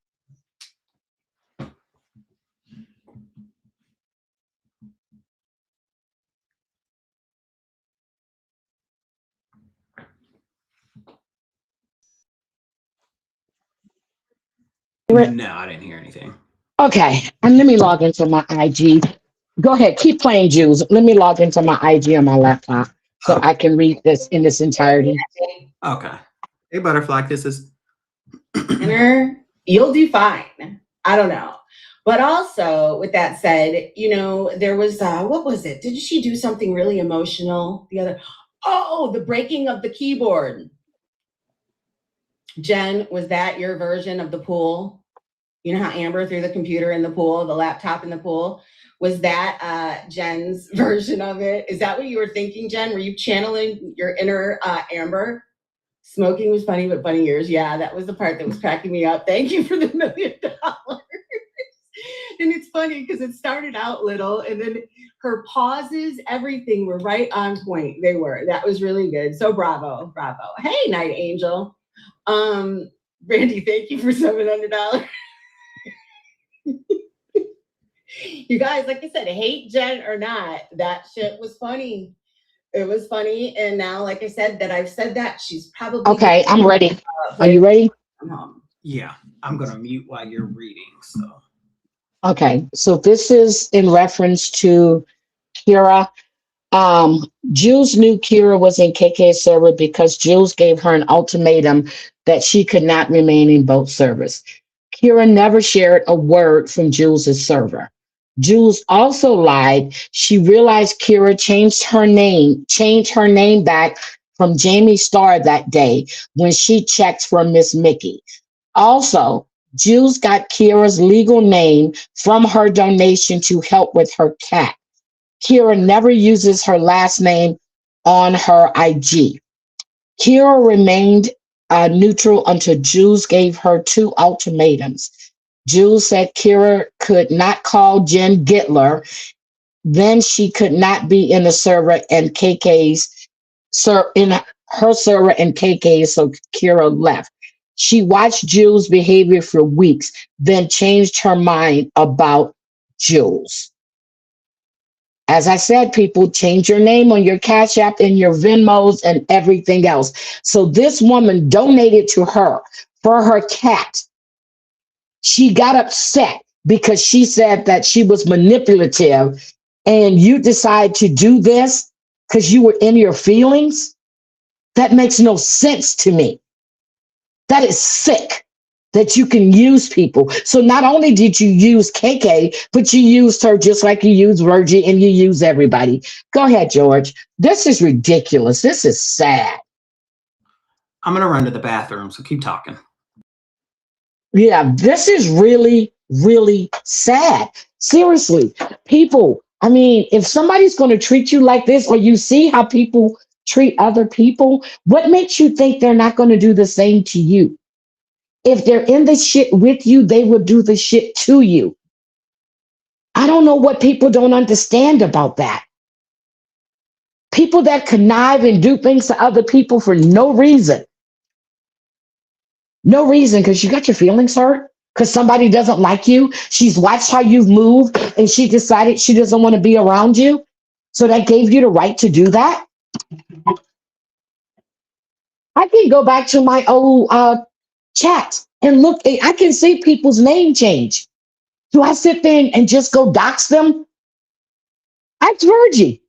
No, I didn't hear anything. Okay, and let me log into my IG. Go ahead, keep playing, Jules. Let me log into my IG on my laptop so I can read this in its entirety. Okay. Hey, Butterfly Kisses. You'll do fine. I don't know. But also, with that said, there was, what was it? Did she do something really emotional? The breaking of the keyboard. Jen, was that your version of the pool? You know how Amber threw the computer in the pool, the laptop in the pool? Was that Jen's version of it? Is that what you were thinking, Jen? Were you channeling your inner Amber? Smoking was funny, but bunny ears. Yeah, that was the part that was cracking me up. Thank you for the $1 million. And it's funny because it started out little and then her pauses, everything were right on point. They were. That was really good. So bravo. Hey, Night Angel. Brandy, thank you for $700. You guys, like I said, hate Jen or not, that shit was funny. It was funny. And now, like I said, that I've said that, she's probably okay. I'm ready. Are you ready? Yeah, I'm gonna mute while you're reading. So Okay, so this is in reference to Kira. Jules knew Kira was in KK's server because Jules gave her an ultimatum that she could not remain in both servers. Kira never shared a word from Jules's server. Jules also lied. She realized Kira changed her name back from Jamie Starr that day when she checked for Miss Mickey. Also, Jules got Kira's legal name from her donation to help with her cat. Kira never uses her last name on her IG. Kira remained neutral until Jules gave her 2 ultimatums. Jules said Kira could not call Jen Gittler, then she could not be in the server and in her server and KK's, so Kira left. She watched Jules' behavior for weeks, then changed her mind about Jules. As I said, people, change your name on your Cash App and your Venmos and everything else. So this woman donated to her for her cat. She got upset because she said that she was manipulative, and you decide to do this because you were in your feelings? That makes no sense to me. That is sick that you can use people. So not only did you use KK, but you used her just like you use Virgie and you use everybody. Go ahead, George. This is ridiculous. This is sad. I'm going to run to the bathroom, so keep talking. Yeah, this is really, really sad. Seriously, people, I mean, if somebody's going to treat you like this, or you see how people treat other people, what makes you think they're not going to do the same to you? If they're in the shit with you, they will do the shit to you. I don't know what people don't understand about that. People that connive and do things to other people for no reason. No reason, because you got your feelings hurt, because somebody doesn't like you. She's watched how you've moved and she decided she doesn't want to be around you. So that gave you the right to do that. I can go back to my old chat and look. I can see people's name change. Do I sit there and just go dox them? That's Virgie.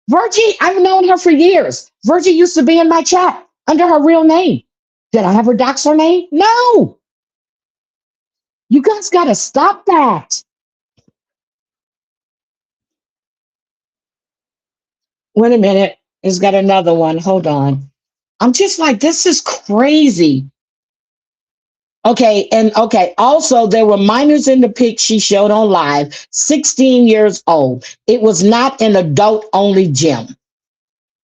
Virgie, I've known her for years. Virgie used to be in my chat under her real name. Did I ever dox her name? No. You guys got to stop that. Wait a minute. It's got another one. Hold on. I'm just like, this is crazy. Okay, and okay, also there were minors in the pic she showed on live, 16 years old. It was not an adult-only gym.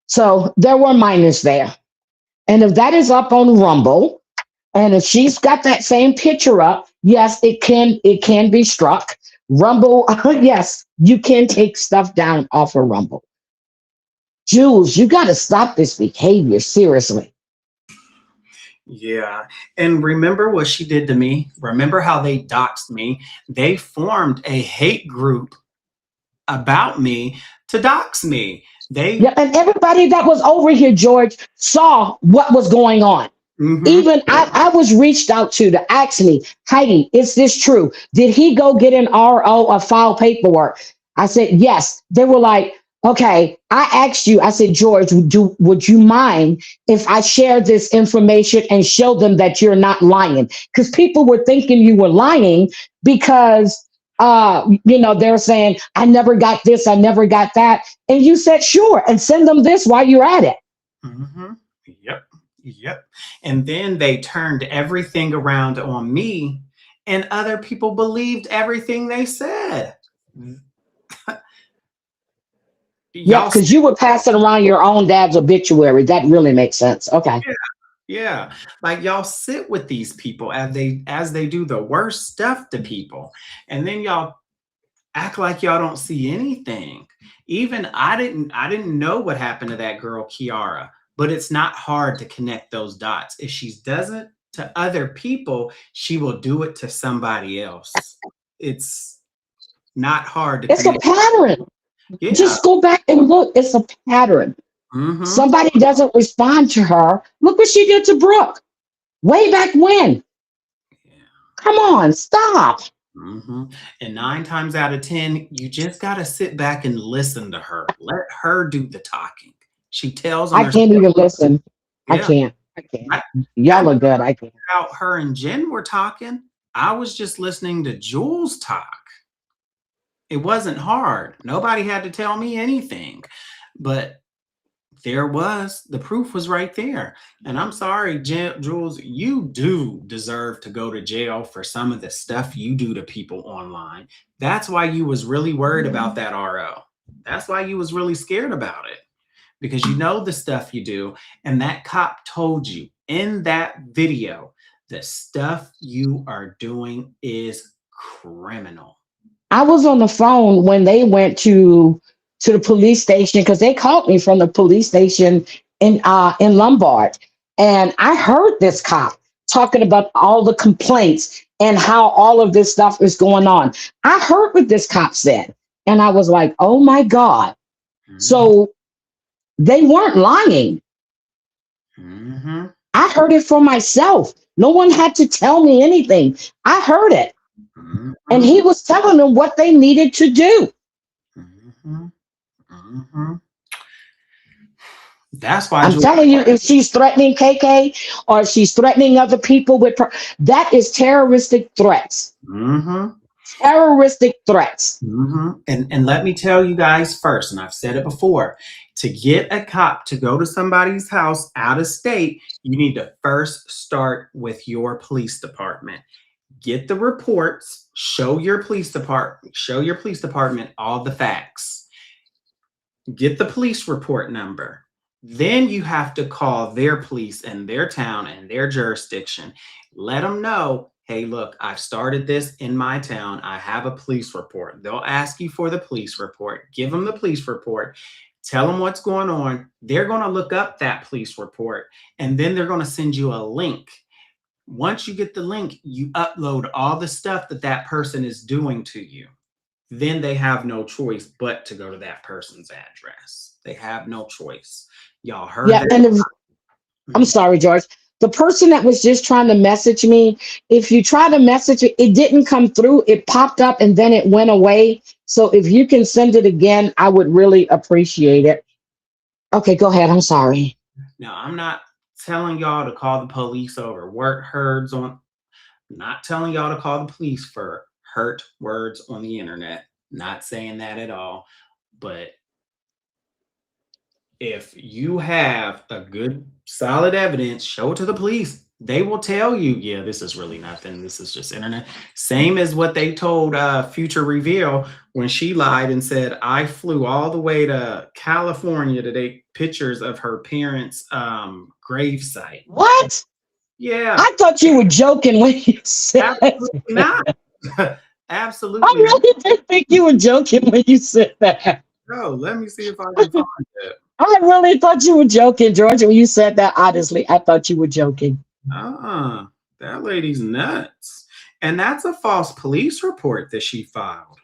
So there were minors there. And if that is up on Rumble, and if she's got that same picture up, yes, it can be struck. Rumble, yes, you can take stuff down off of Rumble. Jules, you got to stop this behavior, seriously. Yeah. And remember what she did to me? Remember how they doxed me? They formed a hate group about me to dox me. Yeah, and everybody that was over here, George, saw what was going on. Mm-hmm. Even I was reached out to ask me, Heidi, is this true? Did he go get an RO or file paperwork? I said, yes. They were like, okay, I asked you, I said, George, would you mind if I share this information and show them that you're not lying? Because people were thinking you were lying because, they're saying, I never got this, I never got that. And you said, sure, and send them this while you're at it. Mm-hmm. Yep. And then they turned everything around on me, and other people believed everything they said. Yeah, because you were passing around your own dad's obituary. That really makes sense. Okay. Yeah. Like, y'all sit with these people as they do the worst stuff to people. And then y'all act like y'all don't see anything. Even I didn't know what happened to that girl, Kiara, but it's not hard to connect those dots. If she does it to other people, she will do it to somebody else. It's not hard to connect. It's a pattern. Yeah. Just go back and look. It's a pattern. Mm-hmm. Somebody doesn't respond to her. Look what she did to Brooke way back when. Yeah. Come on, stop. And 9 times out of 10, you just got to sit back and listen to her. Let her do the talking. She tells on I herself. can't even listen. I Yeah. can't. I can't. I Y'all are good. I can't. out her and Jen were talking. I was just listening to Jules talk. It wasn't hard. Nobody had to tell me anything. But there was, the proof was right there. And I'm sorry, Jules, you do deserve to go to jail for some of the stuff you do to people online. That's why you was really worried about that RO. That's why you was really scared about it, because you know the stuff you do. And that cop told you in that video, the stuff you are doing is criminal. I was on the phone when they went to the police station because they called me from the police station in Lombard, and I heard this cop talking about all the complaints and how all of this stuff is going on. I heard what this cop said, and I was like, "Oh my God!" So they weren't lying. I heard it for myself. No one had to tell me anything. I heard it. And he was telling them what they needed to do. That's why I'm telling you, if she's threatening KK or she's threatening other people with that is terroristic threats. Terroristic threats. And let me tell you guys first, and I've said it before, to get a cop to go to somebody's house out of state, you need to first start with your police department. Get the reports, show your police department all the facts. Get the police report number. Then you have to call their police in their town and their jurisdiction. Let them know, hey, look, I've started this in my town. I have a police report. They'll ask you for the police report. Give them the police report. Tell them what's going on. They're going to look up that police report, and then they're going to send you a link. Once you get the link, you upload all the stuff that person is doing to you. Then they have no choice but to go to that person's address. They have no choice. Y'all heard that? And I'm sorry, George. The person that was just trying to message me, if you try to message it, it didn't come through. It popped up and then it went away. So if you can send it again, I would really appreciate it. Okay, go ahead. I'm sorry. No, I'm not telling y'all to call the police over herds on. I'm not telling y'all to call the police for hurt words on the internet. Not saying that at all. But if you have a good, solid evidence, show it to the police. They will tell you, yeah, this is really nothing. This is just internet. Same as what they told Future Reveal when she lied and said, I flew all the way to California to take pictures of her parents' grave site. What? Yeah. I thought you were joking when you said Absolutely not. Absolutely. I really did think you were joking when you said that. No, let me see if I can find it. I really thought you were joking, George, when you said that. Honestly, I thought you were joking. That lady's nuts. And that's a false police report that she filed.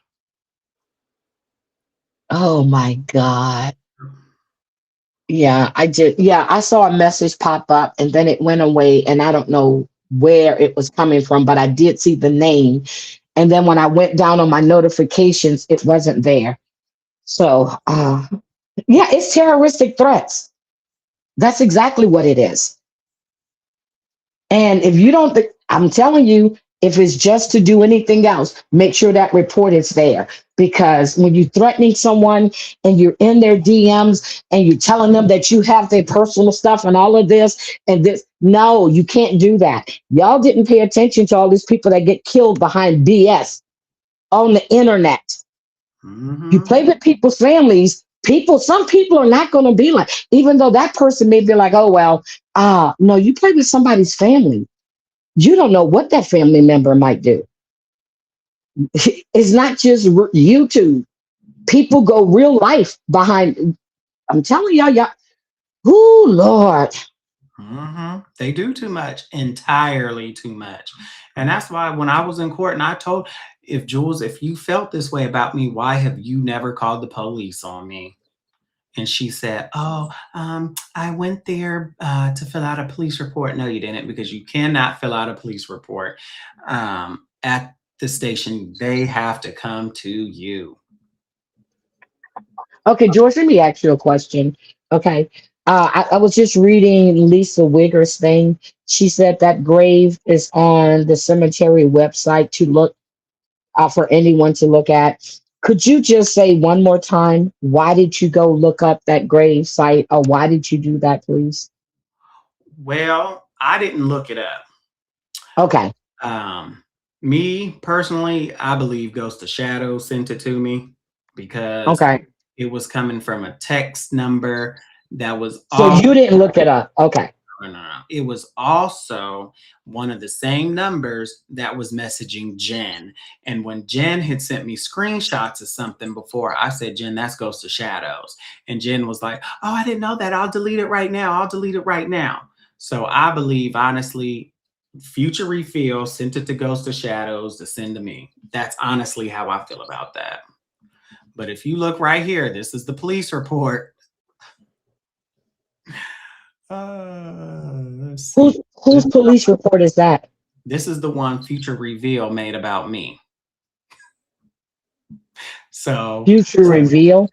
Oh my God. Yeah, I did. Yeah, I saw a message pop up and then it went away, and I don't know where it was coming from, but I did see the name. And then when I went down on my notifications, it wasn't there. So, yeah, it's terroristic threats. That's exactly what it is. And if you don't, I'm telling you, if it's just to do anything else, make sure that report is there. Because when you're threatening someone and you're in their DMs and you're telling them that you have their personal stuff and all of this and this, no, you can't do that. Y'all didn't pay attention to all these people that get killed behind BS on the internet. You play with people's families. Some people are not going to be like, even though that person may be like, oh, well, no, you play with somebody's family. You don't know what that family member might do. It's not just YouTube. People go real life behind. I'm telling y'all, oh, Lord. They do too much, entirely too much. And that's why when I was in court and I told, Jules, if you felt this way about me, why have you never called the police on me? And she said, oh, I went there to fill out a police report. No, you didn't, because you cannot fill out a police report at the station. They have to come to you. Okay, George, let me ask you a question. Okay. I was just reading Lisa Wigger's thing. She said that grave is on the cemetery website to look for anyone to look at. Could you just say one more time, why did you go look up that grave site, or why did you do that, please? Well, I didn't look it up. Okay. Me personally, I believe Ghost of Shadow sent it to me because Okay. it was coming from a text number that was So all. you didn't look it up. Okay. No. It was also one of the same numbers that was messaging Jen. And when Jen had sent me screenshots of something before, I said, Jen, that's Ghost of Shadows. And Jen was like, oh, I didn't know that. I'll delete it right now. I'll delete it right now. So I believe, honestly, Future Refill sent it to Ghost of Shadows to send to me. That's honestly how I feel about that. But if you look right here, this is the police report. Let's see. Whose police report is that? This is the one Future Reveal made about me. So Future reveal.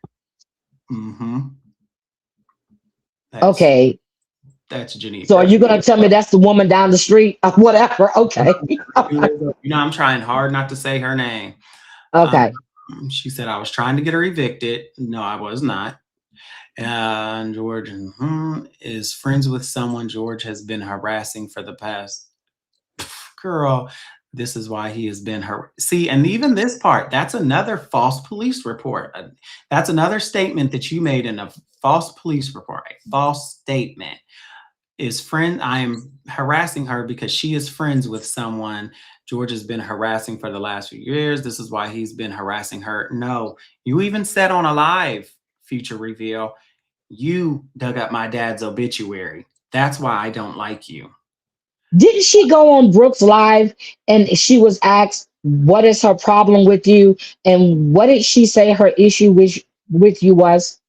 mhm. Okay. That's Geneva. So are you gonna tell me that's the woman down the street or whatever? Okay. I'm trying hard not to say her name. Okay. She said I was trying to get her evicted. No, I was not. And George is friends with someone George has been harassing for the past. Girl, this is why he has been her. See, and even this part, that's another false police report. That's another statement that you made in a false police report. A false statement is friend. I am harassing her because she is friends with someone George has been harassing for the last few years. This is why he's been harassing her. No, you even said on a live Future Reveal, you dug up my dad's obituary. That's why I don't like you. Didn't she go on Brooks Live and she was asked what is her problem with you, and what did she say her issue with you was?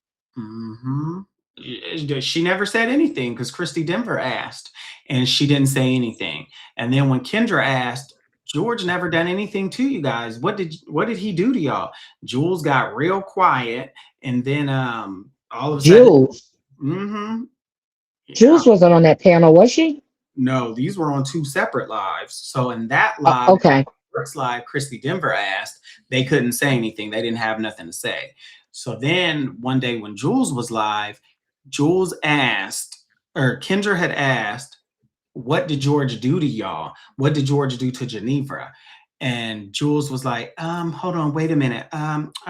She never said anything because Christy Denver asked, and she didn't say anything. And then when Kendra asked, George never done anything to you guys. What did he do to y'all? Jules got real quiet, and then all of a sudden, Jules. Jules wasn't on that panel, was she? No, these were on two separate lives. So in that live, Okay. Brooks Live, Christy Denver asked, they couldn't say anything. They didn't have nothing to say. So then one day when Jules was live, Jules asked, or Kendra had asked, what did George do to y'all? What did George do to Geneva? And Jules was like, hold on, wait a minute. Hold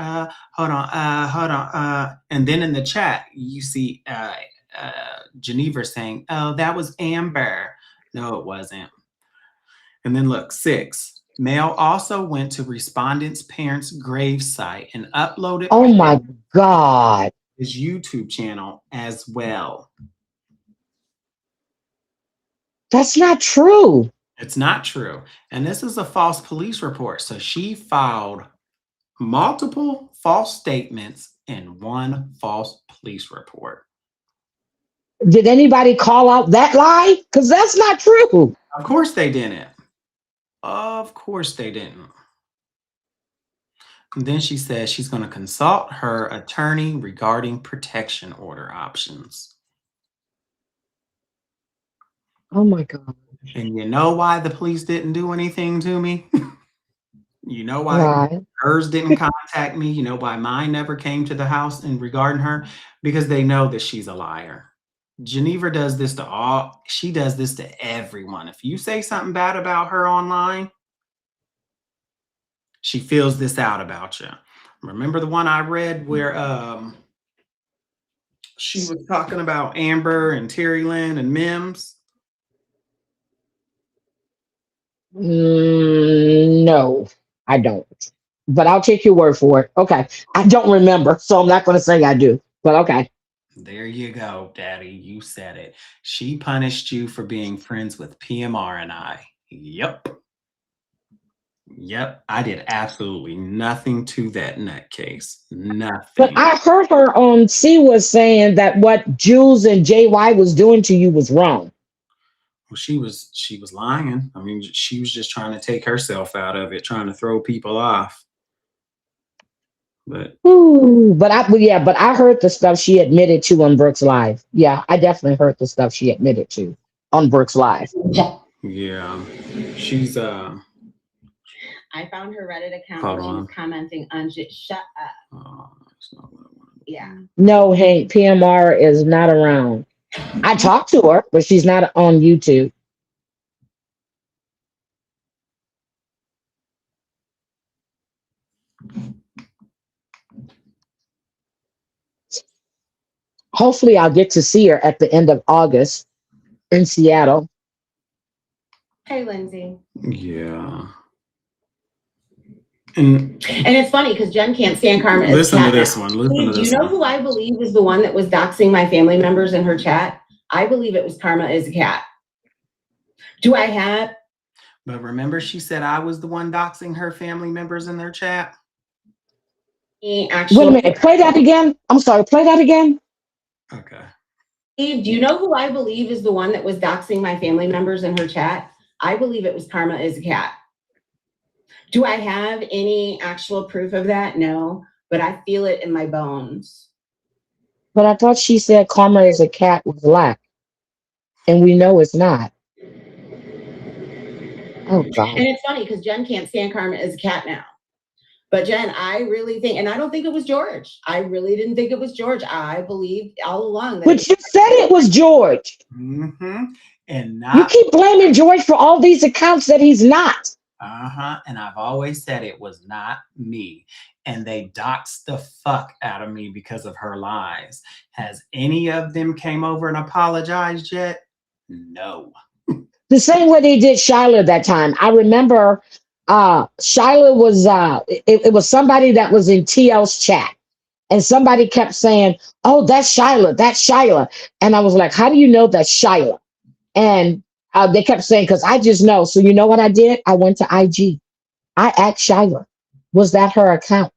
on. And then in the chat, you see Geneva saying, oh, that was Amber. No, it wasn't. And then look, 6. Mail also went to respondent's parents' grave site and uploaded Oh my God. his YouTube channel as well. That's not true. It's not true. And this is a false police report. So she filed multiple false statements in one false police report. Did anybody call out that lie? Because that's not true. Of course they didn't. Of course they didn't. And then she says she's going to consult her attorney regarding protection order options. Oh my God. And you know why the police didn't do anything to me? You know why Right. hers didn't contact me? You know why mine never came to the house in regarding her? Because they know that she's a liar. Geneva does this to all. She does this to everyone. If you say something bad about her online, she feels this out about you. Remember the one I read where she was talking about Amber and Terry Lynn and Mims? No, I don't. But I'll take your word for it. Okay. I don't remember, so I'm not going to say I do. But okay. There you go, Daddy. You said it. She punished you for being friends with PMR and I. Yep. I did absolutely nothing to that nutcase. Nothing. But I heard her on C was saying that what Jules and JY was doing to you was wrong. Well, she was lying. I mean, she was just trying to take herself out of it, trying to throw people off. But Ooh, but I heard the stuff she admitted to on Brooks Live. Yeah, I definitely heard the stuff she admitted to on Brooks Live. yeah, she's I found her Reddit account Hold where she was on. commenting on shut up. that's not what I wanted. Yeah. No, Hank, PMR is not around. I talked to her, but she's not on YouTube. Hopefully, I'll get to see her at the end of August in Seattle. Hey, Lindsay. Yeah. And And it's funny because Jen can't stand Karma as listen to cat this now. one. Listen to Do this you know one. who I believe is the one that was doxing my family members in her chat? I believe it was Karma as a cat. Do I have But remember, she said I was the one doxing her family members in their chat. any Wait a actual? minute, play that again. I'm sorry, play that again. Okay. Steve, do you know who I believe is the one that was doxing my family members in her chat? I believe it was Karma as a cat. Do I have any actual proof of that? No, but I feel it in my bones. But I thought she said Karma is a cat with black, and we know it's not. Oh God. And it's funny because Jen can't stand Karma as a cat now. But Jen, I really think, and I don't think it was George. I really didn't think it was George. I believed all along that. But you said it was George. Mm-hmm. And You not keep blaming George for all these accounts that he's not. and I've always said it was not me. And they doxed the fuck out of me because of her lies. Has any of them came over and apologized yet? No. The same way they did Shyla that time. I remember Shyla was it was somebody that was in TL's chat, and somebody kept saying, "Oh, that's Shyla, that's Shyla," and I was like, "How do you know that's Shyla?" And they kept saying, "Because I just know." So you know what I did? I went to IG. I asked Shyla, "Was that her account?"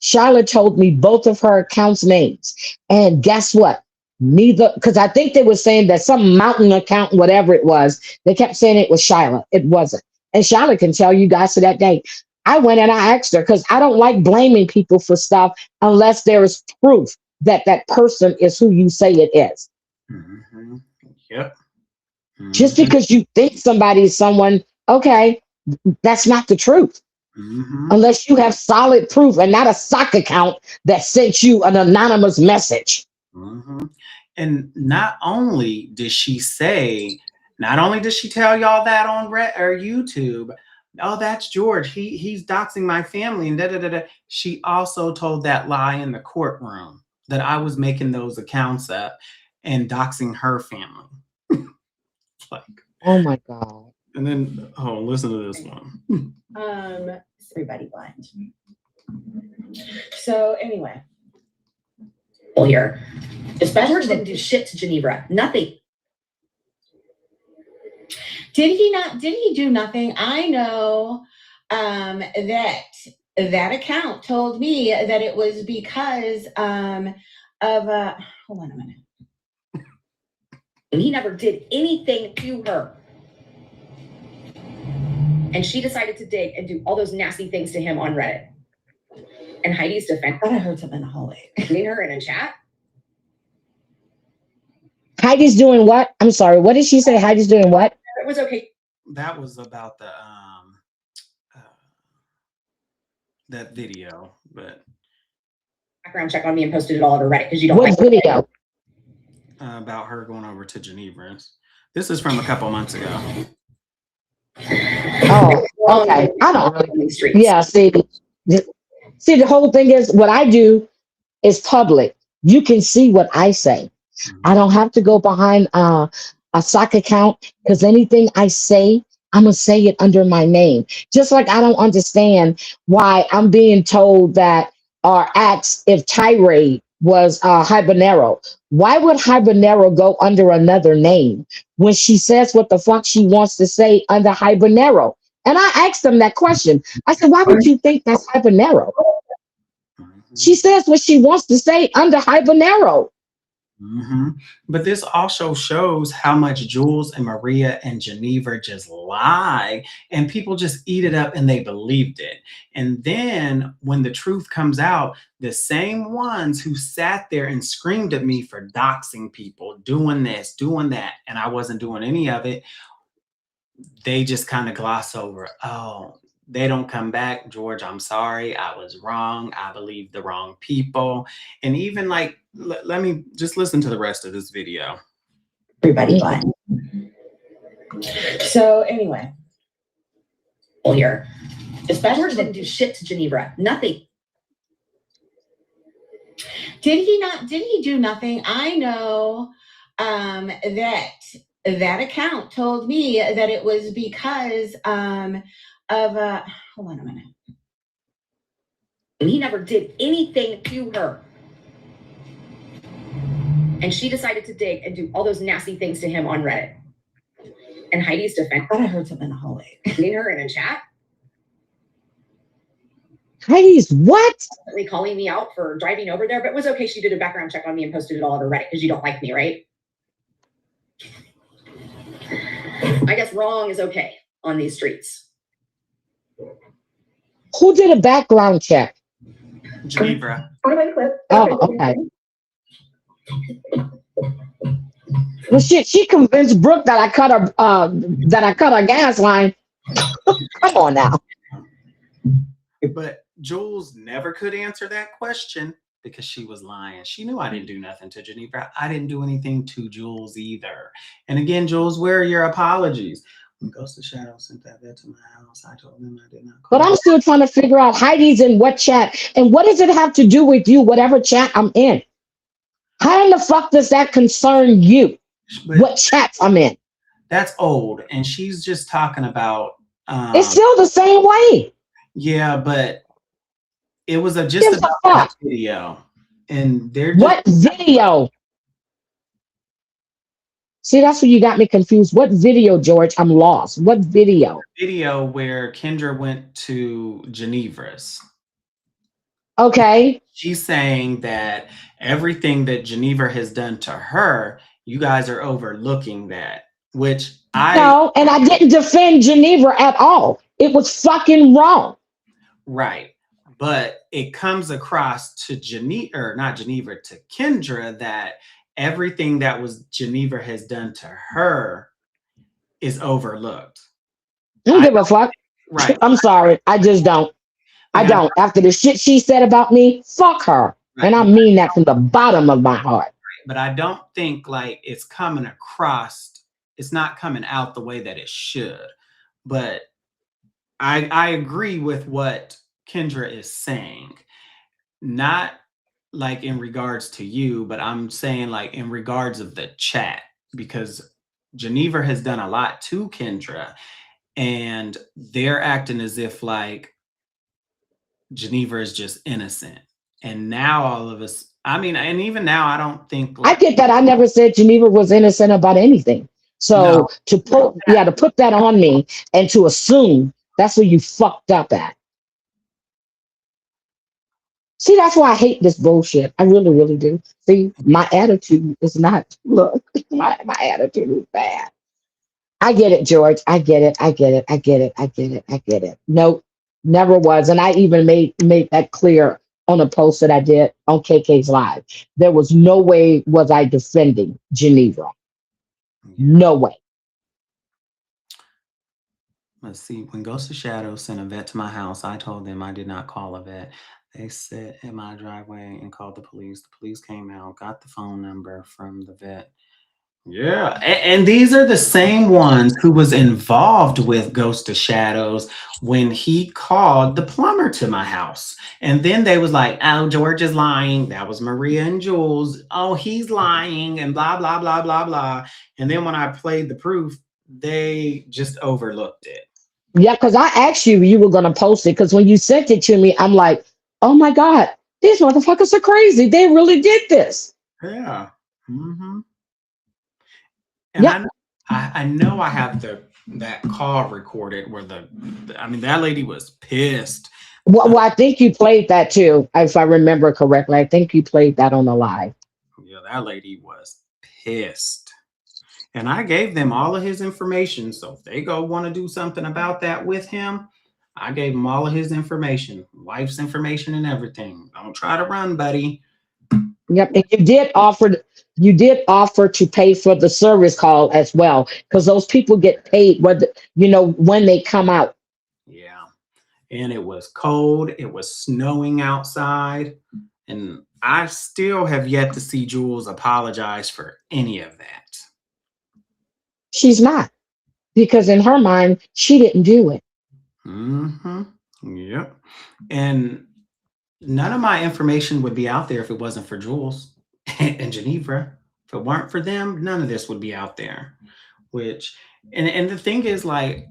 Shyla told me both of her accounts' names, and guess what? Neither, because I think they were saying that some mountain account, whatever it was, they kept saying it was Shyla. It wasn't. And Shyla can tell you guys to that day. I went and I asked her because I don't like blaming people for stuff unless there is proof that that person is who you say it is. Mm-hmm. Yep. Just Mhm. because you think somebody is someone, okay, that's not the truth. Mhm. Unless you have solid proof and not a sock account that sent you an anonymous message. Mhm. And not only did she tell y'all that on YouTube, oh, that's George. He's doxing my family and da da da da. She also told that lie in the courtroom that I was making those accounts up and doxing her family. Like, Oh my God. and then listen to this one. Everybody blind. So anyway. Here. George didn't do shit to Geneva. Nothing. Did he do nothing? I know that account told me that it was because of hold on a minute. And he never did anything to her. And she decided to dig and do all those nasty things to him on Reddit. And Heidi's defense. I thought I heard something in the hallway. Defending her in a chat. Heidi's doing what? I'm sorry. What did she say? Heidi's doing what? It was okay. That was about the that video, but Background check on me and posted it all over Reddit because you don't What like video? about her going over to Geneva. This is from a couple months ago. Oh, okay. I don't really. these streets. Yeah, see, the whole thing is what I do is public. You can see what I say. I don't have to go behind a sock account because anything I say, I'm going to say it under my name. Just like I don't understand why I'm being told that or asked if Tirade was Hibernero. Why would Hibernero go under another name when she says what the fuck she wants to say under Hibernero? And I asked them that question. I said, why would you think that's Hibernero? She says what she wants to say under Hibernero. But this also shows how much Jules and Maria and Geneva just lie, and people just eat it up and they believed it. And then when the truth comes out, the same ones who sat there and screamed at me for doxing people, doing this, doing that, and I wasn't doing any of it, they just kind of gloss over. Oh, they don't come back. George, I'm sorry. I was wrong. I believed the wrong people. And even like, let me just listen to the rest of this video. Everybody but. So anyway, here, this George didn't do shit to Geneva. Nothing. Did he not? Did he do nothing? I know that account told me that it was because of hold on a minute. And he never did anything to her. And she decided to dig and do all those nasty things to him on Reddit. And Heidi's defense. I thought I heard something in the hallway. Seen her in a chat. Heidi's what? Calling me out for driving over there, but it was okay. She did a background check on me and posted it all over Reddit because you don't like me, right? I guess wrong is okay on these streets. Who did a background check? Geneva. Oh, okay. Well, shit, she convinced Brooke that I cut her gas line. Come on now. But Jules never could answer that question because she was lying. She knew I didn't do nothing to Geneva. I didn't do anything to Jules either. And again, Jules, where are your apologies? When Ghost of Shadow sent that vet to my house, I told them I did not call. But I'm still trying to figure out Heidi's in what chat. And what does it have to do with you, whatever chat I'm in? How in the fuck does that concern you? But what chats I'm in? That's old. And she's just talking about... it's still the same way. Yeah, but it was just about that video. And they're just... What video? See, that's where you got me confused. What video, George? I'm lost. What video? Video where Kendra went to Geneva's. Okay. She's saying that everything that Geneva has done to her, you guys are overlooking that, which No, and I didn't defend Geneva at all. It was fucking wrong. Right. But it comes across to to Kendra that everything that was Geneva has done to her is overlooked. I don't give a fuck. Right. I'm sorry. I just don't. I don't. After the shit she said about me, fuck her. Right. And I mean that from the bottom of my heart. But I don't think like it's coming across. It's not coming out the way that it should. But I agree with what Kendra is saying. Not like in regards to you, but I'm saying like in regards of the chat, because Geneva has done a lot to Kendra and they're acting as if like Geneva is just innocent. And now all of us, I mean, and even now I don't think I get that. I never said Geneva was innocent about anything. So No. to put that on me and to assume, that's where you fucked up at. See, that's why I hate this bullshit. I really, really do. See, my attitude is not, look, my attitude is bad. I get it, George. I get it. Nope, never was. And I even made that clear on a post that I did on KK's Live. There was no way was I defending Geneva. No way. Let's see. When Ghost of Shadow sent a vet to my house, I told them I did not call a vet. They sat in my driveway and called the police. The police came out, got the phone number from the vet. Yeah. And these are the same ones who was involved with Ghost of Shadows when he called the plumber to my house. And then they was like, oh, George is lying. That was Maria and Jules. Oh, he's lying and blah, blah, blah, blah, blah. And then when I played the proof, they just overlooked it. Yeah, because I asked you were going to post it, because when you sent it to me, I'm like, oh my God, these motherfuckers are crazy. They really did this. Yeah. Mm-hmm. And Yep. I know I have that call recorded where that lady was pissed. Well, I think you played that too, if I remember correctly. I think you played that on the live. Yeah, that lady was pissed. And I gave them all of his information. So if they go want to do something about that with him, I gave him all of his information, wife's information and everything. Don't try to run, buddy. Yep, and you did offer to pay for the service call as well, because those people get paid whether when they come out. Yeah. And it was cold. It was snowing outside. And I still have yet to see Jules apologize for any of that. She's not, because in her mind, she didn't do it. Mm-hmm. Yep. And none of my information would be out there if it wasn't for Jules and Geneva. If it weren't for them, none of this would be out there. And the thing is, like,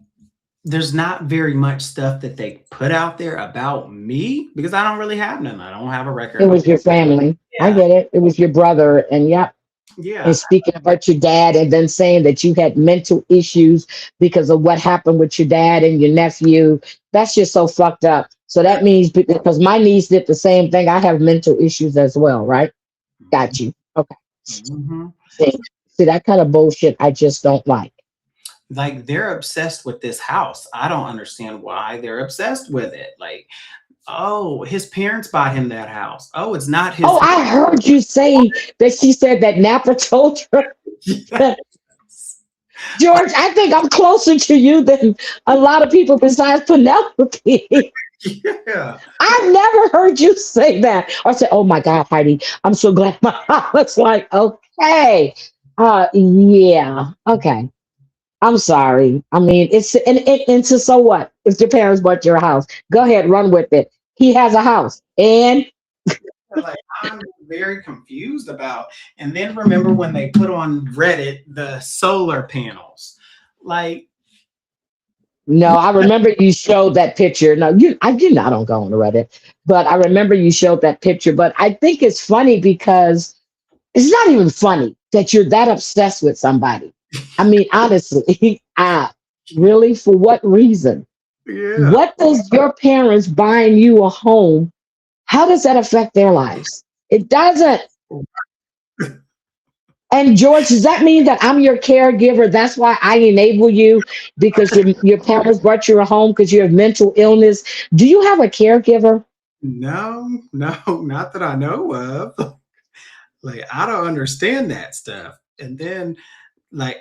there's not very much stuff that they put out there about me because I don't really have none. I don't have a record. It was your family. I Yeah. get it. It was your brother, and yep. Yeah. And speaking about your dad, and then saying that you had mental issues because of what happened with your dad and your nephew, that's just so fucked up. So that means, because my niece did the same thing, I have mental issues as well, right? Got you. Okay. Mhm. See, that kind of bullshit I just don't like. Like, they're obsessed with this house. I don't understand why they're obsessed with it. Like, oh, his parents bought him that house. Oh, it's not his. Oh, I heard you say that she said that Napa told her. George, I think I'm closer to you than a lot of people besides Penelope. Yeah. I've never heard you say that or say, "Oh my God, Heidi, I'm so glad my house." Like, okay, yeah, okay. I'm sorry. I mean, and so what? If your parents bought your house, go ahead, run with it. He has a house, and Like, I'm very confused about. And then remember when they put on Reddit the solar panels? Like, no, I remember you showed that picture. No, I don't go on the Reddit, but I remember you showed that picture. But I think it's funny because it's not even funny that you're that obsessed with somebody. I mean, honestly, really, for what reason? yeah. What does your parents buying you a home? How does that affect their lives? It doesn't. And George, does that mean that I'm your caregiver? That's why I enable you, because your parents brought you a home because you have mental illness. Do you have a caregiver? No, not that I know of. Like, I don't understand that stuff. And then, like,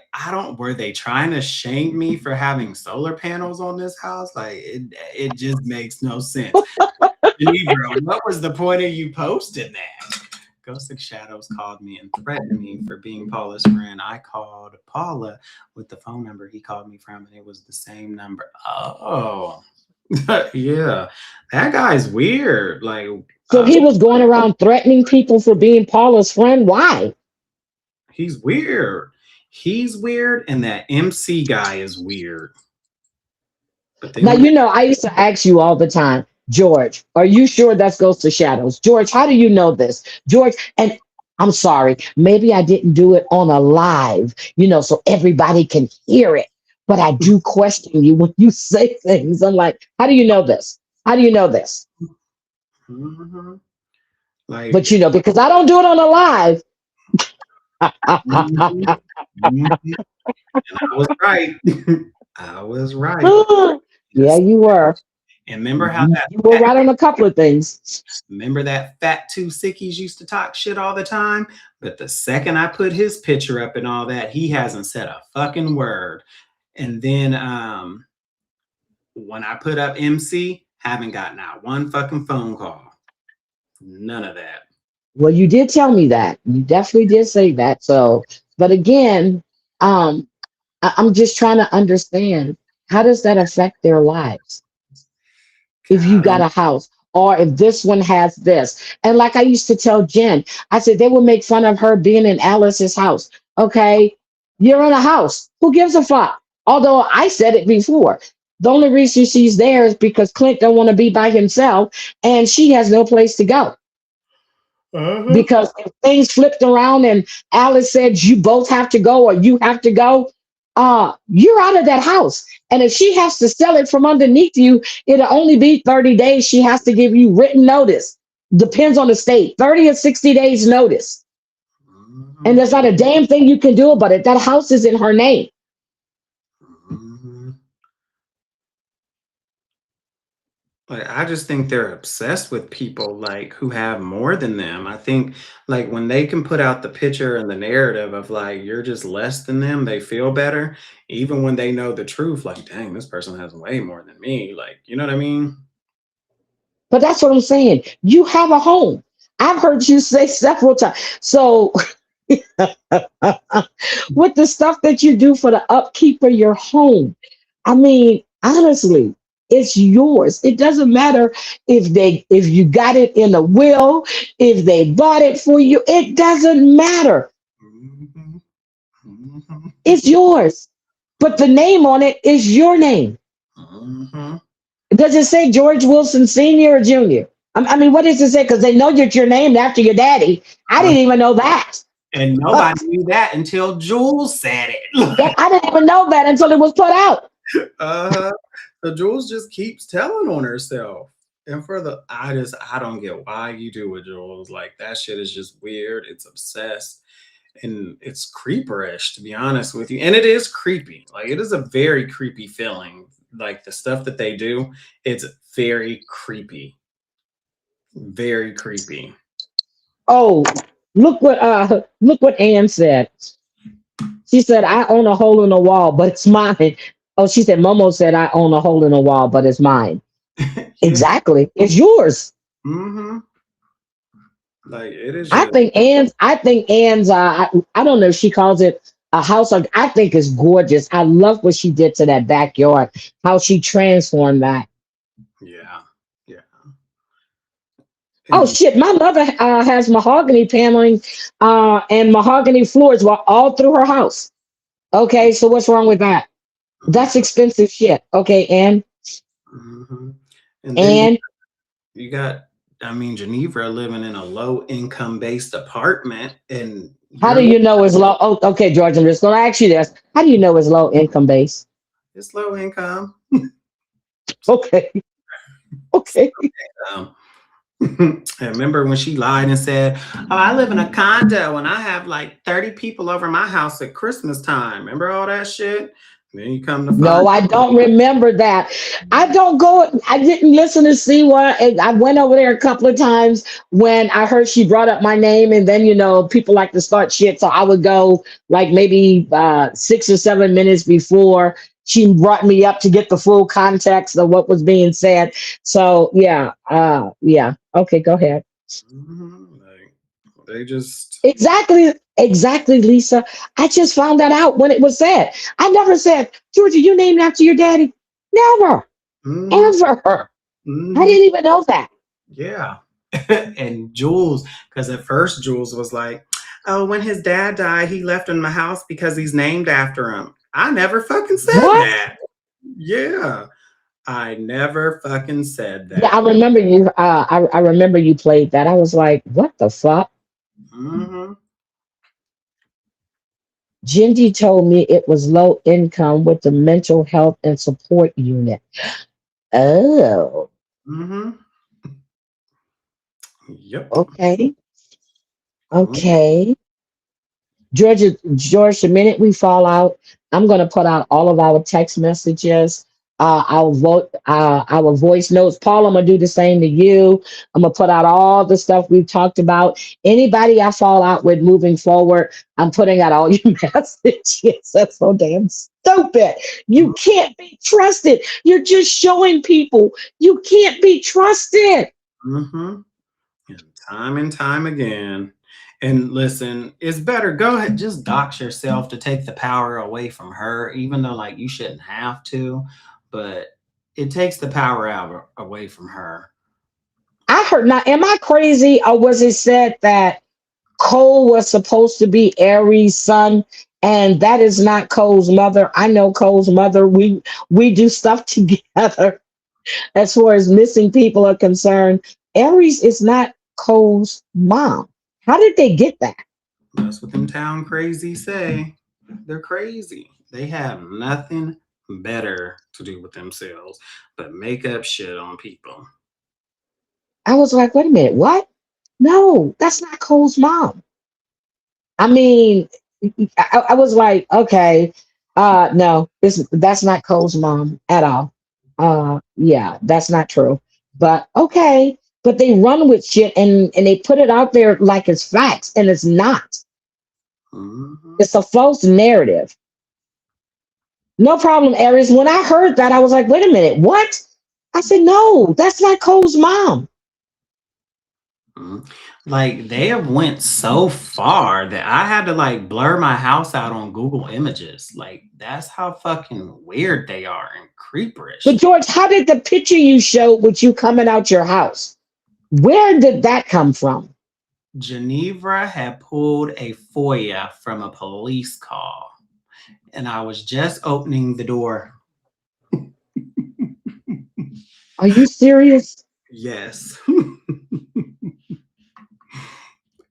were they trying to shame me for having solar panels on this house? Like, it just makes no sense. Geneva, what was the point of you posting that? Ghostic Shadows called me and threatened me for being Paula's friend. I called Paula with the phone number he called me from, and it was the same number. Oh, yeah. That guy's weird. Like, So he was going around threatening people for being Paula's friend. Why? he's weird. He's weird, and that MC guy is weird. But Now, I used to ask you all the time, George, are you sure that's Ghost of Shadows? George, how do you know this? George, and I'm sorry, maybe I didn't do it on a live, so everybody can hear it. But I do question you when you say things. I'm like, how do you know this? How do you know this? Mhm. Like, But because I don't do it on a live. mhm. Mhm. And I was right. I was right. Yeah, you were. And remember how You were right on a couple of things. remember that fat two sickies used to talk shit all the time? But the second I put his picture up and all that, he hasn't said a fucking word. And then when I put up MC, haven't gotten out one fucking phone call. None of that. Well, you did tell me that. You definitely did say that. So, but again, I'm just trying to understand, how does that affect their lives? If you got a house, or if this one has this. And like I used to tell Jen, I said they would make fun of her being in Alice's house. Okay, you're in a house. Who gives a fuck? Although I said it before. The only reason she's there is because Clint don't want to be by himself, and she has no place to go. Because if things flipped around and Alice said you both have to go or you have to go, you're out of that house. And if she has to sell it from underneath you, it'll only be 30 days. She has to give you written notice. Depends on the state, 30 or 60 days notice. And there's not a damn thing you can do about it. That house is in her name. Mhm. Like, I just think they're obsessed with people like who have more than them. I think like when they can put out the picture and the narrative of like you're just less than them, they feel better. Even when they know the truth, like, dang, this person has way more than me. Like, you know what I mean? But that's what I'm saying. You have a home. I've heard you say several times. So with the stuff that you do for the upkeep of your home, I mean, honestly, it's yours. It doesn't matter if you got it in a will, if they bought it for you. It doesn't matter. Mhm. Mhm. It's yours. But the name on it is your name. Mhm. Does it say George Wilson Sr. or Jr.? I mean, what does it say? Because they know that you're named after your daddy. I didn't even know that. And nobody knew that until Jules said Yeah, it. I didn't even know that until it was put out. uh So Jules just keeps telling on herself. And for the I don't get why you do it, Jules. Like that shit is just weird. It's obsessed. And it's creeperish, to be honest with you. And it is creepy. Like it is a very creepy feeling. Like the stuff that they do, it's very creepy. Very creepy. Oh, look what Ann said. She said, I own a hole in the wall, but it's mine. Oh, she said, Momo said, I own a hole in the wall, but it's mine. Yeah. Exactly. It's yours. Mm-hmm. Like it is I just think Ann's I don't know if she calls it a house. Like I think it's gorgeous. I love what she did to that backyard, how she transformed that. yeah. Yeah. Oh And shit, my mother has mahogany paneling and mahogany floors all through her house. Okay, so what's wrong with that? That's expensive shit. Okay, mm-hmm. And then and you got, I mean, Geneva living in a low income based apartment, and how do you know it's low? Oh, okay, George, I'm just gonna ask you this. How do you know it's low income base? it's low income. Okay, okay. Um, I remember when she lied and said, "Oh, I live in a condo and I have like 30 people over my house at Christmas time." Remember all that shit? And then you come to find No, I don't remember that. I don't go. I didn't listen to see what. I went over there a couple of times when I heard she brought up my name, and then people like to start shit, so I would go like maybe 6 or 7 minutes before she brought me up to get the full context of what was being said. So yeah, yeah. Okay, go ahead. Mhm, like they just Exactly, Lisa. I just found that out when it was said. I never said, Georgia, you named after your daddy. Never, mhm, ever. I mhm, didn't even know that. yeah. And Jules, because at first Jules was like, "Oh, when his dad died, he left in my house because he's named after him." I never fucking said What? that. Yeah, I never fucking said Yeah, I that. remember you. I remember you played that. I was like, what the fuck? Hmm. Gingy told me it was low income with the mental health and support unit. Oh, Hmm. Yep. okay. Mhm. Okay. George, the minute we fall out, I'm going to put out all of our text messages, our voice notes. Paul, I'm going to do the same to you. I'm going to put out all the stuff we've talked about. Anybody I fall out with moving forward, I'm putting out all your messages. That's so damn stupid. You can't be trusted. You're just showing people you can't be trusted. Hmm. And time again. And listen, it's better go ahead, just dox yourself to take the power away from her, even though like you shouldn't have to, but it takes the power out away from her. I heard now, am I crazy or was it said that Cole was supposed to be Aries' son, and that is not Cole's mother. I know Cole's mother. We do stuff together as far as missing people are concerned. Aries is not Cole's mom. How did they get that? That's what them town crazy say. They're crazy. They have nothing better to do with themselves but make up shit on people. I was like, wait a minute, what? No, that's not Cole's mom. I mean, I was like, okay, no, that's not Cole's mom at all. Yeah, that's not true. But okay, but they run with shit and they put it out there like it's facts, and it's not. Mhm. It's a false narrative. No problem, Aries. When I heard that, I was like, wait a minute, what? I said, no, that's not Cole's mom. Mhm. Like they have went so far that I had to like blur my house out on Google Images. Like that's how fucking weird they are and But creeperish. George, how did the picture you showed with you coming out your house? Where did that come from? Geneva had pulled a FOIA from a police call, and I was just opening the door. Are you serious? Yes.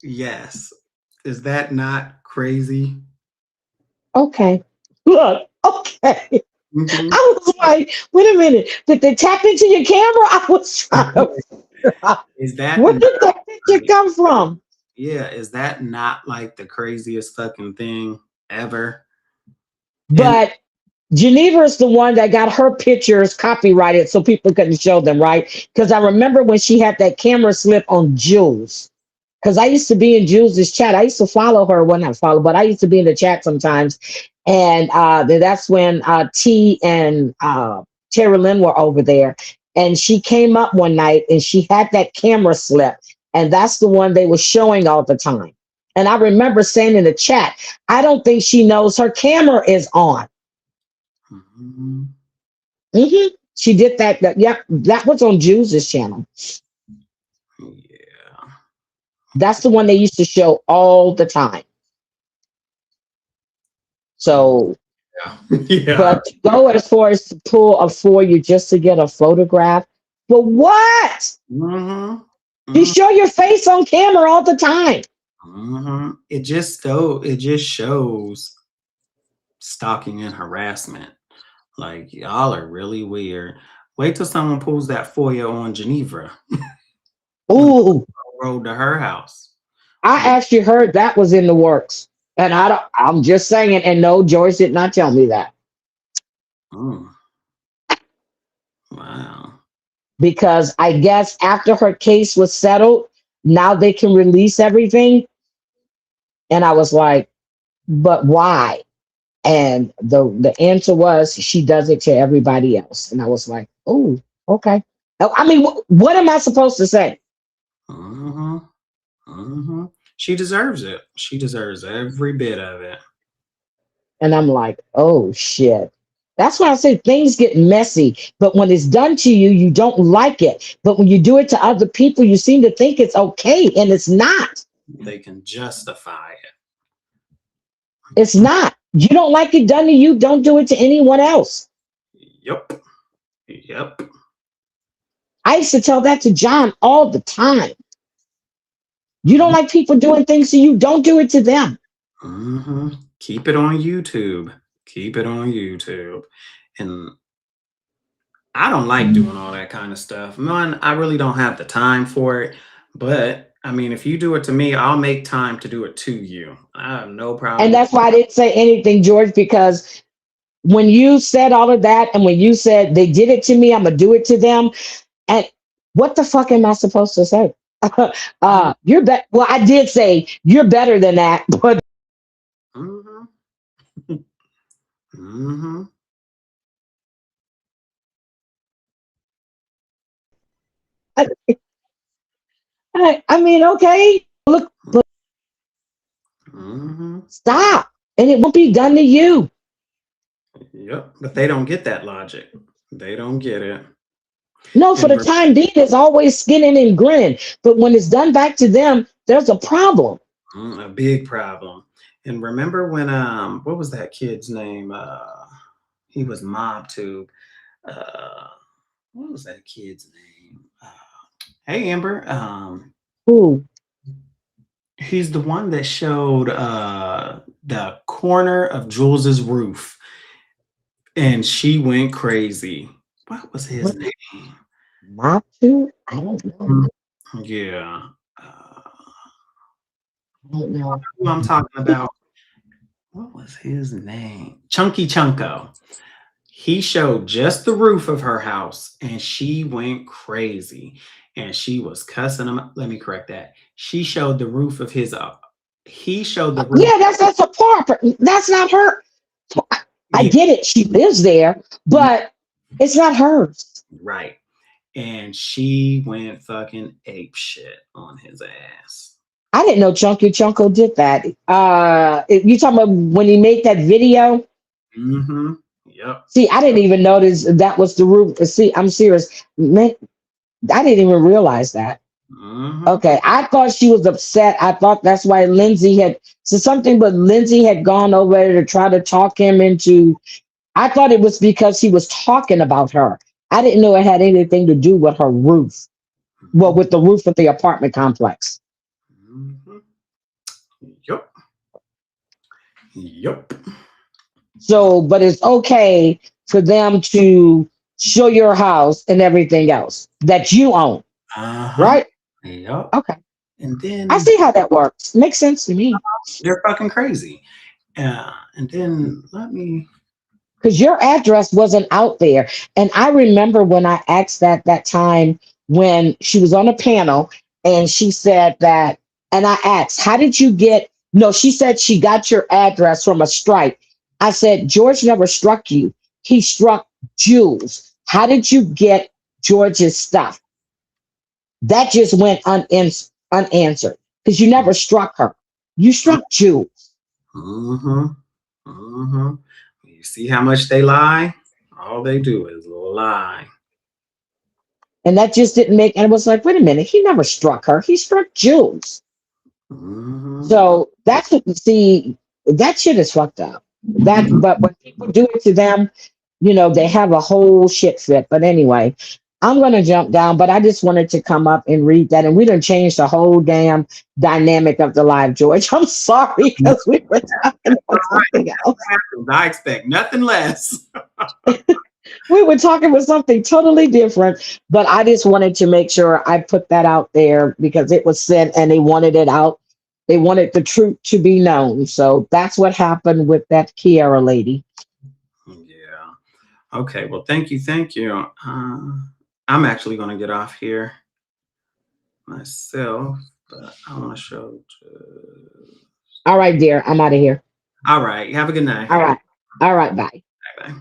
Yes. Is that not crazy? Okay. Look, okay. Mhm. I was like, wait a minute. Did they tap into your camera? I was trying to figure out Is that where not did that picture like, come from? yeah, is that not like the craziest fucking thing ever? And But Geneva is the one that got her pictures copyrighted so people couldn't show them, right? Because I remember when she had that camera slip on Jules. Because I used to be in Jules's chat. I used to follow her, well, not follow, but I used to be in the chat sometimes. And that's when T and Tara Lynn were over there. And she came up one night and she had that camera slip. And that's the one they were showing all the time. And I remember saying in the chat, I don't think she knows her camera is on. Mhm. She did that. Yep, that was on Jules's channel. Yeah. That's the one they used to show all the time. So, Yeah. Yeah. but to go as far as to pull a for you just to get a photograph, for what? Mhm. You Mhm. show your face on camera all the time. Mhm. It just shows stalking and harassment. Like y'all are really weird. Wait till someone pulls that FOIA on Geneva when they Ooh, road to her house. I actually heard that was in the works, and I'm just saying it. And no, Joyce did not tell me that Mm, wow. because I guess after her case was settled, now they can release everything. And I was like, but why? And the answer was she does it to everybody else. And I was like, oh, okay. I mean, what am I supposed to say? Hmm. Hmm. She deserves it. She deserves every bit of it. And I'm like, oh shit. That's why I say things get messy. But when it's done to you, you don't like it. But when you do it to other people, you seem to think it's okay. And it's not. They can justify it. It's not. You don't like it done to you, don't do it to anyone else. Yep. Yep. I used to tell that to John all the time. You don't Mm-hmm. like people doing things to you, don't do it to them. Hmm. Keep it on YouTube. Keep it on YouTube. And I don't like doing all that kind of stuff. Man, I really don't have the time for it. But I mean, if you do it to me, I'll make time to do it to you. I have no And problem. that's why I didn't say anything, George, because when you said all of that and when you said they did it to me, I'm going to do it to them. And what the fuck am I supposed to say? You're better. Well, I did say you're better than that, but Hmm. Hmm. I mean, okay, look, but Hmm. stop. And it won't be done to you. Yep. But they don't get that logic. They don't get it. No, for And the time being, it's always skinning and grinning. But when it's done back to them, there's a problem. a big problem. And remember when what was that kid's name? He was mob tube. Uh what was that kid's name? Hey Amber. Ooh, He's the one that showed the corner of Jules's roof and she went crazy. What was his what? name? Not to? I don't know. Yeah. I don't know. Who I'm talking about. What was his name? Chunky Chunko. He showed just the roof of her house and she went crazy and she was cussing him. Let me correct that. She showed the roof of his he showed the roof. Yeah, that's a part. That's not her. I Yeah, get it. She lives there, but it's not hers. right. And she went fucking ape shit on his ass. I didn't know Chunky Chunko did that. You talking about when he made that video? Mm-hmm. Yep. See, I didn't even notice that was the roof. See, I'm serious. Man, I didn't even realize that. Mm-hmm. Okay, I thought she was upset. I thought that's why Lindsay had said something, but Lindsay had gone over there to try to talk him into. I thought it was because he was talking about her. I didn't know it had anything to do with her roof. Well, with the roof of the apartment complex. Mm-hmm. Yep. Yep. So, but it's okay for them to show your house and everything else that you own, Uh-huh. right? Yep. Okay, And then I see how that works. Makes sense to me. they're fucking crazy. And then let me. Because your address wasn't out there. And I remember when I asked that time when she was on a panel and she said that, and I asked, how did you get, no, she said she got your address from a strike. I said, George never struck you. He struck Jules. How did you get George's stuff? That just went unanswered because you never struck her. You struck Jules. Mm-hmm. Mm-hmm. You see how much they lie? All they do is lie. And that just didn't make, and it was like, wait a minute, he never struck her. He struck Jules. Mm-hmm. So that's what you see, that shit is fucked up. But when people do it to them, they have a whole shit fit. But anyway, I'm gonna jump down, but I just wanted to come up and read that. And we done changed the whole damn dynamic of the live, George. I'm sorry because we were talking about something else. I expect nothing less. We were talking about something totally different, but I just wanted to make sure I put that out there because it was said and they wanted it out. They wanted the truth to be known. So that's what happened with that Kiara lady. Yeah. Okay. Well, thank you. Thank you. I'm actually going to get off here myself, but I want to show. All right, dear. I'm out of here. All right. Have a good night. All right. All right. Bye. Bye-bye.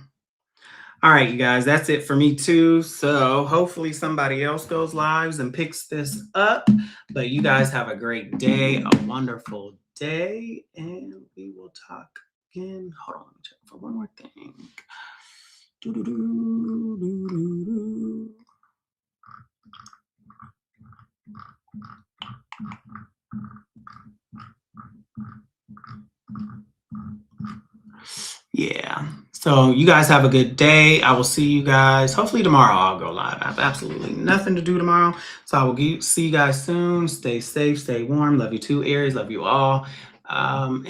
All right, you guys, that's it for me too. So hopefully somebody else goes lives and picks this up. But you guys have a great day, a wonderful day, and we will talk again. Hold on, let me check for one more thing. Doo-doo-doo-doo-doo-doo. Yeah. So you guys have a good day. I will see you guys. Hopefully tomorrow I'll go live. I have absolutely nothing to do tomorrow. So I will see you guys soon. Stay safe, stay warm. Love you too, Aries. Love you all. And